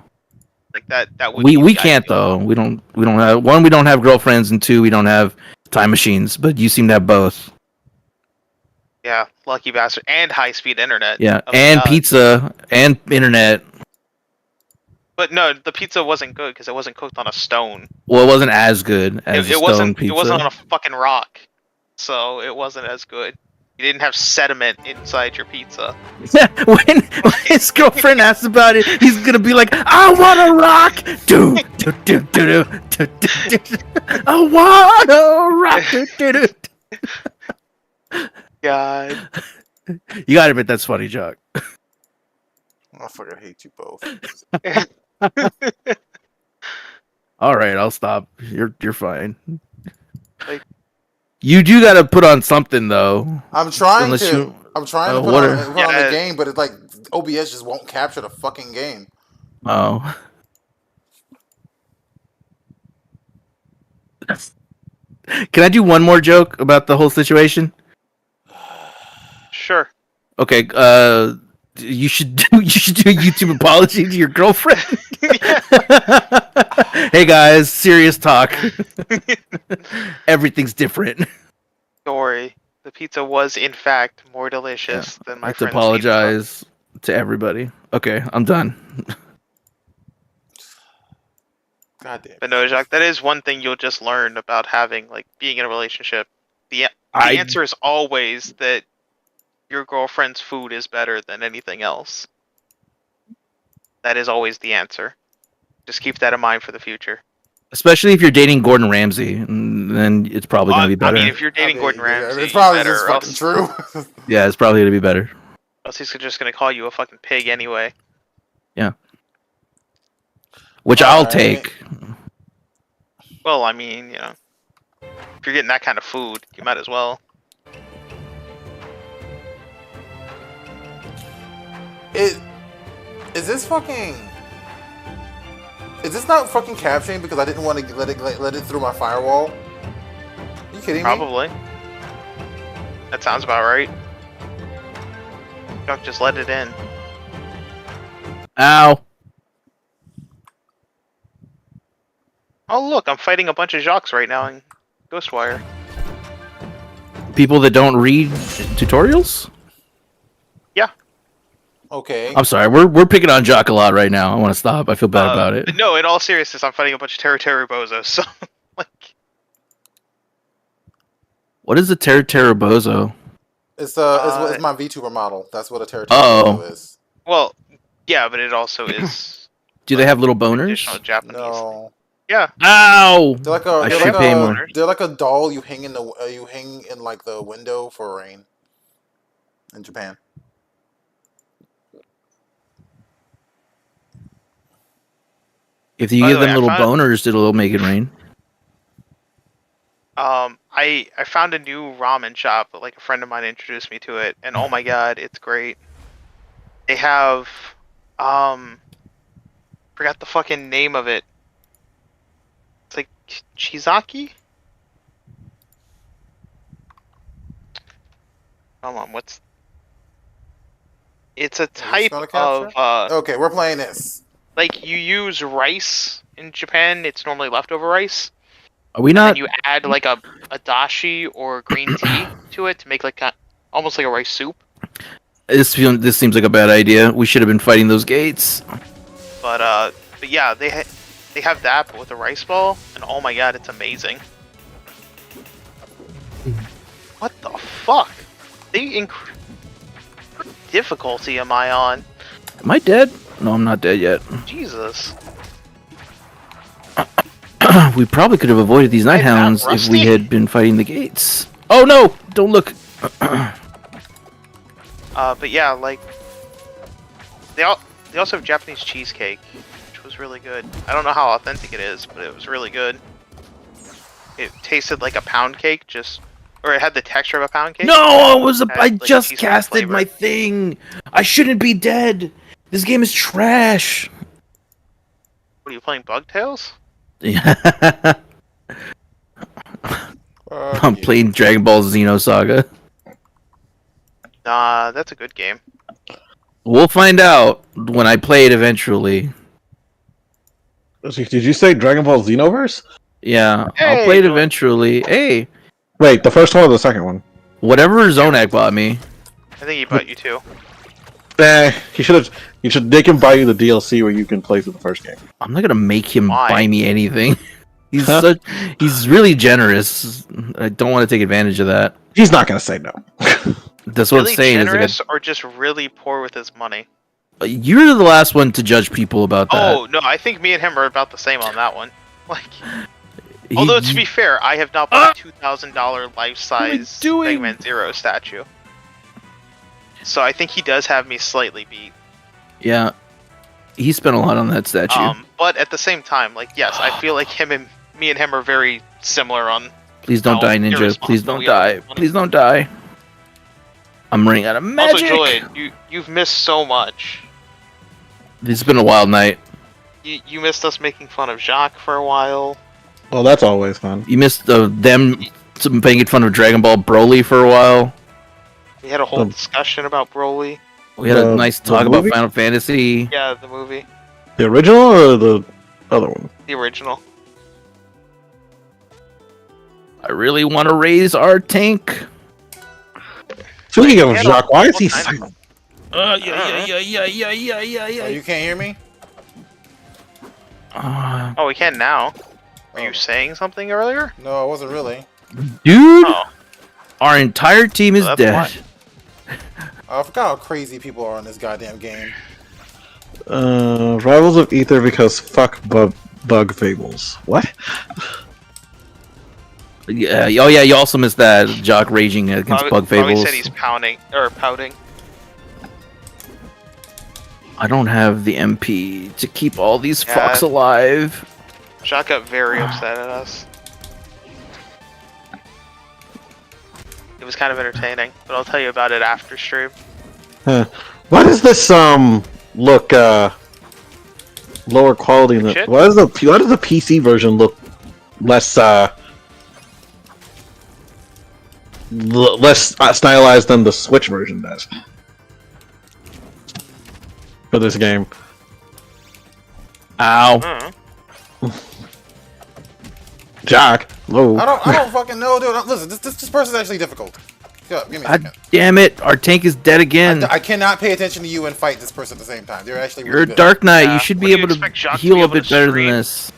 Like that would. We be the can't ideal. though. We don't have one. We don't have girlfriends, and two, we don't have time machines. But you seem to have both. Yeah, lucky bastard, and high-speed internet. Yeah, Oh my and God. pizza and internet. But no, the pizza wasn't good because it wasn't cooked on a stone. Well, it wasn't as good as It a stone wasn't. pizza. It wasn't on a fucking rock, so it wasn't as good. You didn't have sediment inside your pizza. when his girlfriend asks about it, he's gonna be like, "I want to rock, do do do do do do do. I want to rock, do do do." God. You gotta admit that's funny, Jock. I fucking hate you both. All right, I'll stop. You're fine. Like- You do gotta put on something though. I'm trying to. You, I'm trying to put on the game, but it's like OBS just won't capture the fucking game. Oh. Can I do one more joke about the whole situation? Sure. Okay, you should do a YouTube apology to your girlfriend. Hey guys, serious talk. Everything's different. Story. The pizza was in fact more delicious than my I have to friend's apologize to everybody. Okay, I'm done. God damn. But no, Jacques, that is one thing you'll just learn about having being in a relationship. The answer is always that your girlfriend's food is better than anything else. That is always the answer. Just keep that in mind for the future. Especially if you're dating Gordon Ramsay, then it's probably gonna be better. I mean, if you're dating Gordon Ramsay, it's probably better, just fucking true. Yeah, it's probably gonna be better. Else he's just gonna call you a fucking pig anyway. Yeah. Which I'll take. Well, I mean, you know, if you're getting that kind of food, you might as well. Is this fucking? Is this not fucking captioning because I didn't want to let it through my firewall? Are you kidding me? Probably. That sounds about right. Chuck, just let it in. Ow. Oh look, I'm fighting a bunch of Jocks right now in Ghostwire. People that don't read tutorials? Yeah. Okay. I'm sorry, we're picking on Jock a lot right now. I want to stop. I feel bad about it. But no, in all seriousness, I'm fighting a bunch of Terra bozos, so What is a Terra Bozo? It's my VTuber model. That's what a Terra Bozo is. Well, yeah, but it also is. Do they have little boners? Traditional Japanese. No. Yeah. Ow! They're like a doll you hang in like the window for rain. In Japan. If you give them little boners, it'll make it rain. I found a new ramen shop. Like a friend of mine introduced me to it, and oh my god, it's great. They have forgot the fucking name of it. It's like Chizaki? Come on, it's a type of okay, we're playing this. Like you use rice in Japan, it's normally leftover rice. Are we not? And you add like a dashi or green tea to it to make like almost like a rice soup. This seems like a bad idea. We should have been fighting those gates. But yeah, they have that but with a rice ball, and oh my god, it's amazing. What the fuck? What difficulty am I on? Am I dead? No, I'm not dead yet. Jesus. We probably could have avoided these night hounds if we had been fighting the gates. Oh no! Don't look. But yeah, like they also have Japanese cheesecake, which was really good. I don't know how authentic it is, but it was really good. It tasted like a pound cake, or it had the texture of a pound cake. No, I just casted my thing. I shouldn't be dead. This game is trash. What are you playing, Bugtails? Yeah. I'm playing Dragon Ball Xenosaga. Nah, that's a good game. We'll find out when I play it eventually. Did you say Dragon Ball Xenoverse? Yeah, I'll play it eventually. Hey! Wait, the first one or the second one? Whatever Zonak bought me. I think he bought you too. You should make him buy you the DLC where you can play through the first game. I'm not gonna make him buy me anything. He's really generous. I don't want to take advantage of that. He's not gonna say no. That's what Really I'm saying. generous or just really poor with his money? You're the last one to judge people about that. Oh no, I think me and him are about the same on that one. Like, although to be fair, I have not bought a $2,000 life-size Mega Man Zero statue, so I think he does have me slightly beat. Yeah, he spent a lot on that statue. But at the same time, like, yes, I feel like me and him are very similar on. Please don't die, Ninja. Please don't die. Please don't die. I'm running out of magic. Also, Julian, you've missed so much. This has been a wild night. You missed us making fun of Jacques for a while. Well, that's always fun. You missed them making fun of Dragon Ball Broly for a while. We had a whole discussion about Broly. We had a nice talk about Final Fantasy. Yeah, the movie. The original or the other one? The original. I really want to raise our tank. Speaking of Jacques, why is he silent? Yeah. Oh, you can't hear me? Oh, we can now. Were you saying something earlier? No, I wasn't really. Dude, Oh. our entire team is That's dead. why. I forgot how crazy people are in this goddamn game. Rivals of Ether because fuck bug fables. What? Yeah. Oh yeah. You also missed that Jock raging against Bug Probably Fables. said he's pouting. I don't have the MP to keep all these fucks alive. Jacques got very upset at us. It was kind of entertaining, but I'll tell you about it after stream. Why does this look lower quality than Shit. why does the PC version look less less stylized than the Switch version does for this game? Ow. Jack, hello. I don't fucking know, dude. Listen, this person's actually difficult. Give me a second. God damn it! Our tank is dead again. I cannot pay attention to you and fight this person at the same time. They're actually You're really a good. Dark Knight. Yeah. You should What be do you able to expect Jacques to heal be a able bit to better than stream? this.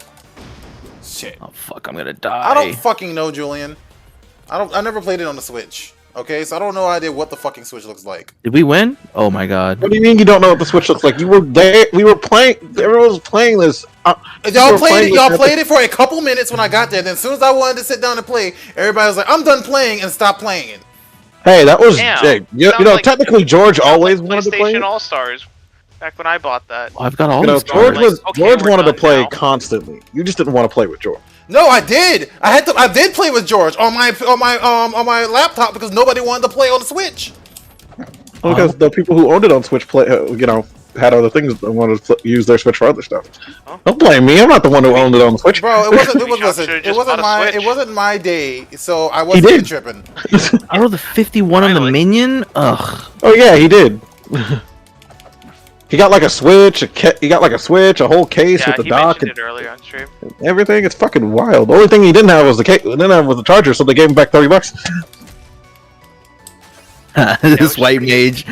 Shit. Oh fuck! I'm gonna die. I don't fucking know, Julian. I never played it on the Switch. Okay, so I don't know idea what the fucking Switch looks like. Did we win? Oh my god! What do you mean you don't know what the Switch looks like? You were there. We were playing. Everyone was playing this. Y'all played it. Y'all played it for a couple minutes when I got there. Then as soon as I wanted to sit down and play, everybody was like, "I'm done playing," and stopped playing it. Hey, that was. Damn. Hey, you know, Like, technically George always wanted to play. PlayStation All Stars. Back when I bought that. I've got all You know, these George cards. George we're wanted to done play now. constantly. You just didn't want to play with George. No, I did. I did play with George on my laptop because nobody wanted to play on the Switch. Well, because the people who owned it on Switch had other things that wanted to use their Switch for other stuff. Huh? Don't blame me. I'm not the one who owned it on the Switch. Bro, Should've just bought a Switch. it wasn't my day, so I wasn't did. tripping. I rolled a 51 on the Finally. minion. Ugh. Oh yeah, he did. He got like a Switch. He got like a Switch, a whole case Yeah, with the he dock mentioned and it earlier on stream. everything. It's fucking wild. The only thing he didn't have was the case. Didn't have was the charger, so they gave him back $30. This white mage.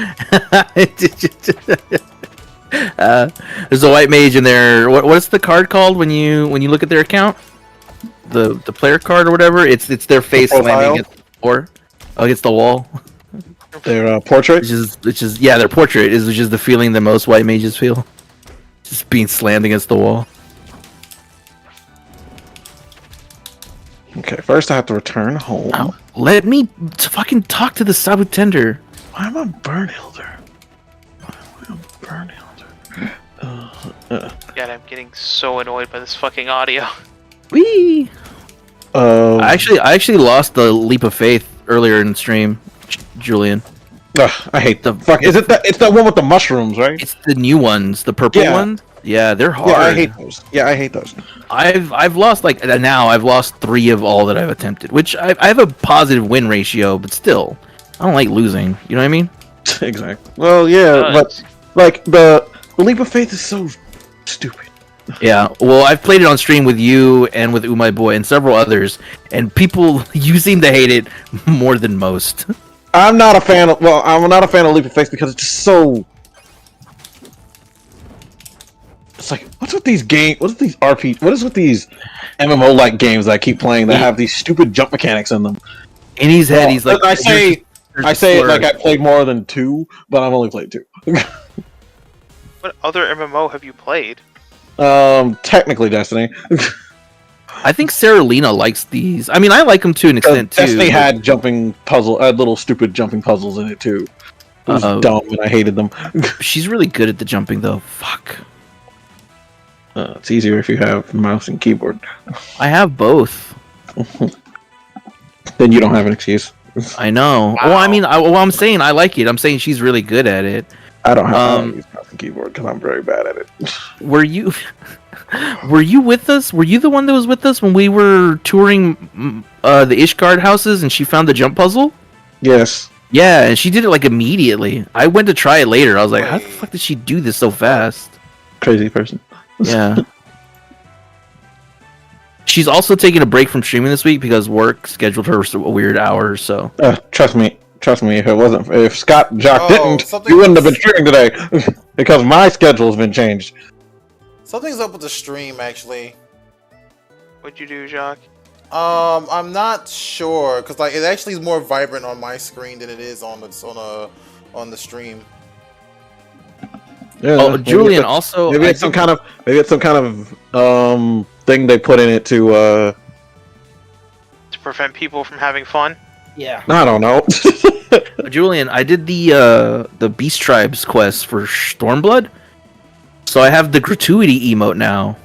There's a white mage in there. What's the card called when you look at their account? The player card or whatever. It's their face slamming against the floor, against the wall. Their portrait. Which is their portrait is which is the feeling that most white mages feel. Just being slammed against the wall. Okay, first I have to return home. Ow. Let me fucking talk to the Sabu tender. Why am I Burnhilder? God, I'm getting so annoyed by this fucking audio. Wee. I actually lost the leap of faith earlier in stream, Julian. I hate the fuck. Is it that? It's that one with the mushrooms, right? It's the new ones, the purple ones. Yeah, they're hard. Yeah, I hate those. Yeah, I hate those. I've lost I've lost 3 of all that I've attempted, which I have a positive win ratio, but still, I don't like losing. You know what I mean? Exactly. Well, yeah, but like the leap of faith is so stupid. Yeah. Well, I've played it on stream with you and with My Boy and several others, and people you seem to hate it more than most. I'm not a fan of. Well, I'm not a fan of leap of faith because it's just so like, what's with these games? What's with these RP? What is with these MMO like games that I keep playing that have these stupid jump mechanics in them? In his head, he's like, I say it like I played more than 2, but I've only played 2. What other MMO have you played? Technically Destiny. I think Sarah Lena likes these. I mean, I like them to an extent too. Destiny had little stupid jumping puzzles in it too. It was dumb, and I hated them. She's really good at the jumping, though. Fuck. It's easier if you have mouse and keyboard. I have both. Then you don't have an excuse. I know. Wow. Well, I mean, I'm saying I like it. I'm saying she's really good at it. I don't use mouse and keyboard because I'm very bad at it. Were you with us? Were you the one that was with us when we were touring the Ishgard houses and she found the jump puzzle? Yes. Yeah, and she did it like immediately. I went to try it later. I was like, how the fuck did she do this so fast? Crazy person. Yeah. She's also taking a break from streaming this week because work scheduled her a weird hour. So trust me. If Scott Jock didn't, you wouldn't have been streaming today because my schedule's been changed. Something's up with the stream, actually. What'd you do, Jacques? I'm not sure because like it actually is more vibrant on my screen than it is on the stream. Yeah, oh, Julian, also maybe it's some kind of thing they put in it to prevent people from having fun. Yeah. I don't know. Julian, I did the Beast Tribes quest for Stormblood, so I have the gratuity emote now.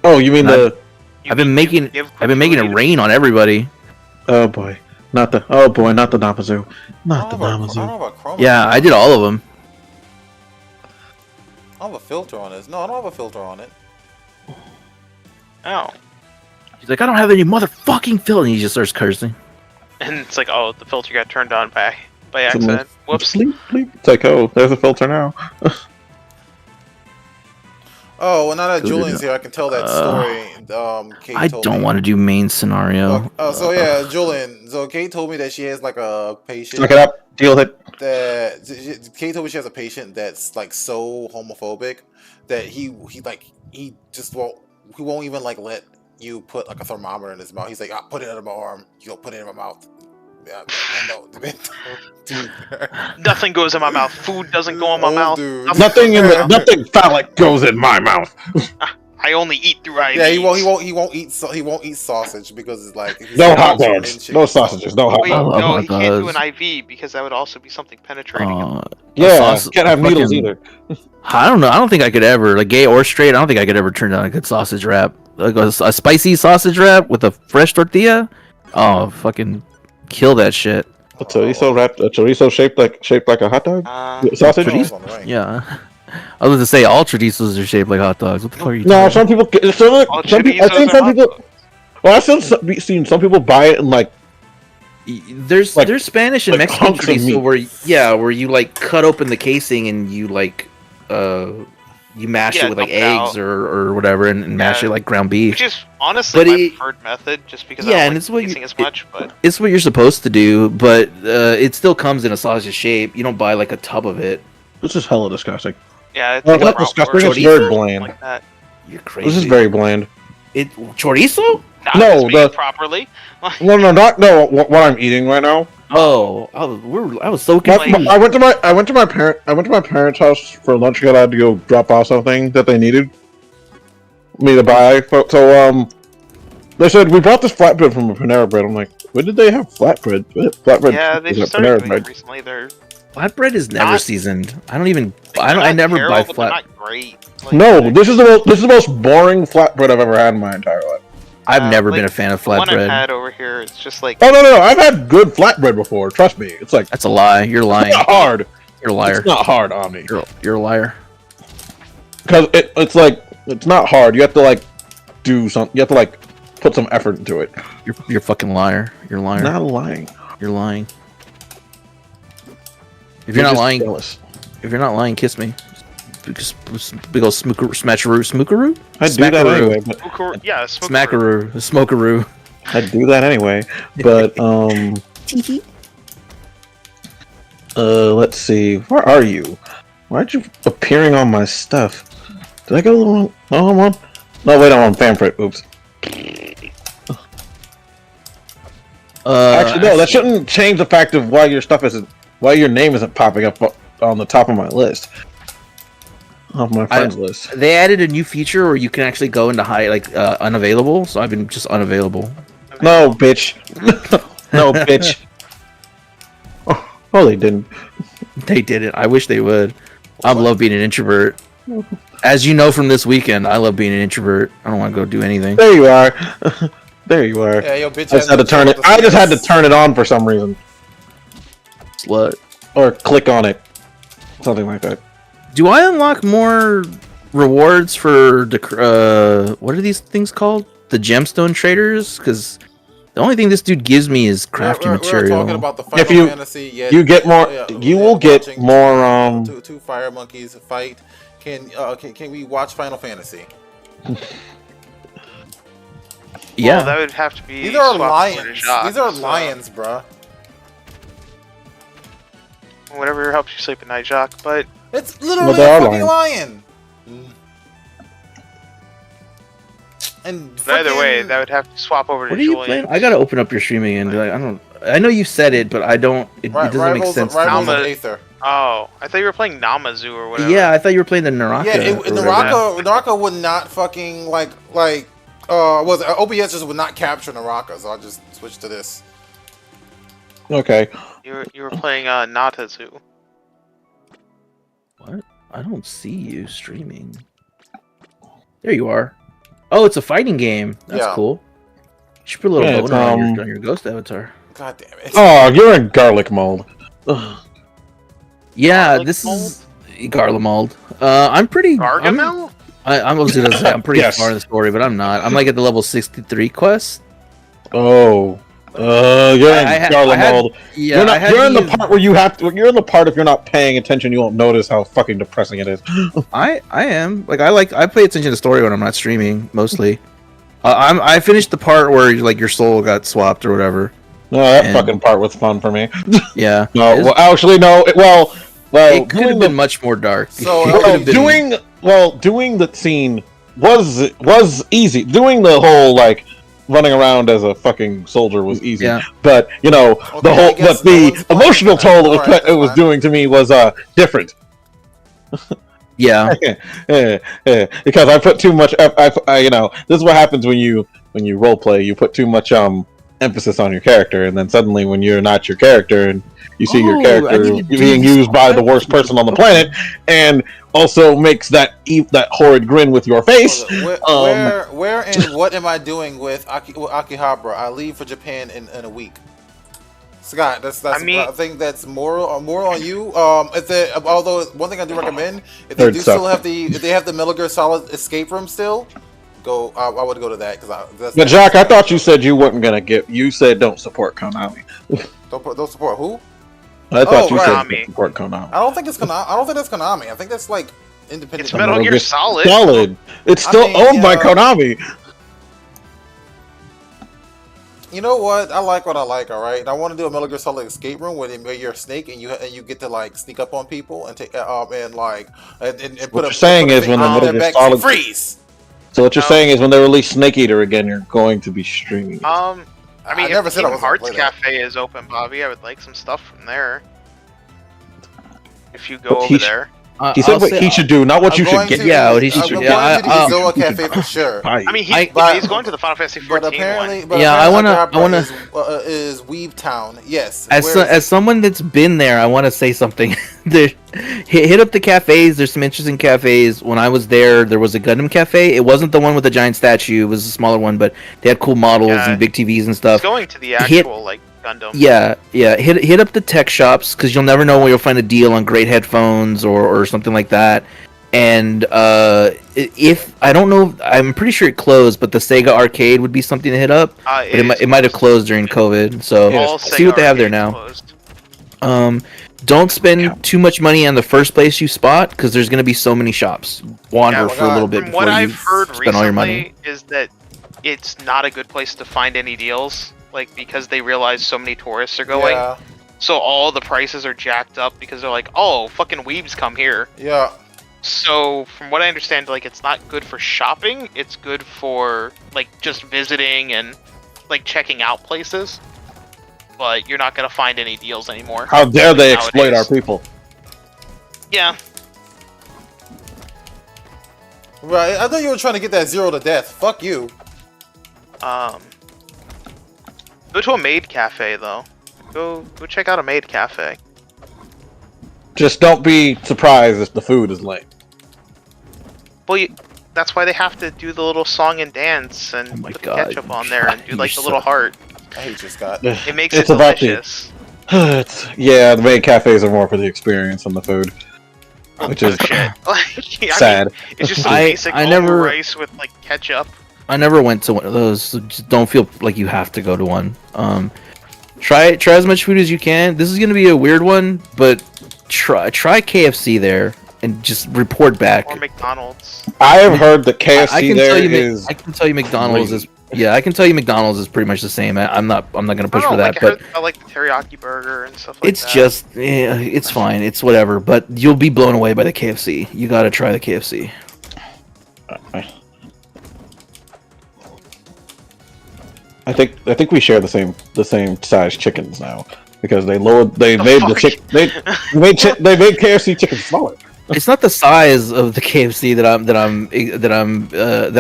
Oh, you mean I've been making it rain on everybody. Oh boy, not the Namazu. Not the Namazu. Yeah, I did all of them. I have a filter on this. No, I don't have a filter on it. Oh. He's like, I don't have any motherfucking filter, and he just starts cursing. And it's like, oh, the filter got turned on by accident. Whoops. Bleep. It's like, oh, there's a filter now. Oh, well, now that Julian's here, I can tell that story. Kate I don't want to do main scenario. So yeah, Julian. So Kate told me that she has like a patient. Look it up. Deal with it. Kate told me she has a patient that's like so homophobic that he won't even like let you put like a thermometer in his mouth. He's like, I'll put it in my arm. You go put it in my mouth. Yeah, no, dude. Nothing goes in my mouth. Food doesn't go in my mouth. Nothing phallic goes in my mouth. I only eat through IVs. Yeah, he won't eat sausage because it's like no hot dogs, no sausages, no hot dogs. No, he can't do an IV because that would also be something penetrating. Yeah, can't have needles either. I don't know. I don't think I could ever, like gay or straight. I don't think I could ever turn down a good sausage wrap, like a spicy sausage wrap with a fresh tortilla. Oh, fucking kill that shit. A chorizo shaped like a hot dog sausage. Yeah. I was going to say all chorizos are shaped like hot dogs. What the fuck are you No, talking about? Well, I've seen some people buy it and like. There's Spanish and Mexican chorizo where you like cut open the casing and you like you mash it with like eggs or whatever and mash it like ground beef. Which is honestly my preferred method, just because I don't like casing as much. But it's what you're supposed to do, but it still comes in a sausage shape. You don't buy like a tub of it. This is hella disgusting. Yeah, it's not disgusting. It's very bland. Like that. You're crazy. This is very bland. Chorizo? No, properly. What I'm eating right now. Oh, I was so confused. I went to my parents' house for lunch because I had to go drop off something that they needed me to buy. So they said we bought this flatbread from a Panera Bread. I'm like, when did they have flatbread? Yeah, they just started doing it recently. Flatbread is never seasoned. I never buy flat. Not great. No, this is the most boring flatbread I've ever had in my entire life. I've never been a fan of flatbread. The one I've had over here, it's just like. Oh no! I've had good flatbread before. Trust me, it's like that's a lie. You're lying. It's not hard. You're a liar. It's not hard, Omni. You're a liar. Because it's like it's not hard. You have to like do something. You have to like put some effort into it. You're a fucking liar. You're a liar. Not lying. You're lying. If you're not lying, kiss me. Big old smookaroo. I'd do that anyway. But Smokaroo. I'd do that anyway. But let's see. Where are you? Why aren't you appearing on my stuff? Did I go the wrong? Oh, I'm on. No, wait, I'm on Fanfrit. Oops. Actually, no, that shouldn't change the fact of why your name isn't popping up on the top of my list. Off my friends list. They added a new feature where you can actually go into unavailable, so I've been just unavailable. No, bitch. No, bitch. Oh, they didn't. They didn't. I wish they would. I love being an introvert. As you know from this weekend, I love being an introvert. I don't want to go do anything. There you are. There you are. Yeah, yo, bitch. I just had to turn it. I just had to turn it on for some reason. Slut. Or click on it. Something like that. Do I unlock more rewards for the what are these things called? The gemstone traders? Because the only thing this dude gives me is crafting material. We're talking about the Final Fantasy. You get more. You will get more. Two fire monkeys fight. Can we watch Final Fantasy? Yeah, well, that would have to be. These are lions. These are lions, bruh. Whatever helps you sleep at night, Jock. But it's literally a fucking lion. And either way, that would have to swap over to Julian. What are you playing? I gotta open up your streaming and I don't. I know you said it, but I don't. It doesn't make sense. Oh, I thought you were playing Namazu or whatever. Yeah, I thought you were playing the Naraka. Yeah, Naraka would not fucking OBS just would not capture Naraka, so I'll just switch to this. Okay. You were playing Natazu. What? I don't see you streaming. There you are. Oh, it's a fighting game. That's cool. You should put a little boner on your ghost avatar. God damn it. Oh, you're in garlic mold. Yeah, garlic this mold? is garlic mold. I'm pretty. Gargamel? I'm pretty far in the story, but I'm not. I'm like at the level 63 quest. Oh. You're in garlic mold. Yeah, you're in the part where you have to. You're in the part if you're not paying attention, you won't notice how fucking depressing it is. I am I pay attention to story when I'm not streaming mostly. I finished the part where your soul got swapped or whatever. No, that fucking part was fun for me. Yeah. No, well, actually, no. Well, it could have been much more dark. So doing the scene was easy. Doing the whole running around as a fucking soldier was easy. Yeah. But the emotional toll it was doing to me was different. Yeah. Because I put too much. This is what happens when you role play. You put too much emphasis on your character, and then suddenly when you're not your character and you see your character being used by the worst person on the planet, and also makes that horrid grin with your face. Where and what am I doing with Akihabara? I leave for Japan in a week. Scott, I think that's more on you. Although one thing I do recommend, if they have the Metal Gear Solid escape room still, I would go to that because. But Jack, I thought you said you weren't gonna get. You said don't support Konami. Don't support who? I thought you said don't support Konami. I don't think it's Konami. I don't think that's Konami. I think that's independent. It's Metal Gear Solid. It's still owned by Konami. You know what? I like what I like. All right. I want to do a Metal Gear Solid escape room where you're a snake and you get to sneak up on people and take put what you're saying is when the Metal Gear Solid freeze. So what you're saying is when they release Snake Eater again, you're going to be streaming it. I mean, never said I if was Hearts Cafe is open, Bobby, I would like some stuff from there. If you go over there. He said what he should do, not what you should get. Yeah, what he should do. I'm going to the Zoa Cafe for sure. I mean, he's going to the Final Fantasy 14 one. I want to. Is Weeb Town? Yes. As someone that's been there, I want to say something. Hit up the cafes. There's some interesting cafes. When I was there was a Gundam cafe. It wasn't the one with the giant statue. It was a smaller one, but they had cool models and big TVs and stuff. It's going to the actual Gundam. Yeah. Hit up the tech shops because you'll never know where you'll find a deal on great headphones or something like that. And if I don't know, I'm pretty sure it closed, but the Sega Arcade would be something to hit up. But it might have closed during COVID. So see what they have there now. Don't spend too much money on the first place you spot because there's going to be so many shops. Wander for a little bit before you spend all your money. Is that it's not a good place to find any deals, because they realize so many tourists are going. So all the prices are jacked up because they're like, oh, fucking weebs come here. Yeah. So, from what I understand, like, it's not good for shopping. It's good for, like, just visiting and, like, checking out places. But you're not going to find any deals anymore. How dare they nowadays. exploit our people? Yeah. Right, I thought you were trying to get that 0 to death. Fuck you. Go to a maid cafe, though. Go check out a maid cafe. Just don't be surprised if the food is lame. Well, that's why they have to do the little song and dance and put the ketchup on there and do, like, the little heart. I hate you, Scott. It makes It's it about delicious. Yeah, the main cafes are more for the experience than the food, which is Shit. sad. It's just some basic rice with, like, ketchup. I never went to one of those. So just don't feel like you have to go to one. Try as much food as you can. This is gonna be a weird one, but try KFC there and just report back. Or McDonald's. I have heard that KFC I can tell you McDonald's crazy. is. Yeah, I can tell you McDonald's is pretty much the same. I'm not gonna push for that, but I like the teriyaki burger and stuff like it's that. just it's fine. It's whatever. But you'll be blown away by the KFC. You gotta try the KFC. I think we share the same size chickens now because they made KFC chicken smaller. It's not the size of the KFC that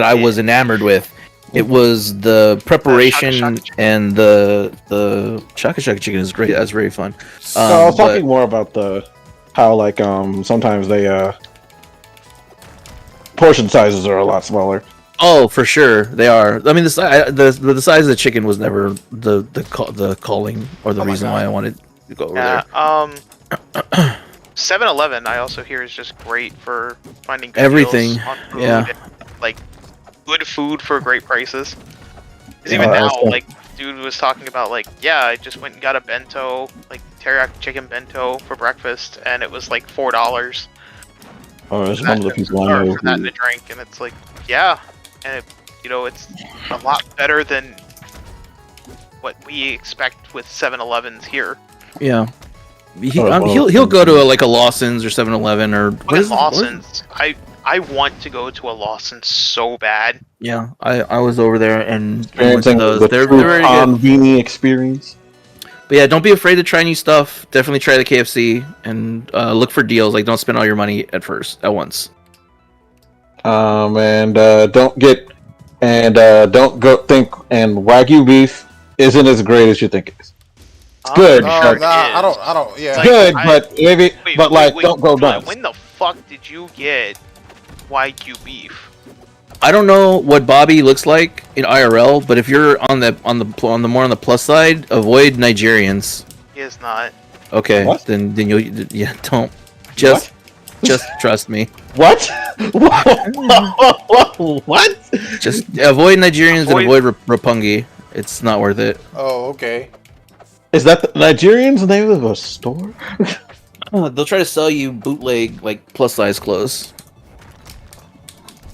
I was enamored with. It was the preparation and the Shaka Shaka chicken is great. That's very fun. I was talking more about how like sometimes they portion sizes are a lot smaller. Oh, for sure they are. I mean, the size of the chicken was never the calling or the reason why I wanted to go over there. 7-Eleven, I also hear, is just great for finding good everything. deals on food Yeah, and, like, good food for great prices. Because even now, like, dude was talking about, like, yeah, I just went and got a bento, like teriyaki chicken bento for breakfast, and it was like $4. Oh, there's one of the people I know for that and a drink, and it's like, yeah, and it's a lot better than what we expect with 7-Elevens here. yeah. He'll go to a Lawson's or 7-Eleven or Lawson's. I want to go to a Lawson's so bad. Yeah, I was over there and went to experiencing those. the They're true very good. conveni experience. But yeah, don't be afraid to try new stuff. Definitely try the KFC and look for deals. Like, don't spend all your money at once. And don't go think Wagyu beef isn't as great as you think it is. It's good. I don't. Yeah. It's good, but don't go nuts. When the fuck did you get Wagyu beef? I don't know what Bobby looks like in IRL, but if you're on the more on the plus side, avoid Nigerians. He is not. Okay, What? then don't just trust me. What? What? Just avoid Nigerians and avoid Roppongi. It's not worth it. Oh, okay. Is that the Nigerian's name of a store? They'll try to sell you bootleg plus size clothes.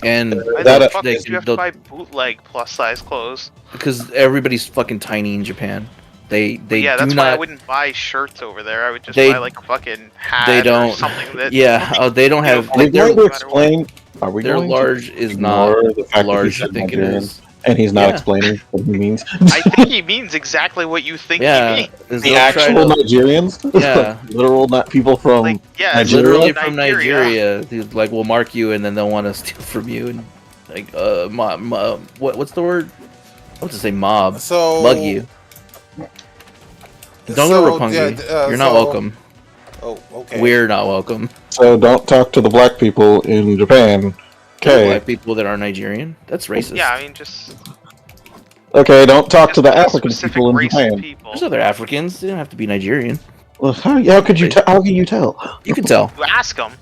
And Why the fuck did you have to buy bootleg plus size clothes? because everybody's fucking tiny in Japan. They Yeah, that's do why I not. wouldn't buy shirts over there. I would just They- buy like a fucking hat They or don't. something that. Yeah, they don't have. Are we Like, going to matter explain? Are we their going large is to not ignore the fact that he large. I said think it Nigerian? is. And he's not Yeah. explaining what he means. I think he means exactly what you think Yeah, he means. is The they'll try actual to- Nigerians? Yeah. Literal not people from Like, yeah, Nigeria? literally from Nigeria. Dude, like, we'll mark you, and then they'll want to steal from you, and like, what's the word? I want to say mob. So Mug you. Don't go to Roppongi. You're not welcome. Oh, okay. We're not welcome. So don't talk to the black people in Japan. Okay. Black people that are Nigerian. That's racist. Yeah, I mean, just Okay, don't talk to the a African specific people in race of Japan. people. There's other Africans. They don't have to be Nigerian. Well, how could you tell? How can you tell? You can tell. You ask them.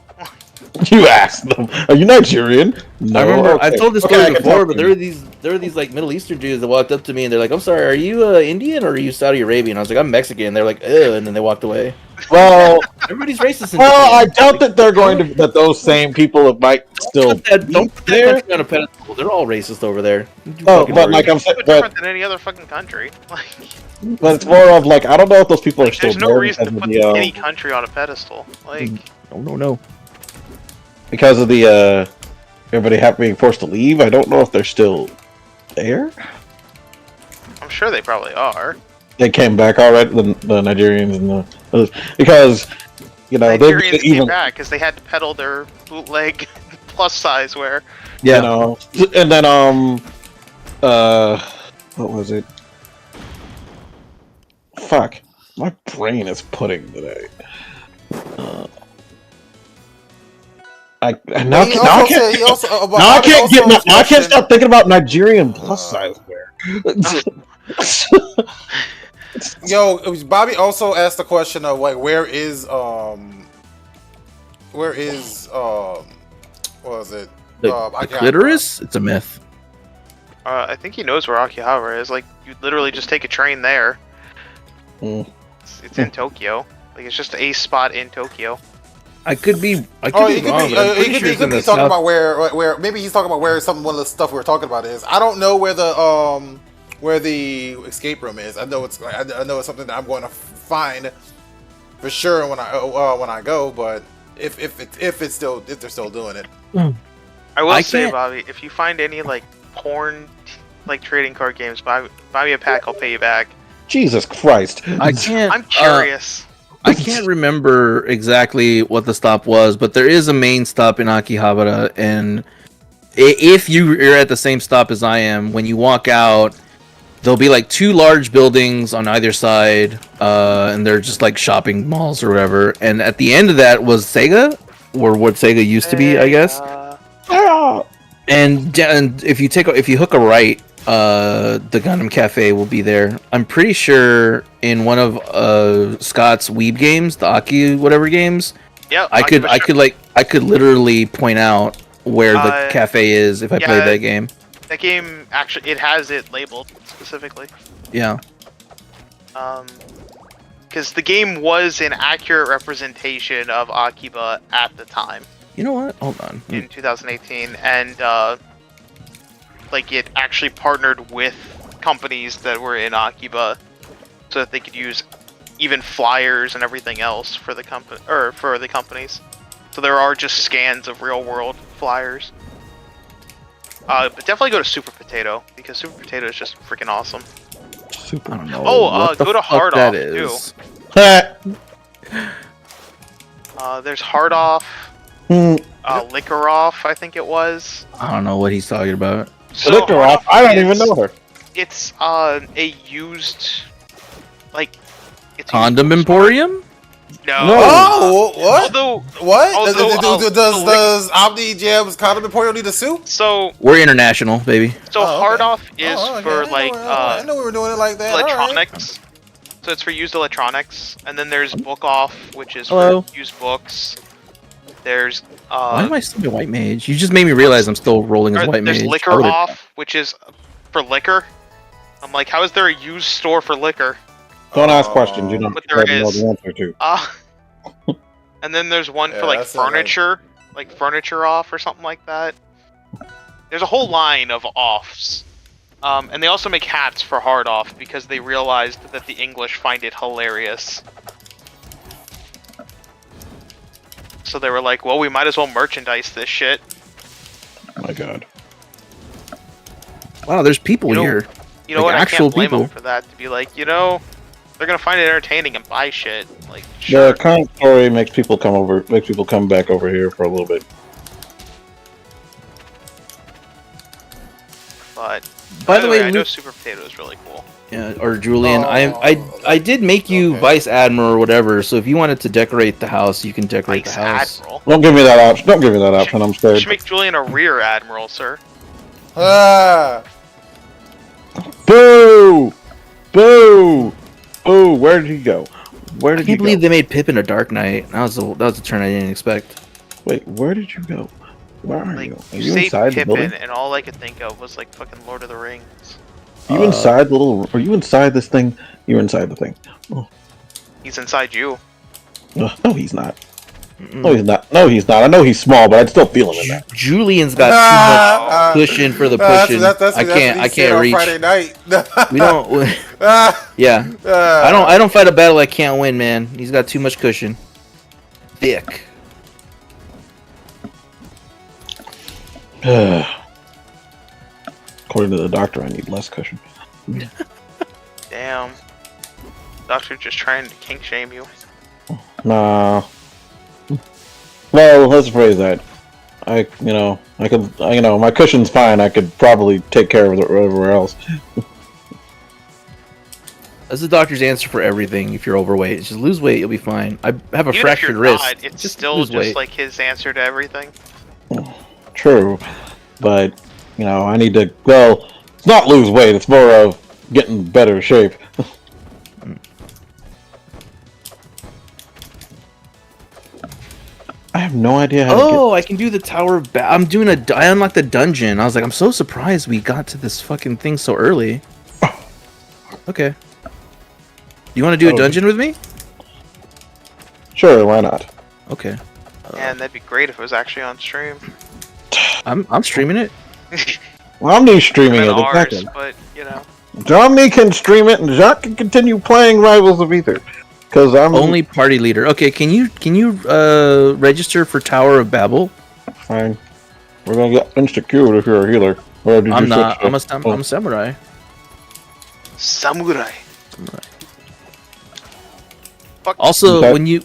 You asked them. Are you Nigerian? No. I remember Okay. I've told this Okay, story I can before, talk but to there you. were these like Middle Eastern dudes that walked up to me and they're like, "I'm sorry, are you Indian or are you Saudi Arabian?" I was like, "I'm Mexican." They're like, "Ugh," and then they walked away. Well, Everybody's racist. In well, I Japan. doubt that they're going to. That those same people might still Don't put be that there. country on a pedestal. They're all racist over there. Oh, Fucking but worry. like I'm saying, No but different than any other fucking country. Like, it's more of like I don't know if those people are still there's no there reason to because put of the, any country on a pedestal. Like, No. because of the everybody being forced to leave. I don't know if they're still there. I'm sure they probably are. They came back already, the Nigerians and the because Nigerians came back because they had to peddle their bootleg plus size wear. Yeah, and then what was it? Fuck, my brain is pudding today. I can't stop thinking about Nigerian plus size wear. Yo, Bobby also asked the question of like, where is what was it? The clitoris? It's a myth. I think he knows where Akihabara is. Like, you literally just take a train there. It's in Tokyo. Like, it's just a spot in Tokyo. I could be wrong. He could be talking about where maybe he's talking about where one of the stuff we were talking about is. I don't know where the escape room is. I know it's something that I'm going to find for sure when I go. But if they're still doing it, I will say, Bobby, if you find any like porn like trading card games, buy me a pack. I'll pay you back. Jesus Christ! I can't. I'm curious. I can't remember exactly what the stop was, but there is a main stop in Akihabara, and if you're at the same stop as I am, when you walk out, there'll be like two large buildings on either side, and they're just like shopping malls or whatever. And at the end of that was Sega, or what Sega used to be, I guess. And if you hook a right, the Gundam Cafe will be there. I'm pretty sure in one of Scott's Weeb games, the Aki whatever games. Yeah, I could literally point out where the cafe is if I played that game. That game actually, it has it labeled specifically. Yeah. Because the game was an accurate representation of Akiba at the time. You know what? Hold on. In 2018, and like it actually partnered with companies that were in Akiba, so that they could use even flyers and everything else for the companies. So there are just scans of real-world flyers. But definitely go to Super Potato, because Super Potato is just freaking awesome. I don't know. Go to Hard Off too. There's Hard Off. Liquor Off, I think it was. I don't know what he's talking about. So Liquor Off? I don't even know her. It's a used, like, it's Condom Emporium? No. Oh, what? Although, does Omni Jam's Condom Emporium need a suit? So we're international, baby. So Hard Off is for like I know we were doing it like that. Electronics. Right. So it's for used electronics, and then there's Book Off, which is for used books. There's why am I still a white mage? You just made me realize I'm still rolling as white mage. There's Liquor Off, which is for liquor. I'm like, how is there a used store for liquor? Don't ask questions. You don't but there is. The answer to. And then there's one for like furniture, like Furniture Off or something like that. There's a whole line of offs. And they also make hats for Hard Off because they realized that the English find it hilarious. So they were like, well, we might as well merchandise this shit. Oh my god. Wow, there's people here. You know what? I can't blame them for that. To be like, they're gonna find it entertaining and buy shit. Like, sure. The current story makes people come back over here for a little bit. But by the way, I know Super Potato is really cool. Yeah, or Julian, I did make you Vice Admiral or whatever. So if you wanted to decorate the house, you can decorate the house. Admiral? Don't give me that option. Don't give me that option. I'm scared. You should make Julian a Rear Admiral, sir. Boo! Boo! Boo! Where did he go? Where did I can't believe they made Pippin a Dark Knight. That was a turn I didn't expect. Wait, where did you go? Where are you? Are you inside Pippin, the building? and all I could think of was like fucking Lord of the Rings. Are you inside the little? Are you inside this thing? You're inside the thing. Oh. He's inside you. No, he's not. No, he's not. No, he's not. I know he's small, but I'd still feel him in that. Julian's got too much cushion for the pushing. I can't reach. Friday night. We don't. Yeah. I don't fight a battle I can't win, man. He's got too much cushion. Thick. According to the doctor, I need less cushion. Damn. Doctor just trying to kink shame you. Nah. Well, let's phrase that. My cushion's fine. I could probably take care of it everywhere else. That's the doctor's answer for everything. If you're overweight, just lose weight, you'll be fine. I have a Even fractured if you're wrist. Not, it's just still lose just weight. like his answer to everything. True, but I need to. Well, it's not lose weight. It's more of getting better shape. I have no idea how. Oh, I can do the Tower of I'm doing I unlocked the dungeon. I was like, I'm so surprised we got to this fucking thing so early. Okay. You want to do a dungeon with me? Sure, why not? Okay. And that'd be great if it was actually on stream. I'm streaming it. Omni's streaming it. Ours, Exactly. but you know. Omni can stream it, and Jacques can continue playing Rivals of Ether. Because I'm only party leader. Okay, can you register for Tower of Babel? Fine. We're gonna get insta-queued if you're a healer. Or did I'm you not. I'm a oh. samurai. Samurai. Also, Okay. when you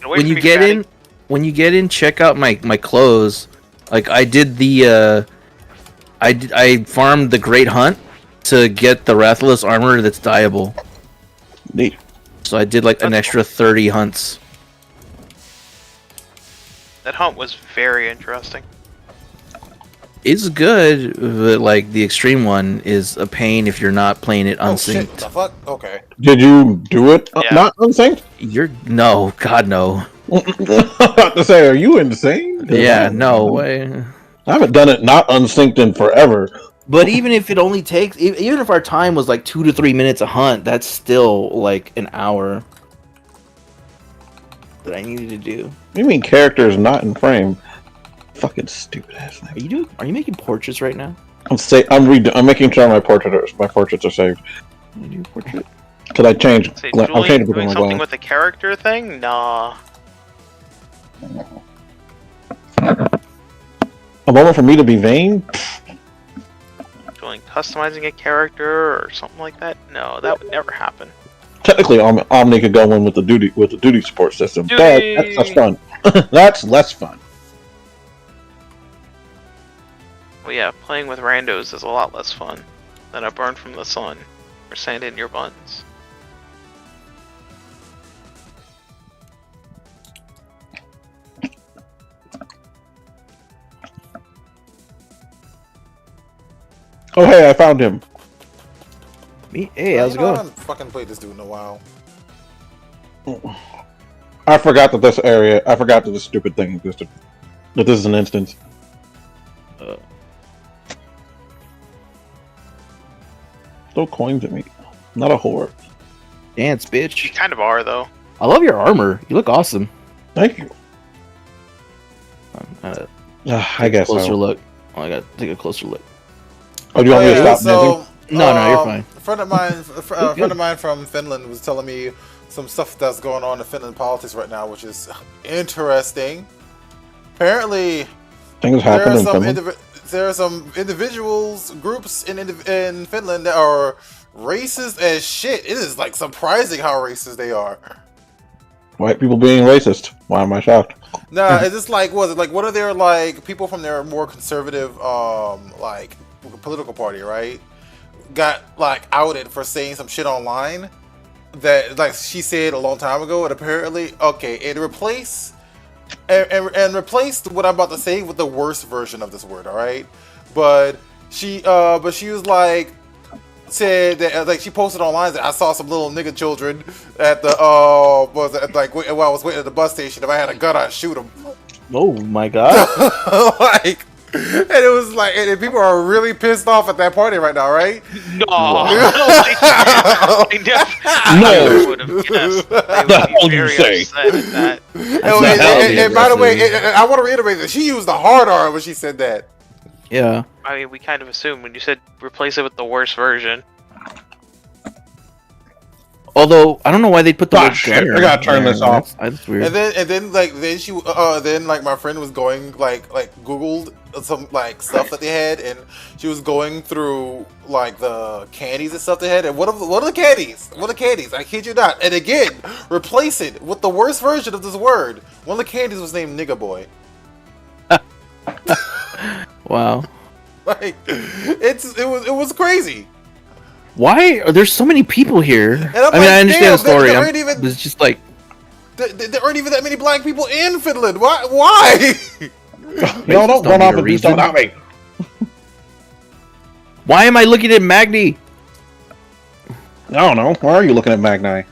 get in, check out my clothes. Like I did the I farmed the Great Hunt to get the Rathalos armor that's dyeable. Neat. So I did like an extra 30 hunts. That hunt was very interesting. It's good, but like the extreme one is a pain if you're not playing it Oh shit! unsynced. The fuck? Okay. Did you do it Yeah. not unsynced? No, God no. About to say, are you insane? Yeah, no way. I haven't done it not unsynced in forever. But even if it only takes, even if our time was like 2 to 3 minutes a hunt, that's still like an hour that I needed to do. What do you mean characters not in frame? Fucking stupid ass thing. Are you making portraits right now? I'm making sure my portraits are saved. You do a portrait? Cause I changed. Say, I'm Julie, changing doing my something glass. with a character thing? Nah. A moment for me to be vain? Doing customizing a character or something like that? No, that would never happen. Technically, Omni could go in with the duty support system, but that's less fun. That's less fun. Well, yeah, playing with randos is a lot less fun than a burn from the sun or sand in your buns. Oh hey, I found him. Me? Hey, how's it going? I haven't fucking played this dude in a while. I forgot that this stupid thing existed. That this is an instance. Throw coins at me. I'm not a whore. Dance, You bitch. kind of are, though. I love your armor. You look awesome. Thank you. I guess Closer so. look. Oh, I gotta take a closer look. Oh, do you want me to stop so, No, you're fine. A friend of mine from Finland was telling me some stuff that's going on in Finland politics right now, which is interesting. Apparently, things happen in Finland? there are some individuals, groups in Finland that are racist as shit. It is like surprising how racist they are. White people being racist. Why am I shocked? Nah, is this like, was it like, what are their like people from their more conservative like political party, right? Got like outed for saying some shit online that like she said a long time ago, and apparently it replaced replaced what I'm about to say with the worst version of this word, all right? But she was like, said that like she posted online that I saw some little nigga children at the while I was waiting at the bus station. If I had a gun, I'd shoot them. Oh my god. Like, and it was like, and people are really pissed off at that party right now, right? No, I don't think No. would have guessed. They would be very upset at that. And by the way, I want to reiterate that she used the hard R when she said that. Yeah. I mean, we kind of assumed when you said replace it with the worst version. Although I don't know why they put the word shit, gunner. I gotta turn this off. That's weird. And then my friend was going like Googled some like stuff that they had, and she was going through like the candies and stuff they had, and what are the candies? What are candies? I kid you not. And again, replace it with the worst version of this word. One of the candies was named Nigga Boy. Wow. Like it was crazy. Why are there so many people here? And I mean, I understand the story. It's just like there aren't even that many black people in Finland. Why? No, don't run off and do something without me. Why am I looking at Magni? I don't know. Why are you looking at Magni? I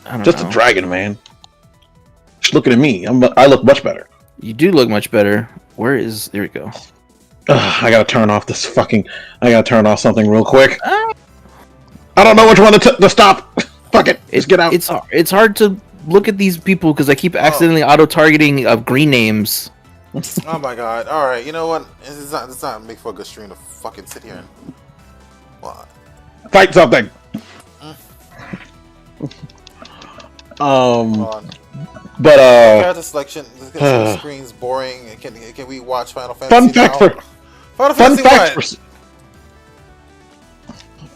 don't Just know. a dragon, man. Just looking at me. I look much better. You do look much better. Where is? There we go. I gotta turn off this fucking. I gotta turn off something real quick. I don't know which one to stop. Fuck it. Just get out. It's hard to look at these people because I keep accidentally auto-targeting of green names. Oh my god. Alright, you know what? It's not make for a good stream to fucking sit here and Fight something. Hold on. But Character selection. The screen's boring. Can we watch Final Fantasy? Final Fantasy fact what? for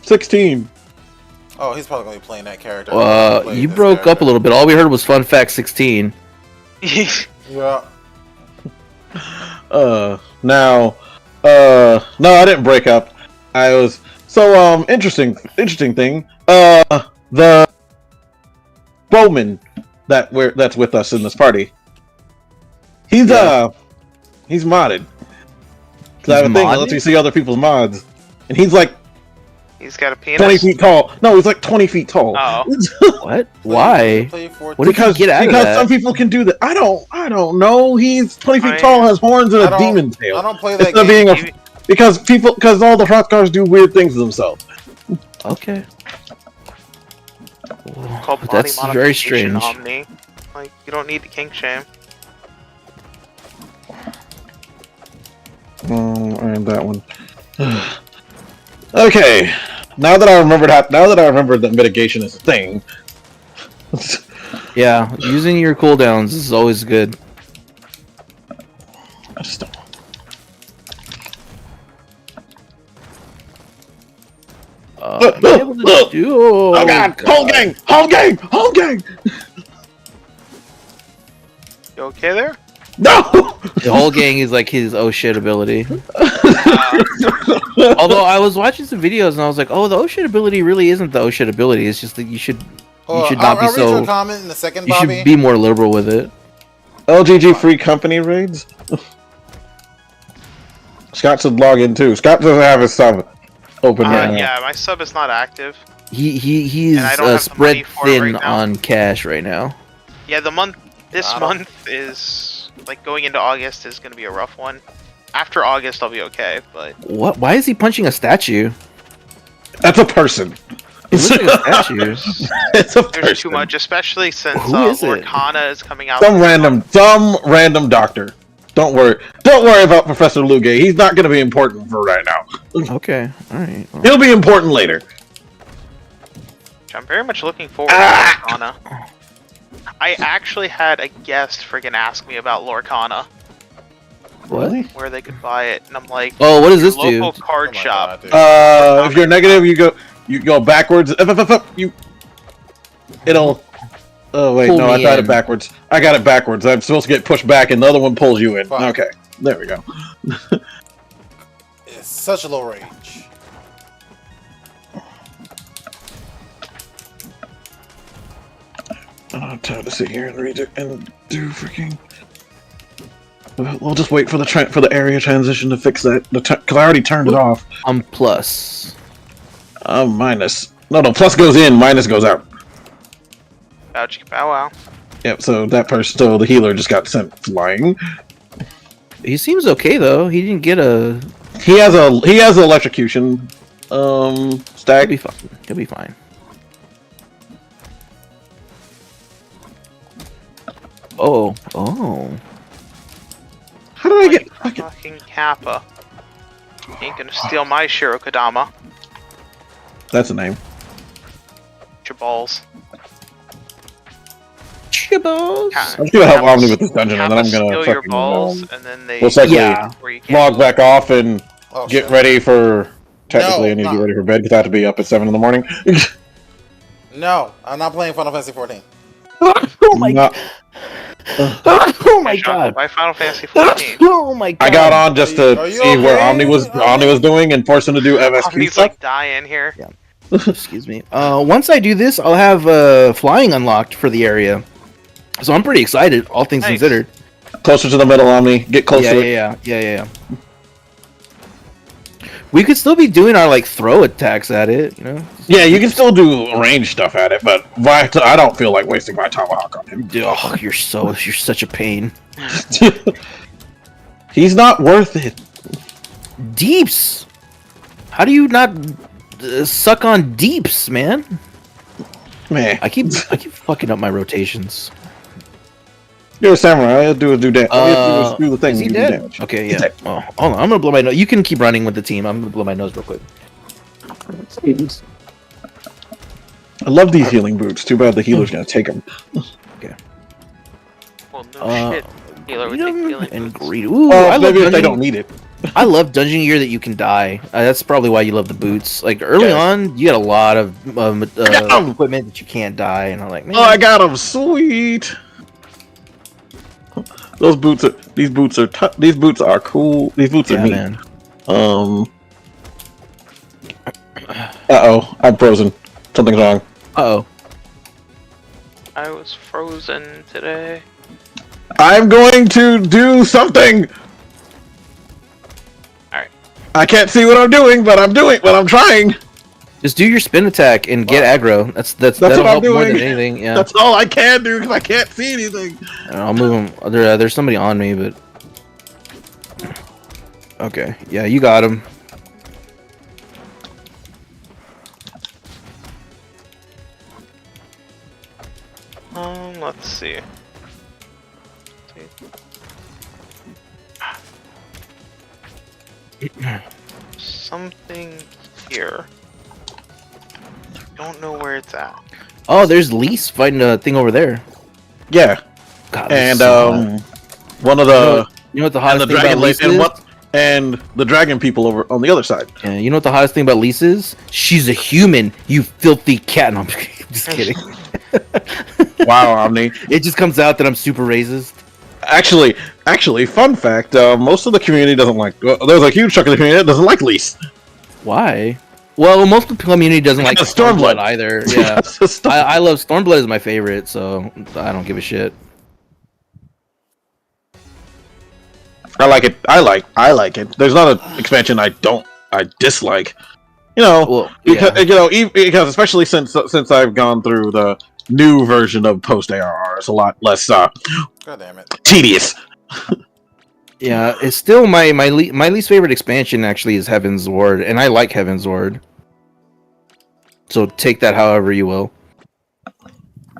16. Oh, he's probably gonna be playing that character. You broke up a little bit. All we heard was Fun Fact 16. Yeah. No, I didn't break up. I was interesting thing. The Bowman that's with us in this party. He's he's modded. Cause I have a thing that lets me see other people's mods, and he's like. He's got a penis. 20 feet tall. No, he's like 20 feet tall. Oh. What? Why? What did you get out of that? Because some people can do that. I don't know. He's 20 feet tall, has horns, and a demon tail. I don't play that game. Because all the Hrothgars do weird things to themselves. Okay. Called That's body very modification, strange. Omni. Like, you don't need the kink shame. And that one. Okay. Now that I remembered that mitigation is a thing. Yeah, using your cooldowns is always good. I just don't. Oh god! Home gang! You okay there? No! The whole gang is like his oh shit ability. Although I was watching some videos and I was like, oh, the oh shit ability really isn't the oh shit ability. It's just that you should not be I'll read so. your comment in a second, You Bobby. should be more liberal with it. LGG free company raids? Scott should log in too. Scott doesn't have his sub open right now. Yeah, my sub is not active. He's And I don't have the spread money for it thin right now. on cash right now. Yeah, this month is, like, going into August is gonna be a rough one. After August, I'll be okay, but... What? Why is he punching a statue? That's a person. It looks like a statue. It's a person. There's too much, especially since Who is Lord it? Kana is coming out. Some random doctor. Don't worry about Professor Luge. He's not going to be important for right now. Okay, alright. Well, He'll be important later. I'm very much looking forward to Lorcana. I actually had a guest friggin' ask me about Lorcana, what? where they could buy it, and I'm like, Oh, what does this do? local card shop. If you're negative, you go backwards. It'll. Oh wait, Pull no, I me got in. it backwards. I got it backwards. I'm supposed to get pushed back, and the other one pulls you in. Fuck. Okay, there we go. It's such a low range. I'm time to sit here and read it and do freaking. We'll just wait for the area transition to fix that. Because I already turned it off. Plus. Minus. No, plus goes in, minus goes out. Bow wow. Yep. So that person, so the healer, just got sent flying. He seems okay though. He didn't get a. He has an electrocution. Stack. He'll be fine. He'll be fine. Oh. How did I get? Fucking Kappa. Ain't gonna steal my Shirokodama. That's a name. Your balls. got your balls. I'm just gonna help Omni with this dungeon, and then I'm gonna steal your fucking balls, and then they most likely where you can't log move. back off and get shit. ready for. Technically, No, I need to no. get ready for bed because I have to be up at 7 in the morning. No, I'm not playing Final Fantasy 14. Oh my No. Oh my god. Why Final Fantasy 14? Oh my god. I got on just to Are you see where okay? Omni was doing and force him to do MSQ Omni's stuff. like dying here. Yeah. Excuse me. Once I do this, I'll have flying unlocked for the area. So I'm pretty excited, all things Nice. considered. Closer to the middle, Omni. Get close to it. Yeah. We could still be doing our like throw attacks at it, you know. Yeah, you can still do range stuff at it, but I don't feel like wasting my tomahawk on him. Oh, you're such a pain. He's not worth it. Deeps. How do you not suck on deeps, man? Man, I keep fucking up my rotations. you're a samurai. All you do damage. Do the thing. Is he you do dead? damage. Okay, He's yeah. dead. Oh, hold on. I'm gonna blow my nose. You can keep running with the team. I'm gonna blow my nose real quick. I love these healing boots. Too bad the healer's gonna take them. Well, no shit. Healer would take healing and boots. greed. Ooh, Well, I love maybe if they dungeon- don't need it. I love dungeon gear that you can die. That's probably why you love the boots. Like early Yes. on, you got a lot of got 'em. equipment that you can't die, and I'm like, man, Oh, I got them. Sweet. These boots are cool. These boots are yeah, neat. man. Uh-oh, I'm frozen. Something's wrong. Uh-oh. I was frozen today. I'm going to do something. Alright. I can't see what I'm doing, but I'm doing what I'm trying. Just do your spin attack and get aggro. That'll what I'm help more doing. than anything. Yeah. That's all I can do because I can't see anything. I'll move him. There's somebody on me, but okay. Yeah, you got him. Let's see. Something here. Don't know where it's at. Oh, there's Lise fighting a thing over there. Yeah, God, and that's so hot. one of the You know what the and hottest the thing about dragon Lise and is? what and the dragon people over on the other side. Yeah, you know what the hottest thing about Lise is? She's a human, you filthy cat. No, I'm just kidding. Wow, Omni. It just comes out that I'm super racist. Actually, fun fact: most of the community doesn't like. There's a huge chunk of the community that doesn't like Lise. Why? Well, most of the community doesn't like Stormblood. Stormblood either. Yeah, I love Stormblood is my favorite, so I don't give a shit. I like it. I like it. There's not an expansion I dislike. You know, Well, because yeah. because especially since I've gone through the new version of post ARR, it's a lot less God damn it. tedious. Yeah, it's still my least favorite expansion actually is Heaven's Ward, and I like Heaven's Ward. So take that however you will.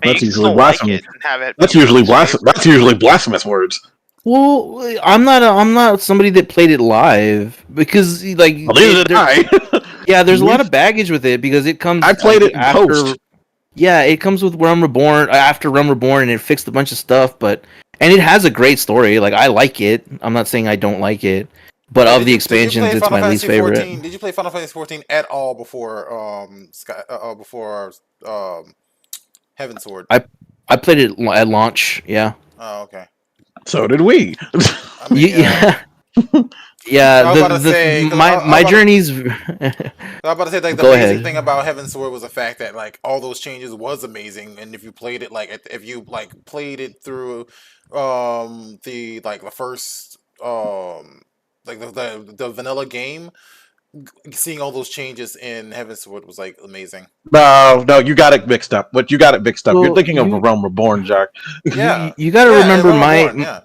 That's You usually still like blasphemous. it and have it That's be usually your favorite. That's usually blasphemous words. Well, I'm not somebody that played it live because like Well, neither did I. yeah, there's a lot of baggage with it because it comes. I played it in after. post. Yeah, it comes with Realm Reborn after Realm Reborn, and it fixed a bunch of stuff. And it has a great story. Like I like it. I'm not saying I don't like it, but of the expansions, Did you play it's Final my least Fantasy favorite. 14? Did you play Final Fantasy 14 at all before Heaven's Sword? I played it at launch. Yeah. Oh, okay. So did we. I mean, Yeah. Yeah. I was about to say, 'cause I My was journey's. I was about to say, like, the Go amazing ahead. thing about Heaven's Sword was the fact that, like, all those changes was amazing, and if you played it, like, if you like played it through, the first, like the vanilla game, seeing all those changes in Heaven's Sword was like amazing. No, you got it mixed up. But you got it mixed up. Well, You're thinking of you- a Realm Reborn, Jack. Yeah, You got to Yeah, remember Realm my. Reborn, yeah.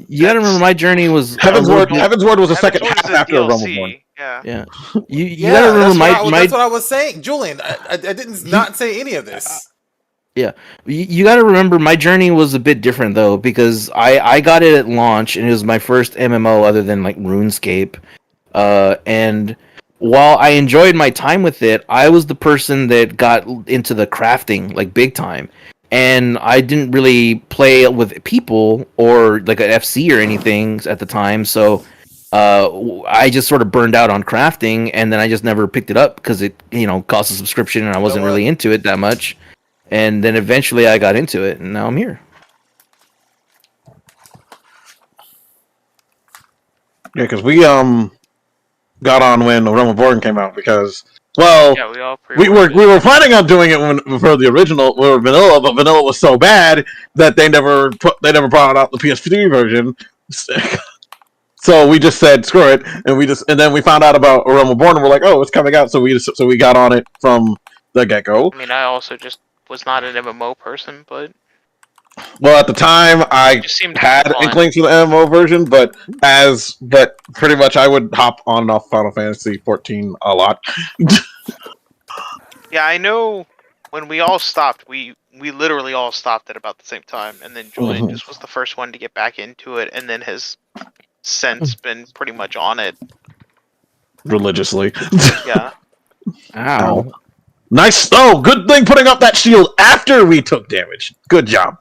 You got to remember my journey was Heaven's a little Word. bit- Heaven's Word was the Heaven's second Ward half is a after a Realm DLC. Reborn. Yeah. Yeah. You Yeah, got to remember that's what I was saying, Julian. I didn't not say any of this. Yeah, you got to remember my journey was a bit different though because I got it at launch and it was my first MMO other than like RuneScape, and while I enjoyed my time with it, I was the person that got into the crafting like big time, and I didn't really play with people or like an FC or anything at the time, so I just sort of burned out on crafting, and then I just never picked it up because it cost a subscription, and I wasn't really into it that much. And then eventually I got into it, and now I'm here. Yeah, because we got on when Realm Reborn came out because we were planning on doing it for the original Vanilla, but Vanilla was so bad that they never brought out the PS3 version. So we just said screw it, and then we found out about Realm Reborn, and we're like, oh, it's coming out. So we got on it from the get go. I mean, I also just was not an MMO person, but well, at the time I had inklings for the MMO version, but pretty much I would hop on and off Final Fantasy 14 a lot. Yeah, I know when we all stopped, we literally all stopped at about the same time, and then Julian just was the first one to get back into it, and then has since been pretty much on it religiously. Yeah. Ow. Nice. Oh, good thing putting up that shield after we took damage. Good job.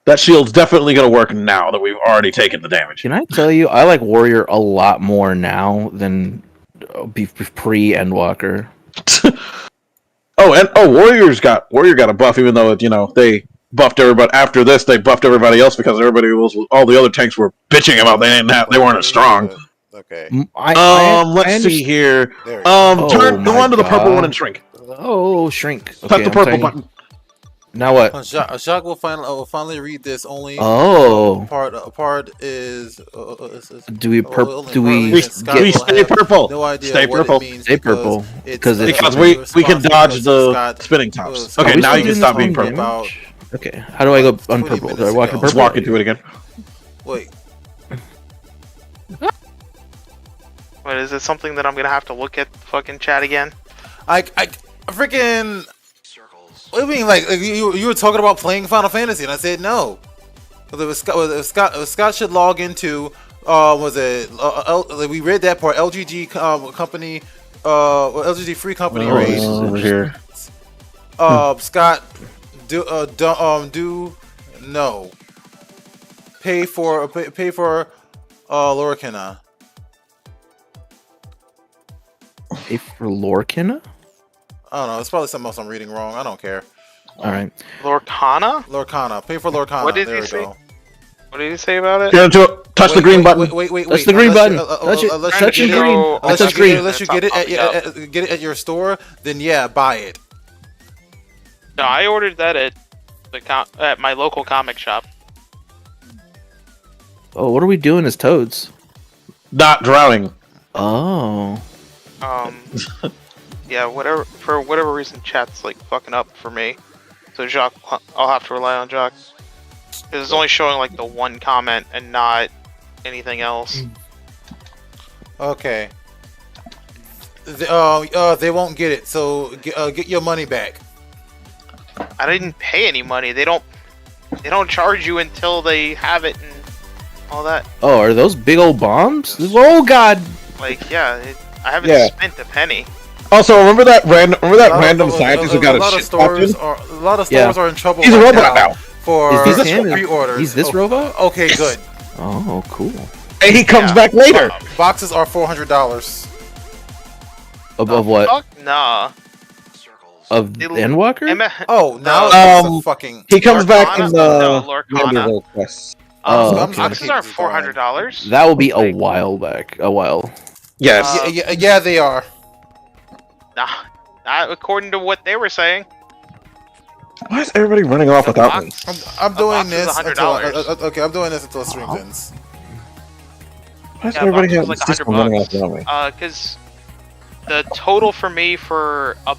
That shield's definitely going to work now that we've already taken the damage. Can I tell you, I like Warrior a lot more now than pre-Endwalker. Warrior got a buff, even though they buffed everybody. After this, they buffed everybody else because all the other tanks were bitching about they weren't as strong. Okay. Let's see here. Turn the one to the purple one and shrink. Oh, shrink. Okay, tap the purple button. Now what? Jacques will finally read this. Only part is. Do we stay purple? No idea. Stay purple. Stay purple. Because we can dodge the spinning tops. Okay, now you can stop being purple. Okay, how do I go on purple? Do I walk in purple? Just walk into it again. Wait. What, is it something that I'm gonna have to look at the fucking chat again? I freaking. What do you mean? Like you were talking about playing Final Fantasy, and I said no. Scott should log into. We read that part. LGG company. LGG free company raid. Over here. Scott, do no. Pay for Lorkina. Pay for Lorkina? I don't know. It's probably something else I'm reading wrong. I don't care. All right. Lorkana? Pay for Lorkana. What did he say? What did he say about it? Get into it. Touch the green button. Wait. Touch the green button. Touch the green. Unless you get it at your store, then yeah, buy it. No, I ordered that at my local comic shop. Oh, what are we doing as toads? Not drowning. Oh. Yeah, for whatever reason, chat's like fucking up for me. So Jacques, I'll have to rely on Jacques. Because it's only showing like the one comment and not anything else. Okay. They won't get it. So get your money back. I didn't pay any money. They don't charge you until they have it and all that. Oh, are those big old bombs? Oh god. Like I haven't spent a penny. Also, remember that random scientist who got a shit stores are, a lot of stores are in trouble. He's a robot now. For pre-orders. He's this robot? Okay, good. Oh, cool. And he comes back later. Boxes are $400. Of what? Fuck nah. Of Endwalker? Oh, now fucking. He comes back in the Lorkana. Quest. Boxes aren't $400. That will be a while back. A while. Yes. Yeah, they are. Nah, not according to what they were saying. Why is everybody running off without me? I'm doing this until I'm doing this until the stream ends. Why does everybody have like running off without me? Because the total for me for a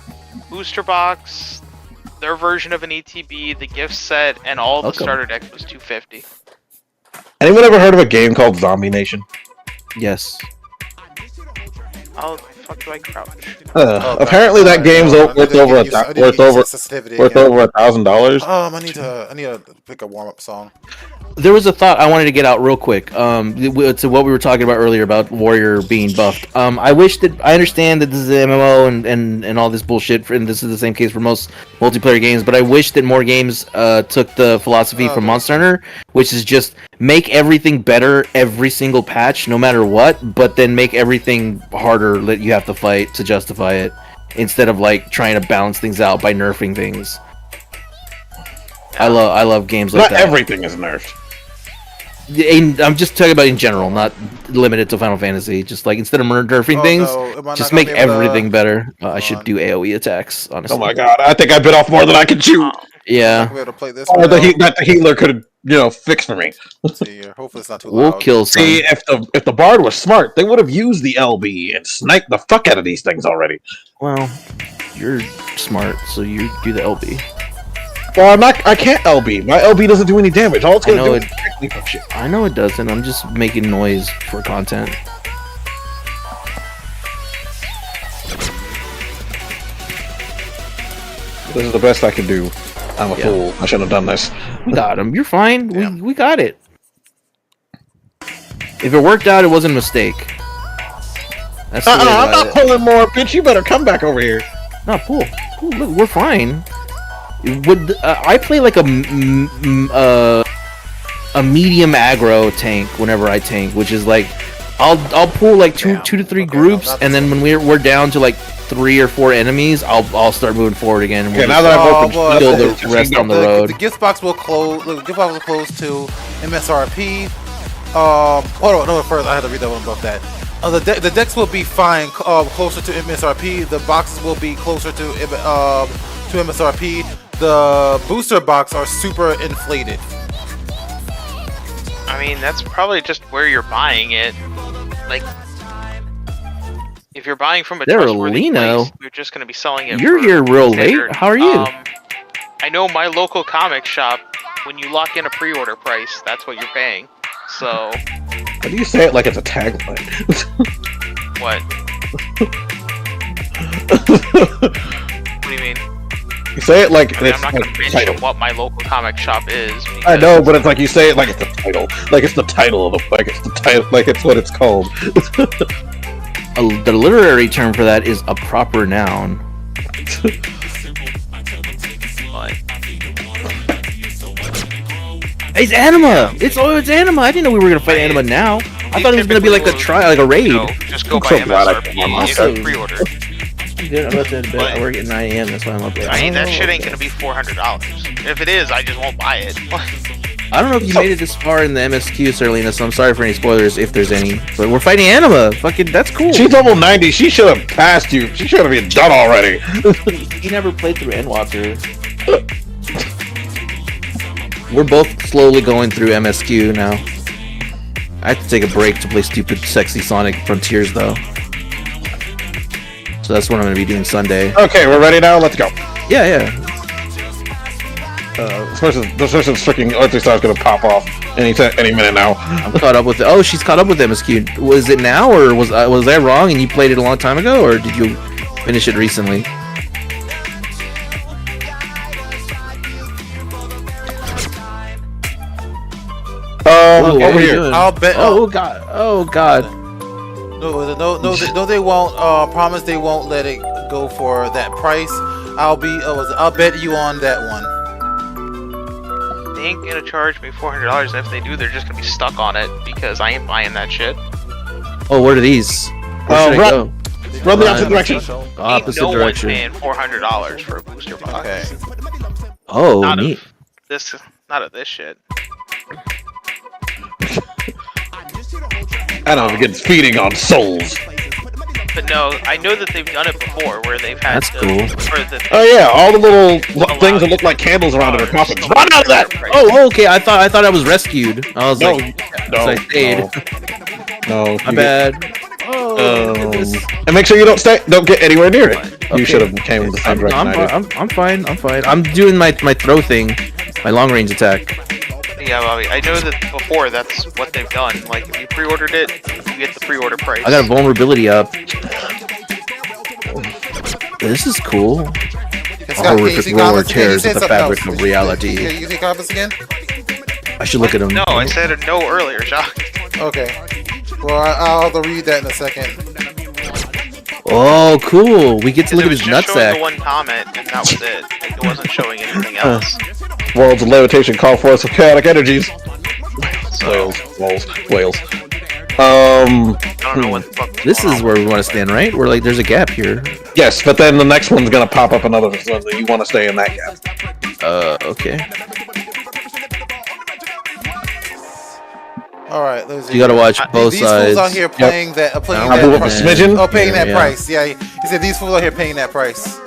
booster box, their version of an ETB, the gift set, and all the starter decks was $250. Anyone ever heard of a game called Zombie Nation? Yes. How the fuck do I crouch? Apparently that game's worth over $1,000. I need to pick a warm-up song. there was a thought I wanted to get out real quick. To what we were talking about earlier about Warrior being buffed. I wish that I understand that this is an MMO and all this bullshit, and this is the same case for most multiplayer games. But I wish that more games took the philosophy from Monster Hunter, which is just make everything better every single patch, no matter what. But then make everything harder that you have to fight to justify it, instead of like trying to balance things out by nerfing things. I love games like that. Not everything is nerfed. I'm just talking about in general, not limited to Final Fantasy. Just like instead of nerfing things, just make everything better. I should do AoE attacks, honestly. Oh my god, I think I bit off more than I can chew. Yeah. Or that the healer could, fix for me. Let's see here. Hopefully it's not too loud. We'll kill some. See, if the bard was smart, they would have used the LB and sniped the fuck out of these things already. Well, you're smart, so you do the LB. Well, I can't LB. My LB doesn't do any damage. All it's gonna do is me from shit. I know it doesn't. I'm just making noise for content. This is the best I can do. I'm a fool. I shouldn't have done this. We got him. You're fine. Yeah. We got it. If it worked out, it wasn't a mistake. That's the way I'm not pulling more, bitch. You better come back over here. No, pull. Look, we're fine. I play like a medium aggro tank whenever I tank, which is like I'll pull like two to three groups, and then when we're down to like 3 or 4 enemies, I'll start moving forward again. Okay, now that I've opened, kill the rest on the road. The gift box will close. The gift box will close to MSRP. Hold on, no, first I had to read that one above that. The decks will be fine, closer to MSRP. The boxes will be closer to MSRP. The booster box are super inflated. I mean, that's probably just where you're buying it. Like, if you're buying from a trustworthy place, you're just going to be selling it. You're here real late. How are you? I know my local comic shop. When you lock in a pre-order price, that's what you're paying. So. How do you say it like it's a tagline? What? What do you mean? You say it like I'm not going to mention what my local comic shop is. I know, but it's like you say it like it's the title. Like it's the title of the like it's what it's called. The literary term for that is a proper noun. It's Anima! It's Anima! I didn't know we were gonna fight Anima now. I thought it was gonna be like a raid. Just go by MSRP and you pre-order. I'm about to bed. I work at 9 a.m. That's why I'm up late. I mean, that shit ain't gonna be $400. If it is, I just won't buy it. I don't know if you made it this far in the MSQ, Serlina, so I'm sorry for any spoilers if there's any. But we're fighting Anima. Fucking, that's cool. She's level 90. She should have passed you. She should have been done already. He never played through Endwalker. We're both slowly going through MSQ now. I have to take a break to play stupid, sexy Sonic Frontiers, though. So that's what I'm going to be doing Sunday. Okay, we're ready now? Let's go. Yeah. This person's freaking Earthly Star is going to pop off any minute now. I'm caught up with it. Oh, she's caught up with MSQ. Was it now, or was I wrong and you played it a long time ago, or did you finish it recently? Over here. I'll bet. Oh god. No, they won't. Promise they won't let it go for that price. I'll bet you on that one. They ain't gonna charge me $400, and if they do, they're just gonna be stuck on it because I ain't buying that shit. Oh, what are these? Where should I go? Run the opposite direction. Opposite no direction. One's paying $400 for a booster box. Okay. Oh, not neat. Not of this shit. I don't know if it gets feeding on souls. But no, I know that they've done it before, where they've had. That's cool. Oh yeah, all the little things that look like candles around it are coffins. Run out of that! Oh, okay. I thought I was rescued. I was No, My bad. Oh, and make sure you don't get anywhere near it. Okay. You should have came with the same direction I did. I'm fine. I'm doing my throw thing, my long range attack. Yeah, Bobby, I know that before that's what they've done. Like, if you pre-ordered it, you get the pre-order price. I got a vulnerability up. This is cool. A horrific roller tears at the fabric of reality. You take comments again? I should look at them. No, I said no earlier, Jock. Okay. Well, I'll have to read that in a second. Oh, cool. We get to look at his It was just showing nutsack. the one comment, and that was it. Like, it wasn't showing anything else. Worlds of levitation call forth of chaotic energies. So, Whales. I don't know what the fuck. This is where we want to stand, right? We're like, there's a gap here. Yes, but then the next one's gonna pop up another one. So you want to stay in that gap. Okay. All right, let's see. You gotta watch both these sides. fools out here playing that, playing I'll move up a that, smidgen. paying that Yeah. price. Yeah, he said these fools out here paying that price.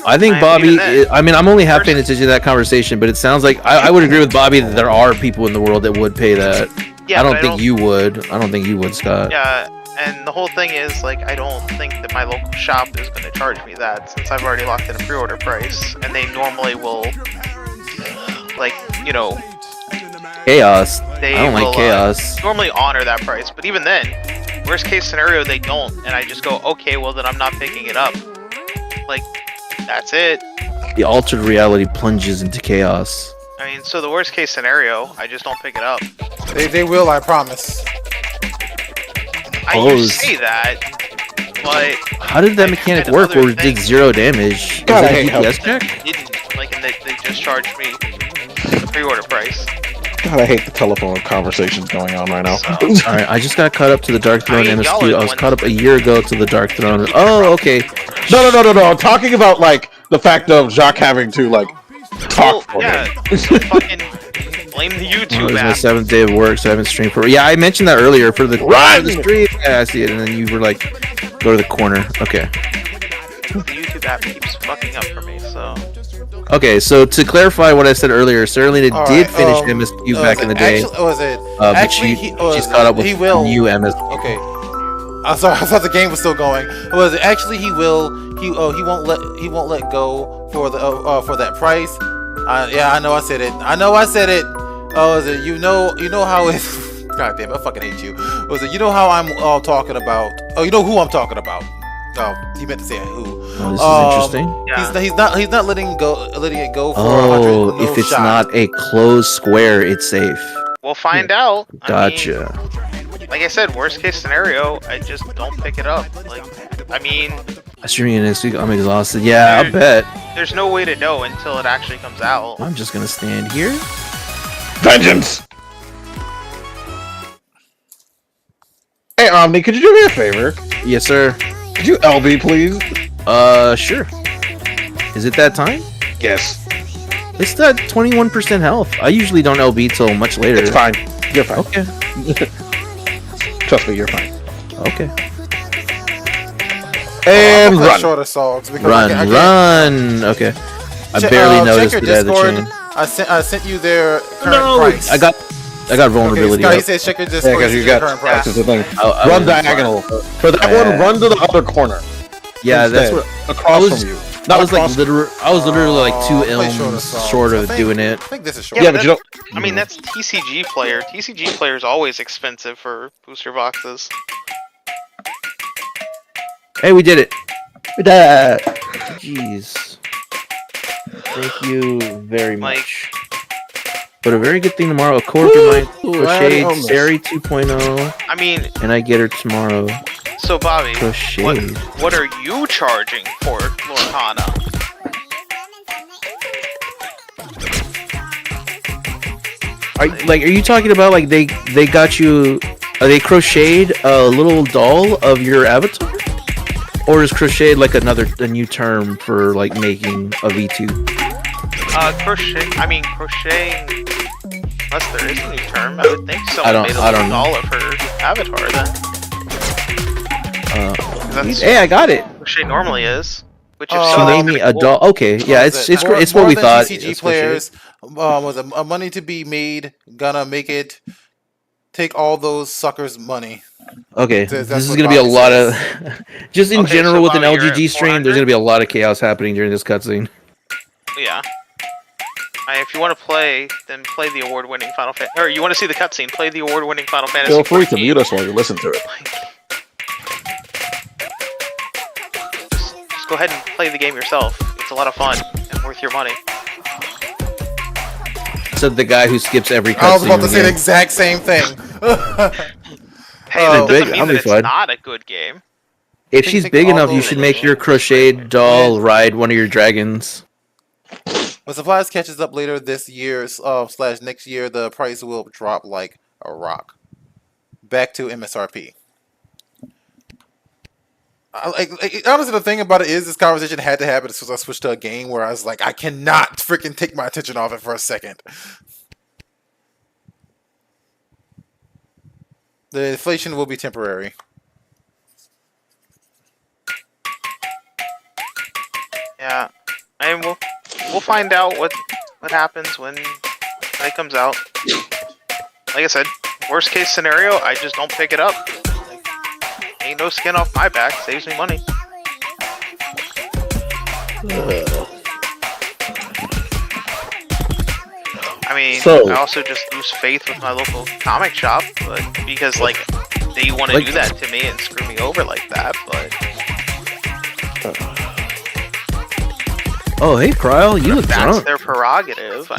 I think And Bobby. even then, I mean, I'm only half paying attention to that conversation, but it sounds like I would agree with Bobby that there are people in the world that would pay that. Yeah, I but don't think you would. I don't think you would, Scott. Yeah, and the whole thing is, like, I don't think that my local shop is going to charge me that, since I've already locked in a pre-order price, and they normally will, like, you know, Chaos. they I don't will, like chaos. normally honor that price, but even then, worst case scenario, they don't, and I just go, okay, well then I'm not picking it up. Like, that's it. The altered reality plunges into chaos. I mean, so the worst case scenario, I just don't pick it up. They will, I promise. You say that, but How did that I mechanic had work other where it did things. 0 damage? Is God, I that a hate DPS how- check? didn't, like, and they just charged me the pre-order price. God, I hate the telephone conversations going on right now. Alright, I just got caught up to the Dark Throne mean, y'all MSQ. are I was the caught up ones- a year ago to the Dark Throne. Oh, okay. No. I'm talking about like the fact of Jacques having to like talk for yeah, him. so fucking blame the Oh, YouTube it's my app. 7th day of work, so I haven't streamed for. Yeah, I mentioned that earlier for the Run! for the stream. Yeah, I see it, and then you were like, go to the corner. Okay. The YouTube app keeps fucking up for me, so. Okay, so to clarify what I said earlier, Serlina All did right, finish MSQ back in the day. Was it? But Actually, she's caught up with he will. new MSQ. Okay. I'm sorry. I thought the game was still going. Was it actually? He will. He won't let go for the for that price. Yeah, I know. I said it. Oh, is it? You know how it's. God damn! I fucking hate you. Was it? You know how I'm talking about? Oh, you know who I'm talking about. Oh, he meant to say who. Oh, this is interesting. Yeah. He's not letting it go for 100. Oh, No if it's shot. not a closed square, it's safe. We'll find out. Gotcha. I mean, like I said, worst case scenario, I just don't pick it up. Like, I mean, Streaming next week, I'm exhausted. Yeah, I bet. there's no way to know until it actually comes out. I'm just gonna stand here. Vengeance! Hey Omni, could you do me a favor? Yes, sir. Could you LB please? Sure. Is it that time? Yes. It's that 21% health. I usually don't LB till much later. It's fine. You're fine. Okay. Trust me, you're fine. Okay. And I'm gonna play run. shorter songs because Run, I can't- run. Okay. I barely noticed check the your guy that Discord. chain. I sent you their current price. I got vulnerability. Okay, Scott, he up. says check your Yeah, Discord. because you see their got current price. that's the thing. I Run was- diagonal. For that one, run to the other corner. Yeah, that's Instead. what. Across was- from you. I Not was like across. I was literally like two Play shorter elms songs. short I of think- doing it. I think this is short. Yeah, but you don't. I mean, that's TCG player. TCG player is always expensive for booster boxes. Hey, we did it. We did it. Jeez. Thank you very much. But a very good thing tomorrow. A core remind Crochet almost. Sari 2.0, I mean, and I get her tomorrow. so Bobby, Crochet. what are you charging for Lorcana? Are you talking about like they got you? They crocheted a little doll of your avatar, or is crocheted like a new term for like making a V2? Crocheting. Unless there is a new term, I would think someone made a I little don't know. doll of her avatar then. That's Hey, I got it. what crochet normally is. Which if Oh. so, She that's made me kinda a cool. doll. Okay, yeah, it's what More we than thought. TCG It's players was a money to be made. Gonna make it. Take all those suckers' money. Okay, That's this is what gonna be a Bobby lot says. of. Just in Okay, general, so with an Bobby, you're LGG at stream, 400? there's gonna be a lot of chaos happening during this cutscene. Yeah. If you want to play, then play the award-winning Final Fantasy. Or you want to see the cutscene? Play the award-winning Final Fantasy. Feel free to 14. mute us while you listen to it. Just go ahead and play the game yourself. It's a lot of fun and worth your money. So the guy who skips every cutscene. I was about to say the exact same thing. Hey, that big, doesn't mean I'll that be it's fine. not a good game. If she's big enough, you should make your crocheted doll ride one of your dragons. When supplies catches up later this year slash next year, the price will drop like a rock. Back to MSRP. Honestly, the thing about it is this conversation had to happen as soon as I switched to a game where I was like, I cannot freaking take my attention off it for a second. The inflation will be temporary. Yeah, and we'll find out what happens when it comes out. Like I said, worst case scenario, I just don't pick it up. Ain't no skin off my back, saves me money. I mean, I also just lose faith with my local comic shop, but because like they want to do that to me and screw me over like that, but. Oh, hey, Kryle, you look That's drunk. their prerogative.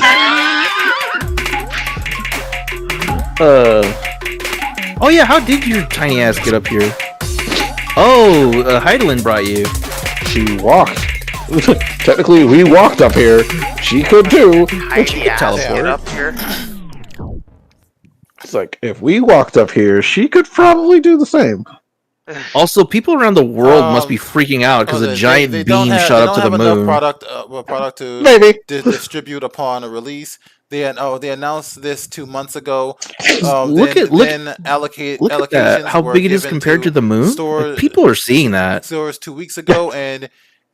Oh yeah, how did your tiny ass get up here? Oh, Heidelin brought you. She walked. Technically, we walked up here. She could too. Tiny ass get up here. It's like, if we walked up here, she could probably do the same. Also, people around the world must be freaking out because a giant beam shot up to the moon. Product to Maybe distribute upon a release. They announced this 2 months ago. Look at that. How big it is compared to the moon. Like, people are seeing that. Stores 2 weeks ago, and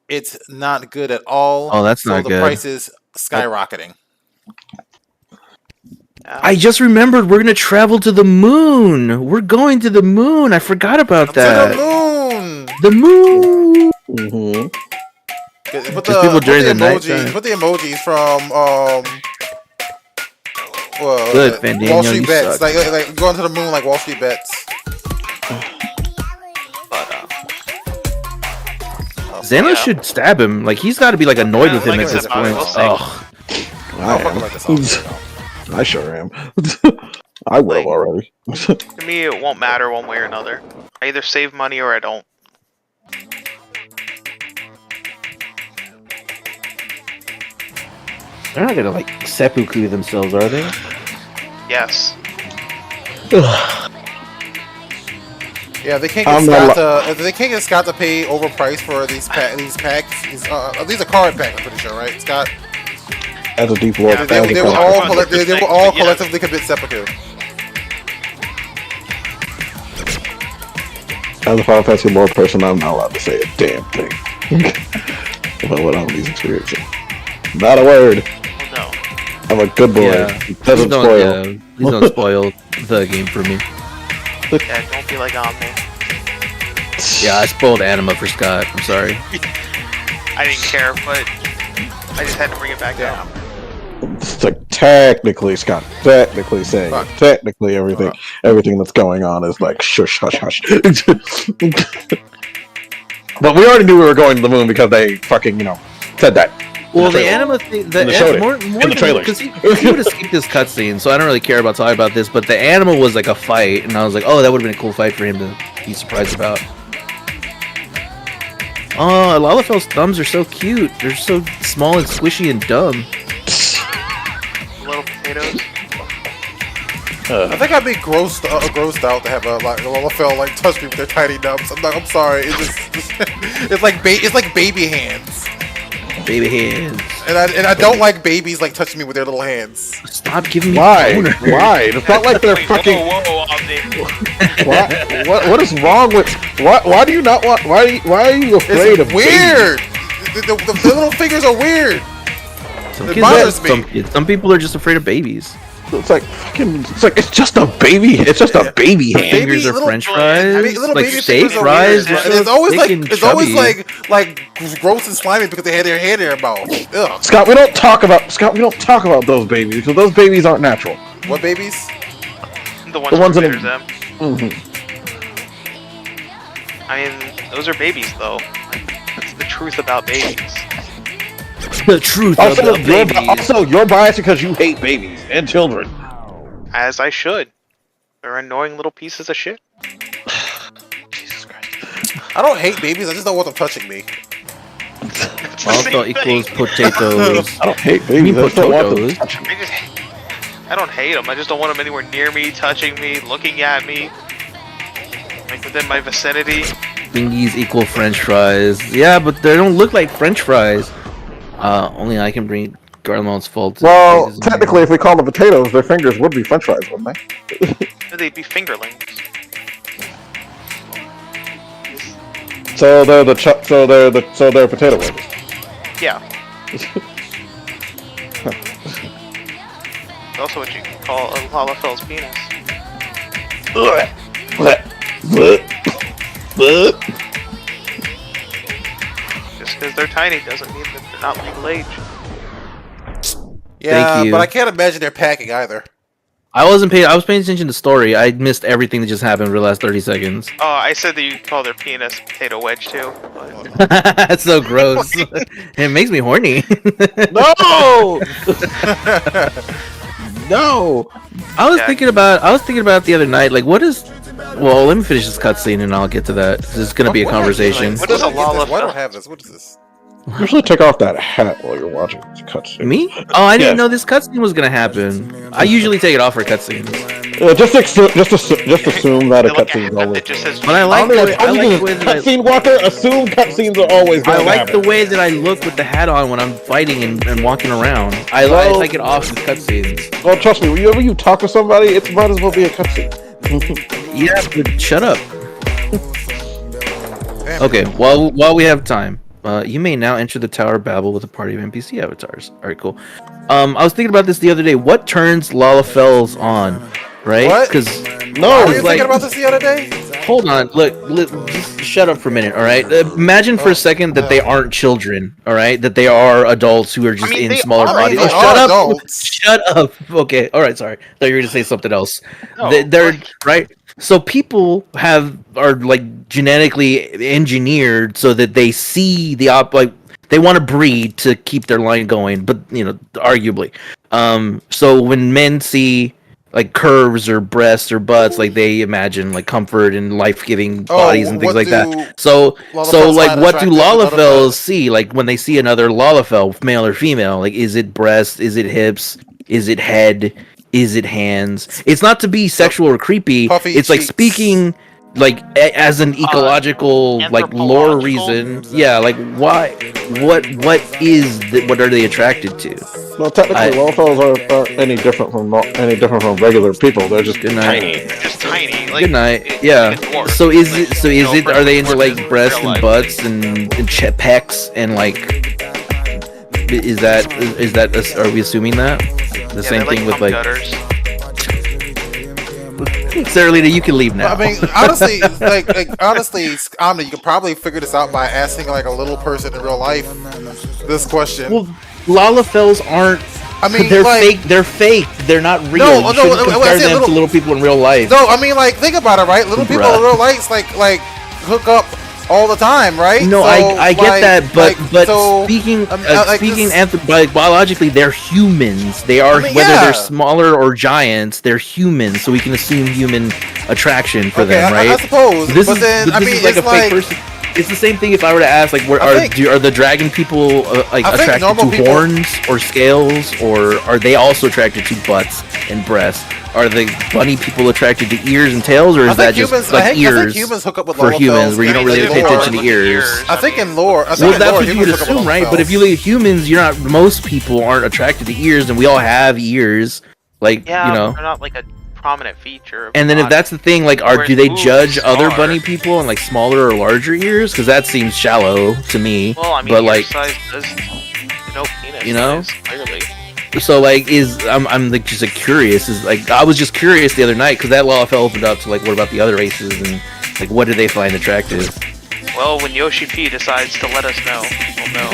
it's not good at all. Oh, that's not good. good. So the price is skyrocketing. I just remembered we're gonna travel to the moon. We're going to the moon. I forgot about that. To the moon. The moon. Mm-hmm. Put the emojis from good, Wall Street Bets. Like going to the moon like Wall Street Bets. Xanos should stab him. Like he's got to be like annoyed with him at this point. I sure am. I will have already. To me, it won't matter one way or another. I either save money or I don't. They're not gonna like seppuku themselves, are they? Yes. Yeah, they can't get Scott to pay overpriced for these packs. These are card packs, I'm pretty sure, right, Scott? As a deep lord, they were all collectively commit seppuku. As a Final Fantasy lore person, I'm not allowed to say a damn thing about what I'm experiencing. Not a word. No. I'm a good boy. Yeah. Doesn't spoil. Please don't spoil the game for me. Yeah, don't be like Omni. Yeah, I spoiled Anima for Scott. I'm sorry. I didn't care, but I just had to bring it back down. It's like technically, Scott. Technically saying it. Technically, everything that's going on is like shush, hush, hush. But we already knew we were going to the moon because they fucking, said that. Well, the Anima thing, more in the trailer, because he would have skipped this cutscene, so I don't really care about talking about this. But the Anima was like a fight, and I was like, oh, that would have been a cool fight for him to be surprised about. Oh, Lalafel's thumbs are so cute. They're so small and squishy and dumb. Little potatoes. I think I'd be grossed out to have a Lalafell touch me with their tiny nubs. I'm sorry. It's like baby hands. Baby hands. And I don't like babies touching me with their little hands. Stop giving me Why? It's not like they're fucking. Whoa, What is wrong with? Why do you not want? Why are you afraid of? Weird. The little fingers are weird. It bothers me. Some people are just afraid of babies. It's like fucking. It's just a baby. It's just a baby hand. Fingers are French fries. Little like baby steak fries. fries. It's always like gross and slimy because they had their hair in their mouth. Ugh. Scott, we don't talk about those babies because those babies aren't natural. What babies? The ones in them. Mm-hmm. I mean, those are babies, though. That's the truth about babies. The truth Also, about babies. you're biased because you hate babies and children. As I should. They're annoying little pieces of shit. Jesus Christ. I don't hate babies, I just don't want them touching me. Also equals potatoes. I don't hate You babies. mean I just don't want them potatoes? touching me. I don't hate them. I just don't want them anywhere near me, touching me, looking at me. Like within my vicinity. Bingies equal French fries. Yeah, but they don't look like French fries. Only I can bring Garlemont's fault. Well, technically, if we call them potatoes, their fingers would be French fries, wouldn't they? They'd be fingerlings. So they're potato wings. Yeah. It's also what you can call a Lalafell's penis. Just because they're tiny doesn't mean that they're not legal age. Yeah, Thank you. but I can't imagine they're packing either. I was paying attention to the story. I missed everything that just happened for the last 30 seconds. Oh, I said that you call their penis potato wedge too. But... That's so gross. It makes me horny. No! No! I was thinking about it the other night. Like, what is? Well, let me finish this cutscene and I'll get to that. This is gonna be a conversation. What is a Why Lalafell? don't I have this? What is this? Usually take off that hat while you're watching this cutscene. Me? Oh, I didn't Yes. know this cutscene was gonna happen. I usually take it off for cutscenes. Just assume that a Like cutscene is that always. just says But I like the way that Cutscene Walker. Assume cutscenes are always. I Going like the way that I look with the hat on when I'm fighting and walking around. I like it off with cutscenes. Well, trust me. Whenever you talk to somebody, it might as well be a cutscene. Yeah, but shut up. Damn. Okay, while we have time, you may now enter the Tower of Babel with a party of NPC avatars. All right, cool. I was thinking about this the other day. What turns Lalafells on? Right? What? Because Were you thinking about this the other day? hold on, look, just shut up for a minute. All right, imagine for a second that they aren't children. All right, that they are adults who are just in smaller bodies. they Oh, shut are up! adults. Shut up. Okay, all right, sorry. Thought you were gonna say something else. No, They're right. So people are like genetically engineered so that they see the they want to breed to keep their line going, but arguably. So when men see like curves or breasts or butts, like they imagine like comfort and life-giving bodies and things like that. So like what do Lalafells see? Like when they see another Lalafell, male or female, like is it breast? Is it hips? Is it head? Is it hands? It's not to be sexual or creepy. It's like speaking like as an ecological like lore reason. Yeah, like why? What are they attracted to? Well, technically, Lalafells aren't any different from regular people. They're just tiny. They're just tiny. Like, Good night. Yeah. So is it? Are they into like breasts and butts and pecs and like? Is that? Are we assuming that? The same thing with like. Saralina, you can leave now. I mean, honestly, honestly, Omni, you can probably figure this out by asking like a little person in real life this question. Well, Lalafells aren't. I mean, they're like, fake. They're fake. They're not real. No, you shouldn't compare them to little people in real life. No, I mean, like, think about it, right? Little people in real life, like hook up all the time, right? No, so, I get that, but so, speaking this, biologically, they're humans. They are whether they're smaller or giants, they're humans. So we can assume human attraction for them, right? I suppose. This but is, then, but I this mean, is like it's a fake person. It's the same thing if I were to ask, like, are the dragon people like attracted to horns or scales, or are they also attracted to butts and breasts? Are the bunny people attracted to ears and tails, or is that just ears I think humans hook up with for Lalafels humans, where you don't really pay attention to ears? I think in lore, Well, that's what you would assume, right? But if you look at humans, you're not. Most people aren't attracted to ears, and we all have ears. Like they're not like a prominent feature. And then if that's the thing, like, do they judge other bunny people on like smaller or larger ears? Because that seems shallow to me. Well, I mean, but like, size does no penis. Clearly. So like, I'm like just like curious. Is like I was just curious the other night because that Lalafell opened up to like, what about the other races and like what do they find attractive? Well, when Yoshi P decides to let us know, we'll know.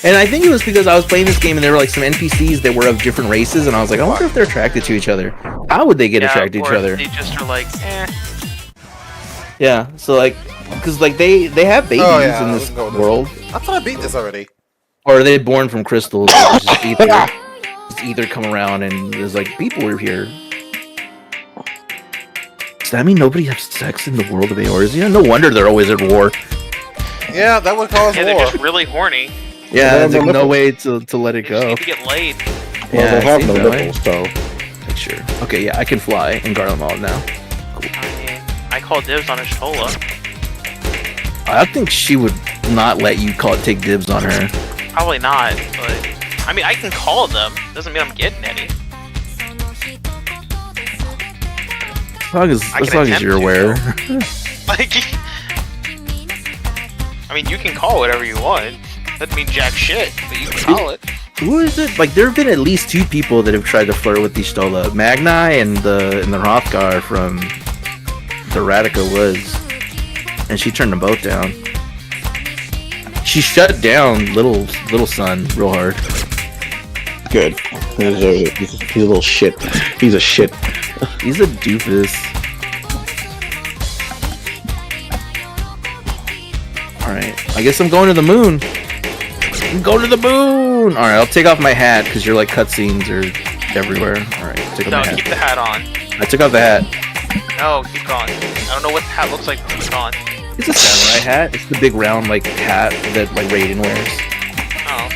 And I think it was because I was playing this game and there were like some NPCs that were of different races, and I was like, I wonder if they're attracted to each other. How would they get attracted to each other? They just are like, Yeah, so like, because like they have babies in this world. I thought I beat this already. Or are they born from crystals? Or just ether come around and there's like people are here. Does that mean nobody has sex in the world of Eorzea? No wonder they're always at war. Yeah, that would cause Yeah, war. they're just really horny. Yeah, there's like no way to let it They just go. need to get laid. Well, Yeah, they have it no seems that way. nipples, so. Like, sure. Okay, yeah, I can fly and guard them all now. I mean, I call dibs on a Shola. I think she would not let you take dibs on her. Probably not, but I mean, I can call them. Doesn't mean I'm getting any. As long as you're aware. Like, I mean, you can call whatever you want. Doesn't mean jack shit, but you can call it. Who is it? Like, there have been at least 2 people that have tried to flirt with the Stola. Magnai and the Hrothgar from the Radica Woods. And she turned them both down. She shut down little son real hard. Good. He's a little shit. He's a shit. He's a doofus. Alright, I guess I'm going to the moon. I'm going to the moon! Alright, I'll take off my hat because your like cutscenes are everywhere. Alright, take off No, my hat. keep the hat on. I took off the hat. No, keep it on. I don't know what the hat looks like, but keep it on. It's a samurai hat. It's the big round like hat that like Raiden wears. Oh.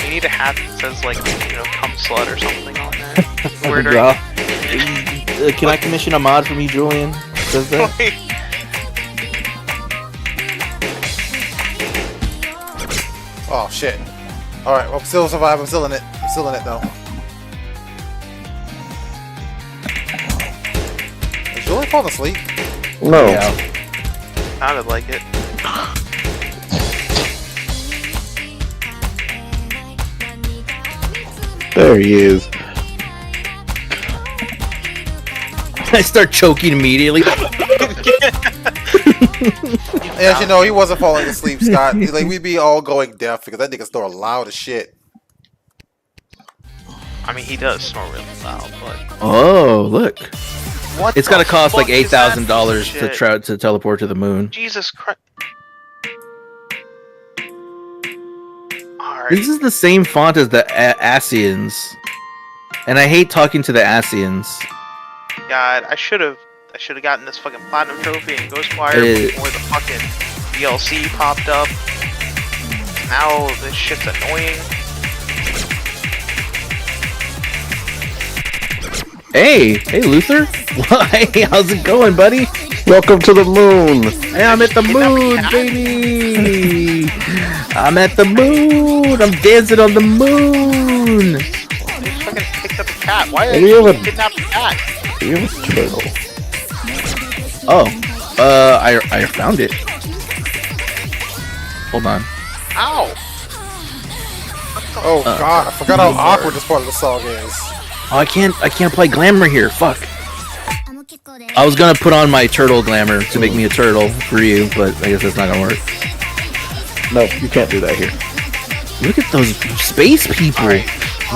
You need a hat that says, like, you know, cum slut or something on there. Weirder. Can I commission a mod from you, Julian? Says that? Oh shit. Alright, well, I'm still surviving. I'm still in it. I'm still in it though. Is Julian falling asleep? No. Yeah. Sounded like it. There he is. I start choking immediately. As you know, he wasn't falling asleep, Scott. Like, we'd be all going deaf because that nigga snore loud as shit. I mean, he does snore really loud, but... Oh, look. What It's the gonna cost like fuck is that $8,000 shit? to teleport to the moon. Jesus Christ. Alright. This is the same font as the Asians. And I hate talking to the Asians. God, I should have gotten this fucking platinum trophy in Ghostwire before the fucking DLC popped up. Now this shit's annoying. Hey Luther. Hey, how's it going, buddy? Welcome to the moon. Hey, I'm at the moon, baby. I'm at the moon. I'm dancing on the moon. They fucking picked up a cat. Why Hey, did you you have a- kidnap a cat? You have a turtle. Oh, I found it. Hold on. Ow! Oh god, I forgot how awkward this part of the song is. Oh, I can't play glamour here. Fuck. I was gonna put on my turtle glamour to make me a turtle for you, but I guess that's not gonna work. No, you can't do that here. Look at those space people.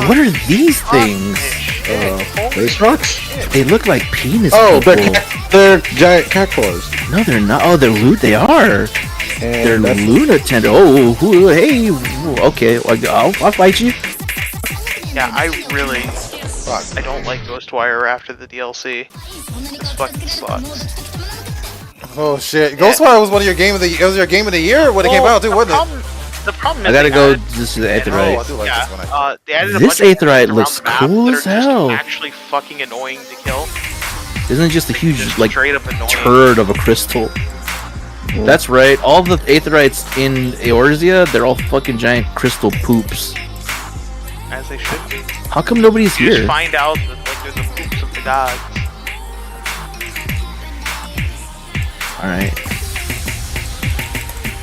What are these things? Space rocks? They look like penis Oh, people. they're giant cat claws. No, they're not. Oh, they're They are. And They're that's Lunatend. Oh, hey. Okay, I'll fight you. Yeah, I really... Fuck. I don't like Ghostwire after the DLC. This fucking sucks. Oh shit. Ghostwire was one of your game of the it was your game of the year when it came out too, wasn't it? The problem is I gotta they go. added- This is the Oh, I Aetheryte. do like yeah, this one. Actually. they added a This bunch of Aetheryte things around looks the map cool that as are just hell. actually fucking annoying to kill. Isn't it just a huge Just like straight up annoying. turd of a crystal? That's right. All the Aetherites in Eorzea, they're all fucking giant crystal poops. As they should be. How come nobody's You just here? find out that like there's the poops of the gods. All right.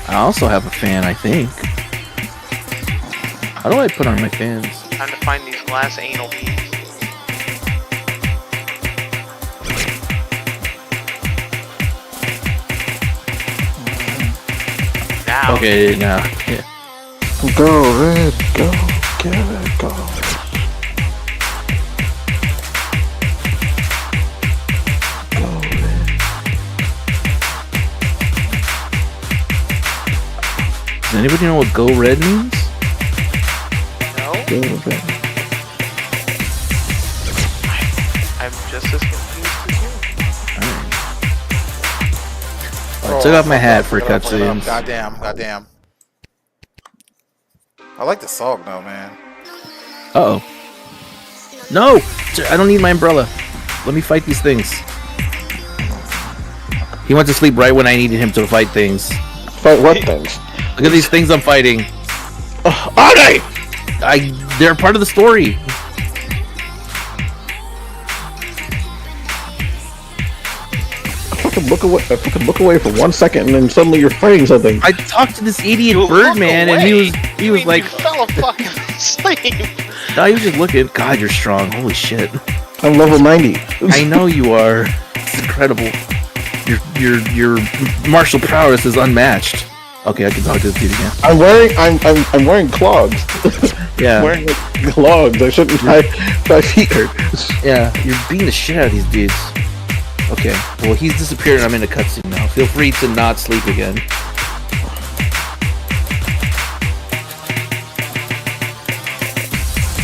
I also have a fan, I think. How do I put on my fans? Time to find these glass anal beads. Now. Okay, now. Yeah. Go, Red, go, get it, go. Does anybody know what Go Red means? I'm just as confused as you. I took off my hat for cutscenes. Goddamn. I like the song though, man. Uh oh. No! I don't need my umbrella. Let me fight these things. He went to sleep right when I needed him to fight things. Fight what things? Look at these things I'm fighting. Are they? They're part of the story. I fucking look away for 1 second and then suddenly you're fighting something. I talked to this idiot Birdman and he was like, you fell fucking asleep. no, he was just looking. God, you're strong. Holy shit. I'm level 90. I know you are. It's incredible. Your martial prowess is unmatched. Okay, I can talk to this dude again. I'm wearing clogs. Yeah. I'm wearing clogs. I shouldn't. My feet hurt. Yeah, you're beating the shit out of these dudes. Okay, well he's disappeared and I'm in a cutscene now. Feel free to not sleep again.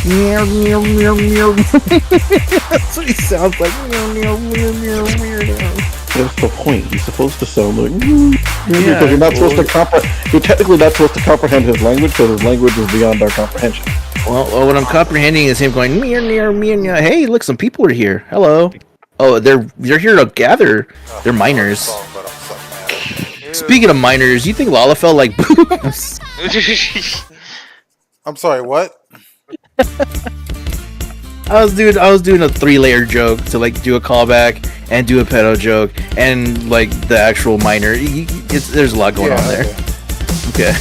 Meow meow meow meow. That's what he sounds like. Meow meow meow meow meow. That's the point. He's supposed to sound like because you're not supposed to comprehend. You're technically not supposed to comprehend his language because his language is beyond our comprehension. Well, what I'm comprehending is him going meow meow meow meow. Hey, look, some people are here. Hello. Oh, they're here to gather. They're miners. Speaking of miners, you think Lalafell like boobs? I'm sorry, what? I was doing a 3-layer joke to like do a callback and do a pedo joke and like the actual miner. There's a lot going on there. Okay.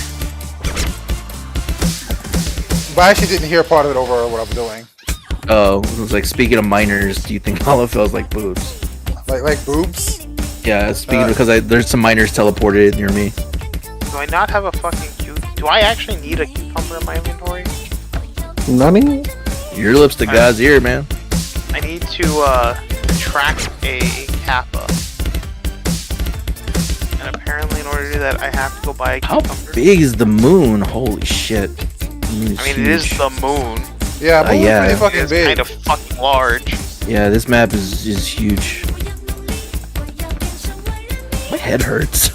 But I actually didn't hear part of it over what I'm doing. Oh, it was like, speaking of miners, do you think Lalafell's like boobs? Like boobs? Yeah, speaking because there's some miners teleported near me. Do I not have a fucking do I actually need a cucumber in my inventory? Nani? Your lips to God's ear, man. I need to track a kappa. And apparently in order to do that I have to go buy a cucumber. How big is the moon? Holy shit. I mean, it is the moon. Yeah, moon's pretty fucking it's big. kind of fucking large. Yeah, this map is huge. My head hurts.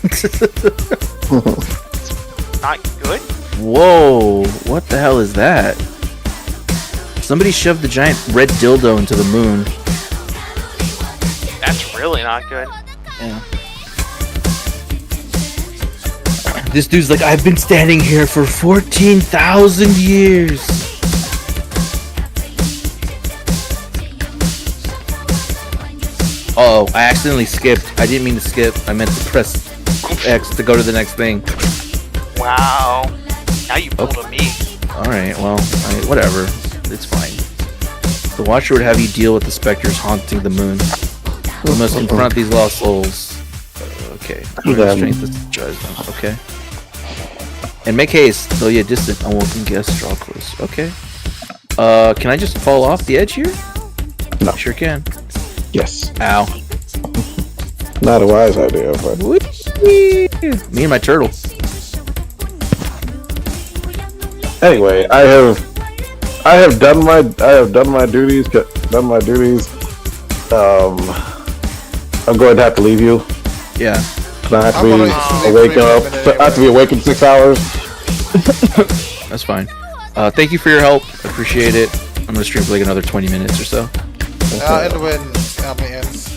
Not good? Whoa, what the hell is that? Somebody shoved the giant red dildo into the moon. That's really not good. Yeah. This dude's like, I've been standing here for 14,000 years. Oh, I accidentally skipped. I didn't mean to skip. I meant to press X to go to the next thing. Wow. Now you pulled a me. Alright, well, whatever. It's fine. The Watcher would have you deal with the specters haunting the moon. You must confront these lost souls. Okay. Strength to judge them. Okay. And make haste, though you're distant, unwelcome guests draw close. Okay. Can I just fall off the edge here? No. Sure can. Yes. Ow. Not a wise idea, but Whee! Me and my turtle. anyway, I have done my duties. I'm going to have to leave you. Yeah. I have to be awake up. I have to be awake in 6 hours. That's fine. Thank you for your help. I appreciate it. I'm gonna stream for like another 20 minutes or so. And when ends.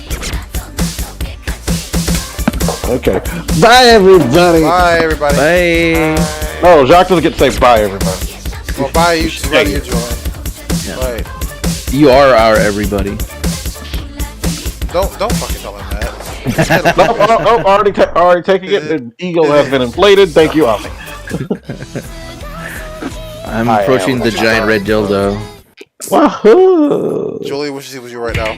Okay. Bye, everybody. Bye, everybody. Bye. Oh, Jacques doesn't get to say bye, everybody. Well, bye, you join. Yeah. Right. You are our everybody. Don't fucking tell him that. already taking it. The ego has been inflated. Thank you, Omni. I'm approaching the giant red dildo. Wahoo! Julie wishes he was you right now.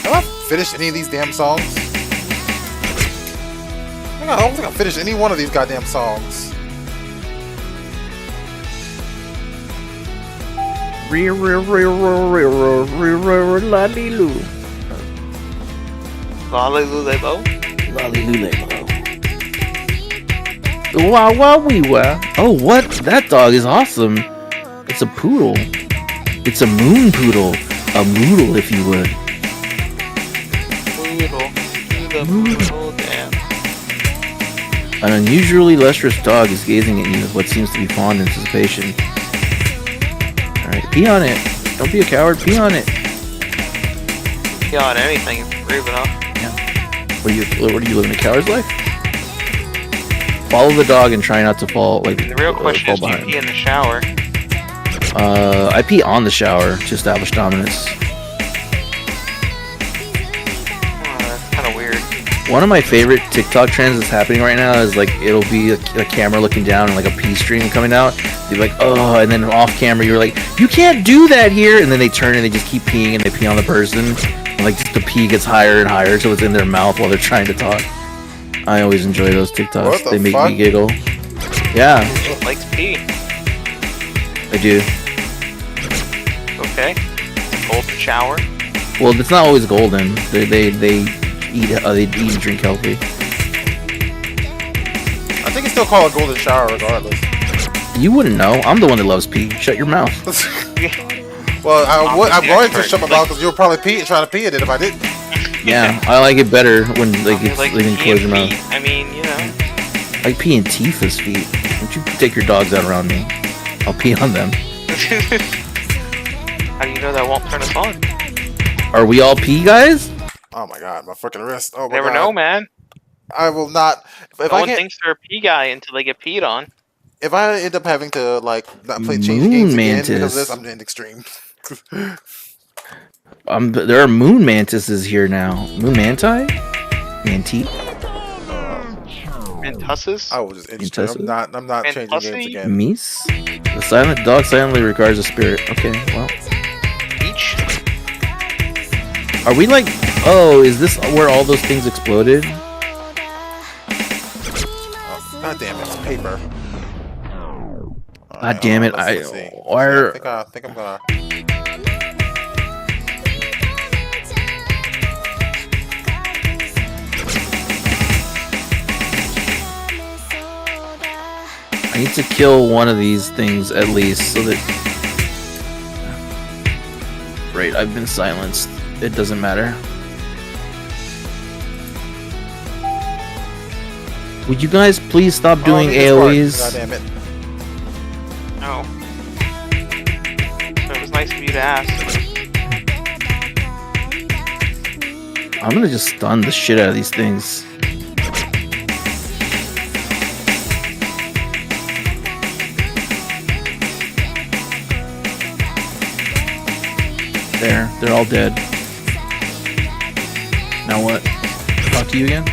Have I finished any of these damn songs? I don't think I finished any one of these goddamn songs. Lolly-lulelo? Lolly-lulelo. Wow, wow, wee, wow. Oh, what? That dog is awesome. It's a poodle. It's a moon poodle. A moodle, if you would. Poodle, damn. An unusually lustrous dog is gazing at you with what seems to be fond anticipation. Alright, pee on it. Don't be a coward, pee on it. Pee on anything if you're brave enough. Yeah. What do you live in a coward's life? Follow the dog and try not to fall, like, The real question is, do you pee in the shower? I pee on the shower to establish dominance. That's kind of weird. One of my favorite TikTok trends that's happening right now is like it'll be a camera looking down and like a pee stream coming out. They're like, oh, and then off camera you're like, you can't do that here, and then they turn and they just keep peeing and they pee on the person. And like just the pee gets higher and higher so it's in their mouth while they're trying to talk. I always enjoy those TikToks. They make me giggle. Yeah. It likes pee. I do. Okay. Golden shower. Well, it's not always golden. They eat and drink healthy. I think it's still called a golden shower regardless. You wouldn't know. I'm the one that loves pee. Shut your mouth. Well, I'm going to shut my mouth because you'll probably try to pee in it if I didn't. Yeah, I like it better when like it's like you can close your mouth. I mean, you know. I like peeing Tifa's feet. Don't you take your dogs out around me? I'll pee on them. How do you know that won't turn us on? Are we all pee guys? Oh my god, my freaking wrist. Oh my Never god. know, man. I will not. If No I one can't, thinks they're a pee guy until they get peed on. if I end up having to like not play change Moon games mantis. again because of this, I'm in extreme. There are moon mantises here now. Moon manti? Manti? Mantusses? I will just end extreme. I'm not changing games Mantussi? again. Meese? The silent dog silently regards a spirit. Okay, well. Each? Are we like... Oh, is this where all those things exploded? Oh, god damn it, it's paper. God damn it, let's see. Why I think I'm gonna... I need to kill one of these things at least so that... Right, I've been silenced. It doesn't matter. Would you guys please stop doing AoEs? God damn it. No. It was nice of you to ask. I'm gonna just stun the shit out of these things. There, they're all dead. Now what? Talk to you again?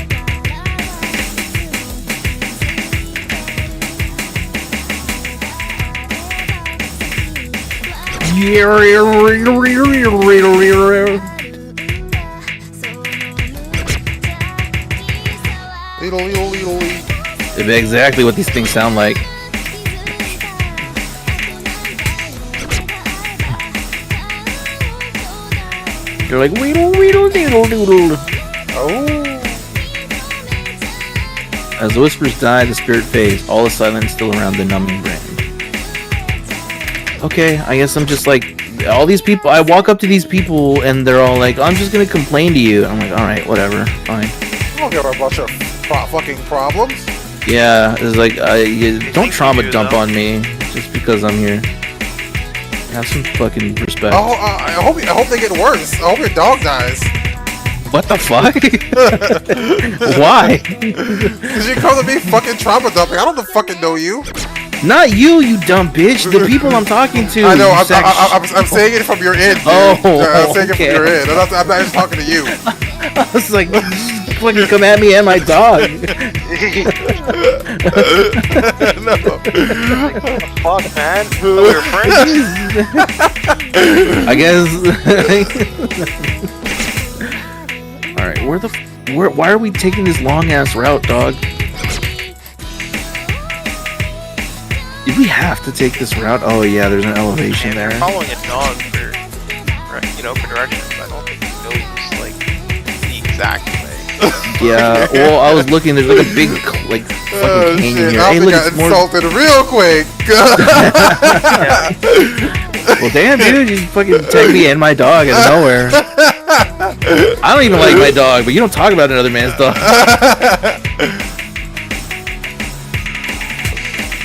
Exactly what these things sound like. They're like weedle weedle doodle doodle. Oh. As the whispers die, the spirit fades. All is silent still around the numbing brand. Okay, I guess I'm just like all these people. I walk up to these people and they're all like, "I'm just gonna complain to you." I'm like, "All right, whatever, fine." I don't care about your fucking problems. Yeah, it's like don't trauma dump on me just because I'm here. Have some fucking respect. Oh, I hope they get worse. I hope your dog dies. What the fuck? Why? Because you come to me fucking trauma dumping. I don't fucking know you. Not you, you dumb bitch. The people I'm talking to. I know. I'm saying it from your end. Dude. I'm saying it from your end. I'm not just talking to you. I was like, fucking come at me and my dog. No. Fuck, man. We're friends. I guess. All right, why are we taking this long ass route, dog? Did we have to take this route? Oh yeah, there's an elevation there. Following a dog for directions. I don't think it goes like the exact way. Yeah, well, I was looking. There's like a big, like, fucking canyon here. Hey, look, got it's more. insulted real quick. Well, damn, dude, you fucking tag me and my dog out of nowhere. I don't even like my dog, but you don't talk about another man's dog.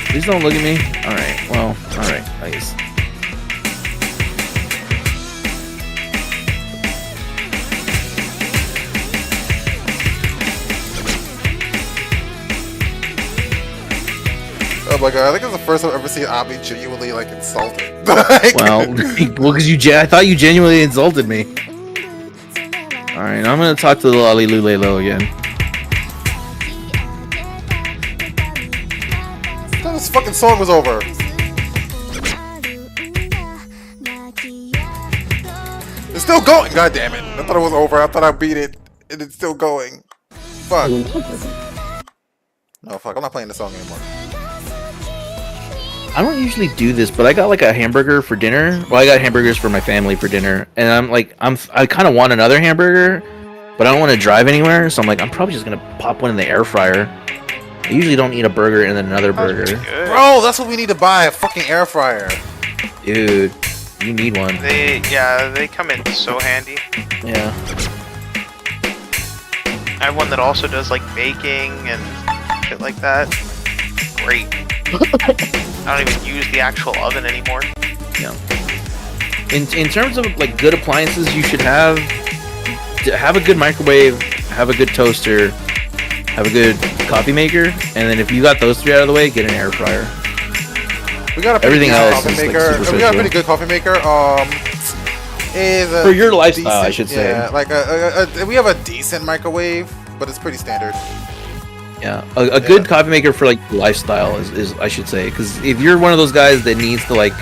Please don't look at me. All right. Well, all right. I guess. Oh my god, I think it's the first time I've ever seen Abby genuinely like insulted. Like, Well, because I thought you genuinely insulted me. All right, I'm gonna talk to the Lolly Lulelo again. I thought this fucking song was over. It's still going. God damn it! I thought it was over. I thought I beat it, and it's still going. Fuck. No, fuck. I'm not playing the song anymore. I don't usually do this, but I got like a hamburger for dinner. Well, I got hamburgers for my family for dinner, and I kind of want another hamburger, but I don't want to drive anywhere, so I'm like, I'm probably just gonna pop one in the air fryer. I usually don't eat a burger and then another burger. Bro, that's what we need to buy, a fucking air fryer. Dude, you need one. They come in so handy. Yeah. I have one that also does like baking and shit like that. Great. I don't even use the actual oven anymore. Yeah. In terms of like good appliances, you should have a good microwave, have a good toaster, have a good coffee maker, and then if you got those three out of the way, get an air fryer. We got a pretty good coffee maker. We got a pretty good coffee maker. For your lifestyle, I should say. Yeah, like we have a decent microwave, but it's pretty standard. Yeah, a good coffee maker for like lifestyle is I should say, because if you're one of those guys that needs to like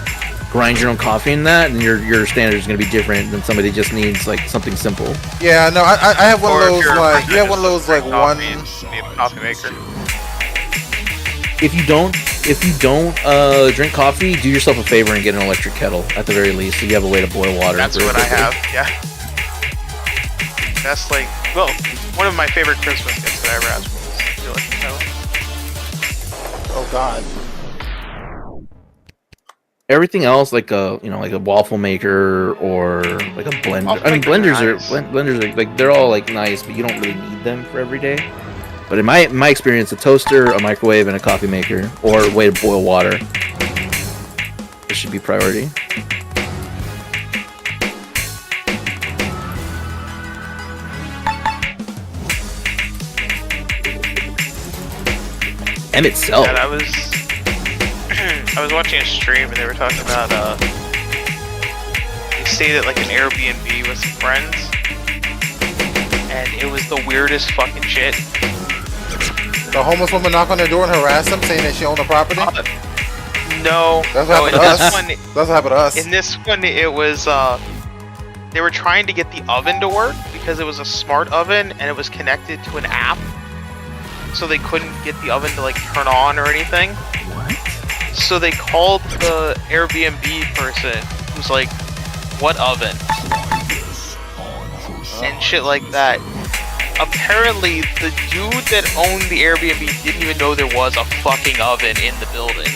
grind your own coffee in that, then your standard is gonna be different than somebody that just needs like something simple. Yeah, no, I have one of those like you have one of those like one. Need a coffee maker. If you don't drink coffee, do yourself a favor and get an electric kettle at the very least, so you have a way to boil water. That's what I have. Yeah. That's like one of my favorite Christmas gifts that I ever asked for. Oh god. Everything else, like a waffle maker or like a blender. I mean, blenders are like they're all like nice, but you don't really need them for every day. But in my experience, a toaster, a microwave, and a coffee maker or a way to boil water, this should be priority. M itself. And I was watching a stream and they were talking about they stayed at like an Airbnb with some friends, and it was the weirdest fucking shit. The homeless woman knocked on their door and harassed them, saying that she owned the property. No, that's what happened to us. That's what happened to us. In this one, it was they were trying to get the oven to work because it was a smart oven and it was connected to an app. So they couldn't get the oven to like turn on or anything. What? So they called the Airbnb person who's like, what oven? And shit like that. Apparently the dude that owned the Airbnb didn't even know there was a fucking oven in the building.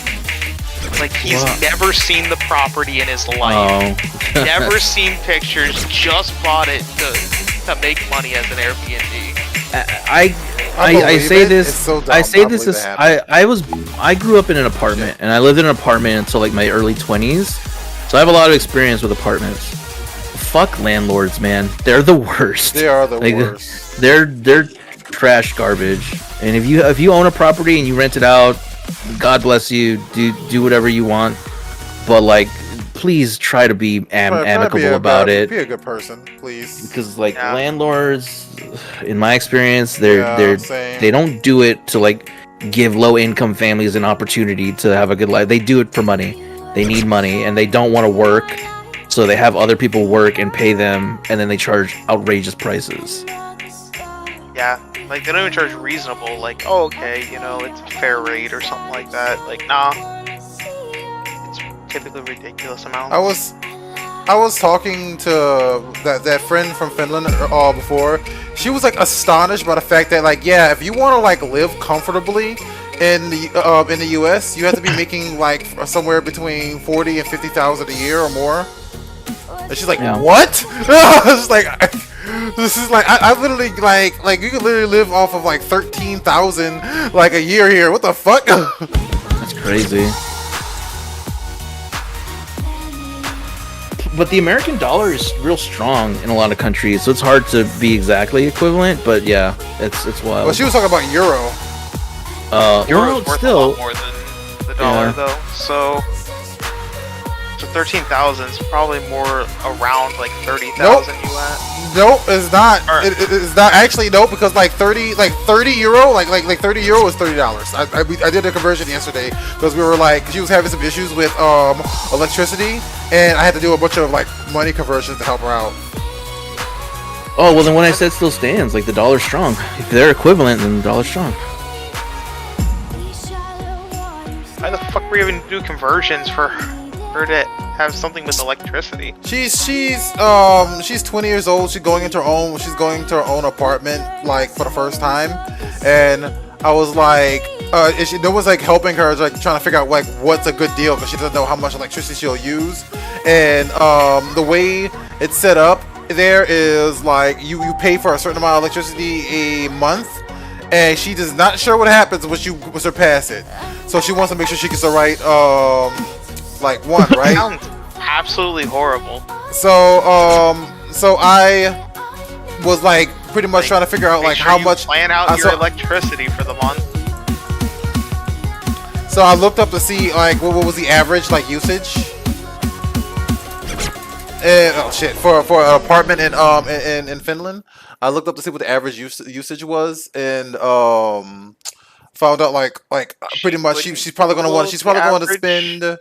Like he's never seen the property in his life. Oh. Never seen pictures, just bought it to make money as an Airbnb. I say this. I grew up in an apartment, and I lived in an apartment until like my early 20s, so I have a lot of experience with apartments. Fuck landlords, man. They're the worst. They are the worst. They're trash garbage. And if you own a property and you rent it out, God bless you. Do whatever you want, but like, please try to be amicable about it. Be a good person, please. Because like landlords, in my experience, they don't do it to like give low income families an opportunity to have a good life. They do it for money. They need money and they don't want to work, so they have other people work and pay them, and then they charge outrageous prices. Yeah, like they don't even charge reasonable. Like, oh, okay, it's a fair rate or something like that. Like, nah. Typically ridiculous amounts. I was talking to that friend from Finland before. she was like astonished by the fact that like yeah, if you want to like live comfortably in the U.S., you have to be making like somewhere between 40 and 50,000 a year or more. And she's like, what? I was like, this is like I literally like you could literally live off of like 13,000 like a year here. What the fuck? That's crazy. But the American dollar is real strong in a lot of countries, so it's hard to be exactly equivalent. But yeah, it's wild. Well, she was talking about euro. Euro worth still a lot more than the dollar though. So 13,000 is probably more around like 30,000 US. Nope, it's not. It's not actually because like 30 euro, like 30 euro is $30. I did a conversion yesterday because we were like she was having some issues with electricity, and I had to do a bunch of like money conversions to help her out. Oh well, then what I said still stands. Like the dollar's strong. If they're equivalent, then the dollar's strong. Why the fuck were you even do conversions for her to have something with electricity? She's 20 years old. She's going into her own apartment like for the first time, and I was like, no one's like helping her, like trying to figure out like what's a good deal because she doesn't know how much electricity she'll use, and the way it's set up there is like you pay for a certain amount of electricity a month. And she is not sure what happens when you surpass it. So she wants to make sure she gets the right, like one, right? Sounds absolutely horrible. So I was like pretty much trying to figure out like how much. Plan out your electricity for the month. So I looked up to see like what was the average like usage. Oh shit! For an apartment in Finland, I looked up to see what the average usage was, and found out like pretty much she's probably going to spend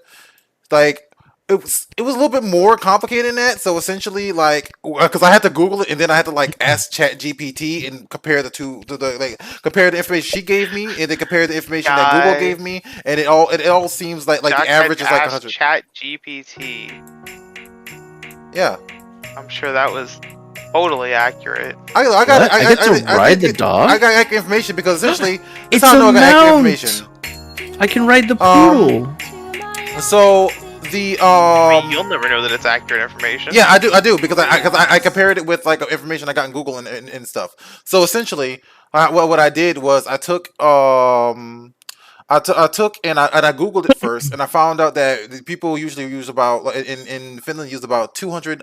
like it was a little bit more complicated than that. So essentially, like because I had to Google it, and then I had to like ask Chat GPT and compare the two, compare the information she gave me, and then compare the information that Google gave me, and it all seems like the average is like 100. Chat GPT. Yeah, I'm sure that was totally accurate. I get to ride the dog. I got accurate information because essentially it's a mount. I can ride the poodle. So the you'll never know that it's accurate information. Yeah, I do because I compared it with like information I got in Google and stuff. So essentially, what I did was I took I took and I Googled it first, and I found out that people usually use about in Finland use about 200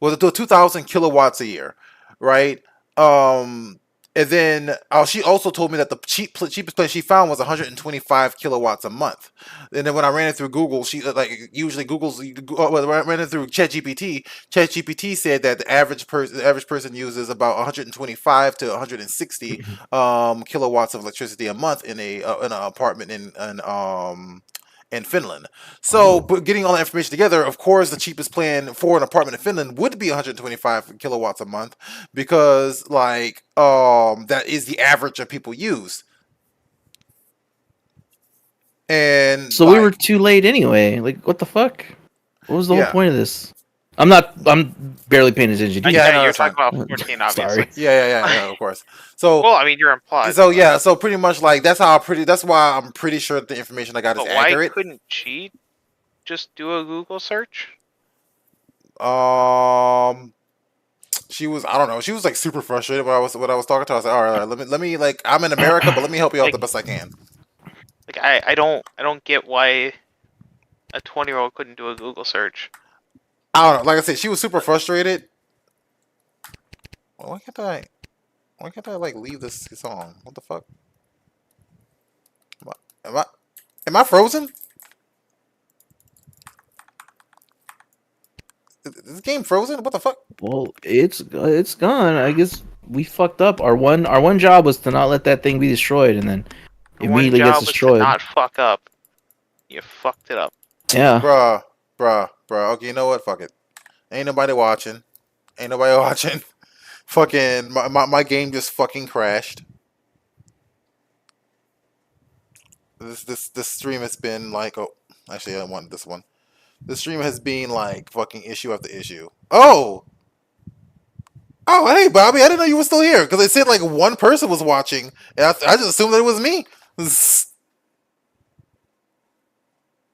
2,000 kilowatts a year, right? And then she also told me that the cheapest plan she found was 125 kilowatts a month. And then when I ran it through Google, she usually when I ran it through ChatGPT said that the average person uses about 125 to 160 kilowatts of electricity a month in an apartment in Finland. So, but getting all that information together, of course, the cheapest plan for an apartment in Finland would be 125 kilowatts a month because, that is the average of people use. And so we were too late anyway. Like, what the fuck? What was the whole point of this? I'm barely paying attention. You're talking about 14, obviously. Sorry. Yeah, of course. So, well, I mean, you're implied. So yeah, so pretty much that's why I'm pretty sure that the information I got is accurate. Why couldn't she just do a Google search? She was, I don't know, she was like super frustrated when I was talking to her. I was like, all right, let me I'm in America, but let me help you out the best I can. Like I don't get why a 20-year-old couldn't do a Google search. I don't know. Like I said, she was super frustrated. Why can't I like leave this song? What the fuck? Am I frozen? Is this game frozen? What the fuck? Well, it's gone. I guess we fucked up. Our one job was to not let that thing be destroyed, and then immediately gets destroyed. Not fuck up. You fucked it up. Yeah. Bruh. Okay, you know what? Fuck it. Ain't nobody watching. Fucking my game just fucking crashed. This stream has been like, oh, actually I don't want this one. This stream has been like fucking issue after issue. Oh, Oh, hey, Bobby, I didn't know you were still here because it said like one person was watching, and I just assumed that it was me.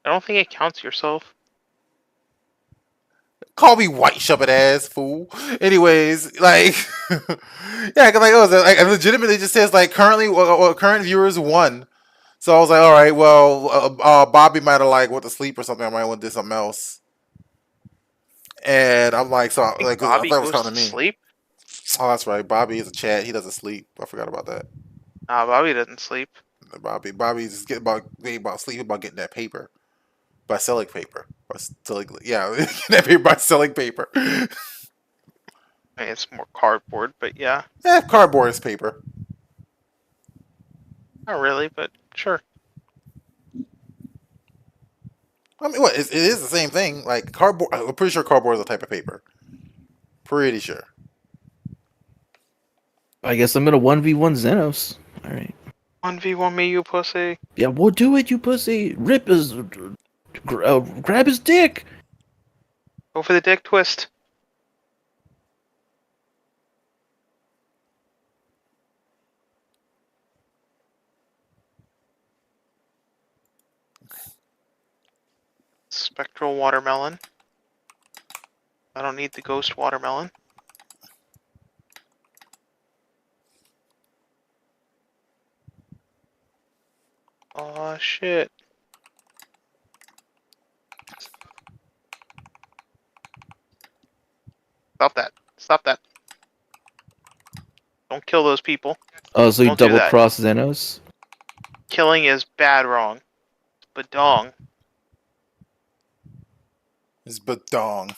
I don't think it counts yourself. Call me white shubbit ass fool. Anyways, like, yeah, cause like, it legitimately just says like currently, current viewers 1. So I was like, all right, well, Bobby might have like went to sleep or something. I might have went to do something else. And I'm like, so I think like, I Bobby thought it was goes kind to of me. sleep. Oh, that's right. Bobby is a chat. He doesn't sleep. I forgot about that. Nah, Bobby doesn't sleep. Bobby's just getting about sleep about getting that paper by selling paper. By selling, yeah, that paper by selling paper. I mean, it's more cardboard, but yeah. Yeah, cardboard is paper. Not really, but sure. I mean, what? It is the same thing. Like cardboard. I'm pretty sure cardboard is a type of paper. Pretty sure. I guess I'm gonna 1v1 Xenos. All right. 1v1 me, you pussy. Yeah, we'll do it, you pussy. Rip his, grab his dick. Go for the dick twist. Spectral watermelon. I don't need the ghost watermelon. Aw, shit. Stop that. Stop that. Don't kill those people. Oh, so you Don't do double that. cross Xenos? Killing is bad wrong. Badong. It's badong.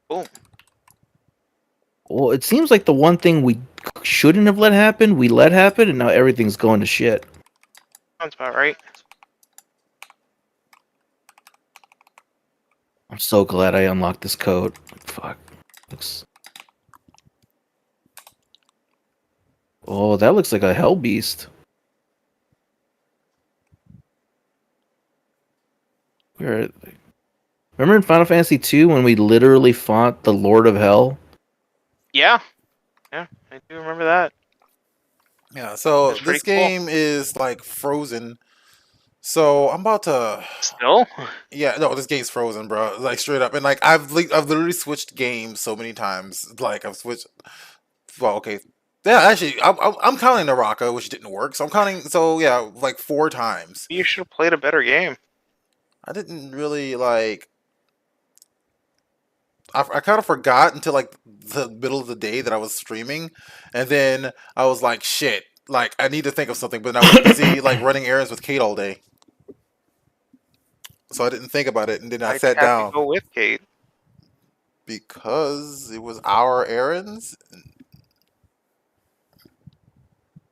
Boom. Well, it seems like the one thing we shouldn't have let happen, we let happen, and now everything's going to shit. Sounds about right. I'm so glad I unlocked this code. Fuck. Looks... Oh, that looks like a hell beast. Where? Remember in Final Fantasy 2 when we literally fought the Lord of Hell? Yeah. Yeah, I do remember that. Yeah. So That's pretty this game is like frozen. So I'm about to. Still? Yeah, no, this game's frozen, bro. Like straight up, and like I've literally switched games so many times. Like I've switched. Well, okay, yeah, actually, I'm counting Naraka, which didn't work. So I'm counting. So yeah, like 4 times. You should have played a better game. I didn't really like. I kind of forgot until like the middle of the day that I was streaming, and then I was like, shit, like I need to think of something. But then I was busy like running errands with Kate all day, so I didn't think about it. And then I I'd sat have down. to go with Kate. Because it was our errands.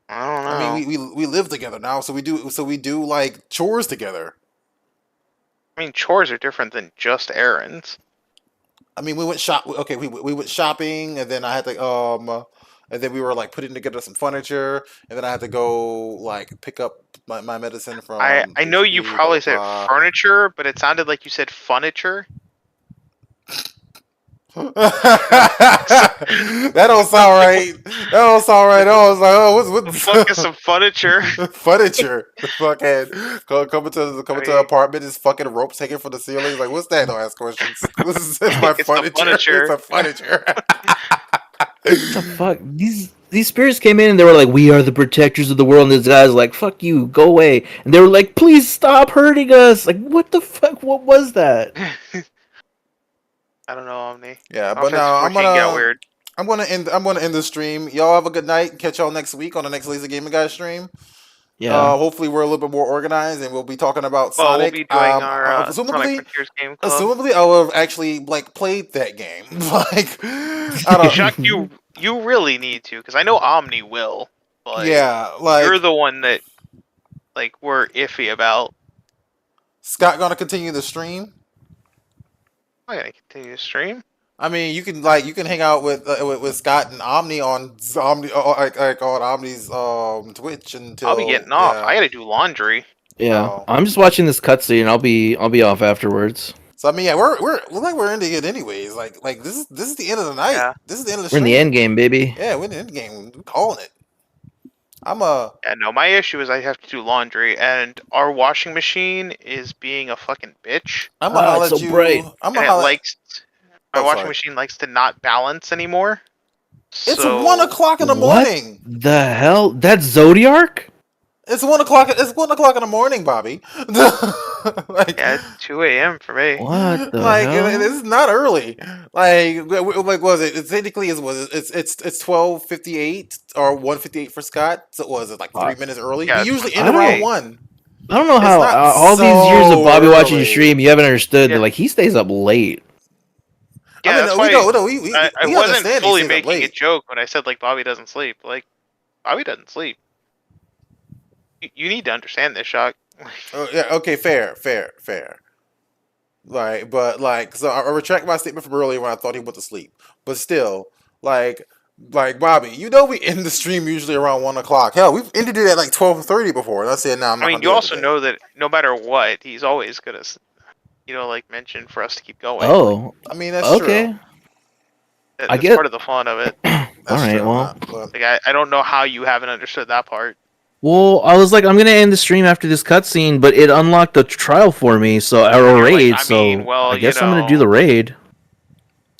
I don't know. I mean, we live together now, so we do like chores together. I mean, chores are different than just errands. I mean, we went shop. Okay, we went shopping, and then I had to and then we were like putting together some furniture, and then I had to go like pick up my medicine from. I know you HB, probably blah, said blah. furniture, but it sounded like you said furniture. That don't sound right. That don't sound right. I was like, oh, what's The fuck is some furniture? furniture? Fucking coming to the apartment is fucking ropes hanging from the ceiling. Like, what's that? Don't ask questions. This is my It's the furniture. furniture. It's a furniture. What the fuck? These spirits came in and they were like, "We are the protectors of the world." And this guy's like, "Fuck you, go away." And they were like, "Please stop hurting us." Like, what the fuck? What was that? I don't know, Omni. Yeah, but now I'm gonna end the stream. Y'all have a good night. Catch y'all next week on the next LazyGamingGuys stream. Yeah. Hopefully we're a little bit more organized and we'll be talking about Well, Sonic. we'll be doing our assumably, Sonic Frontiers game club. assumably I will have actually like played that game. Like, I don't. Chuck, you really need to, because I know Omni will. But yeah, like you're the one that like we're iffy about. Scott gonna continue the stream. I'm gonna continue to stream. I mean, you can hang out with Scott and Omni on on Omni's Twitch until I'll be getting off. I gotta do laundry. Yeah, Oh. I'm just watching this cutscene. I'll be off afterwards. So I mean, yeah, we're ending it anyways. Like this is the end of the night. Yeah. This is the end of the We're in the stream. end game, baby. Yeah, we're in the end game. We're calling it. Yeah, no, my issue is I have to do laundry, and our washing machine is being a fucking bitch. I'm gonna holler it's so at you. bright. I'm And gonna it holler. likes my Oh, washing sorry. machine likes to not balance anymore. It's So, 1 o'clock in the What morning. the hell? That's Zodiac? It's 1 o'clock. It's 1 o'clock in the morning, Bobby. Like, yeah, it's 2 a.m. for me. What the like hell? this is not early. Like was it? It's technically it's 12:58 or 1:58 for Scott. So was it like 3 minutes early? Yeah, We usually I end don't around know. 1. I don't know It's how not all these years of Bobby so watching your early. stream, you haven't understood Yeah. that like he stays up late. Yeah, I mean, that's we why know. No, we I we wasn't understand fully he stays up making a late. joke when I said like Bobby doesn't sleep. Like, Bobby doesn't sleep. You need to understand this, Shock. Oh, yeah. Okay. Fair. Like, so I retract my statement from earlier when I thought he went to sleep. But still, like Bobby, we end the stream usually around 1 o'clock. Hell, we've ended it at like 12:30 before. And I said, "Nah, I'm not." I mean, gonna do you it also today." know that no matter what, he's always gonna, like mention for us to keep going. Oh, I mean, that's okay. true. That's get- part of the fun of it. That's All right, true. well. But Like, I don't know how you haven't understood that part. Well, I was like, I'm gonna end the stream after this cutscene, but it unlocked the trial for me, so or a You're like, raid. I So mean, well, I guess you I'm gonna do know. the raid.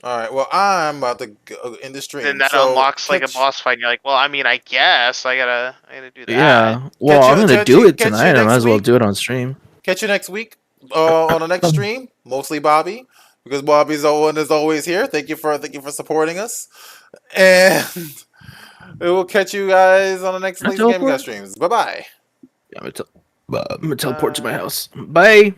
all right. Well, I'm about to go end the stream. Then that So unlocks like a catch- boss fight. And you're like, well, I mean, I guess I gotta do that. Yeah. Well, Catch I'm you- gonna catch do you- it catch you tonight. I might next as well week. do it on stream. Catch you next week on the next stream. Mostly Bobby, because Bobby's the one is always here. Thank you for supporting us, and we will catch you guys on the next Can I Lazy Gaming teleport? Guys streams. Bye bye. Yeah, I'm gonna teleport to my house. Bye.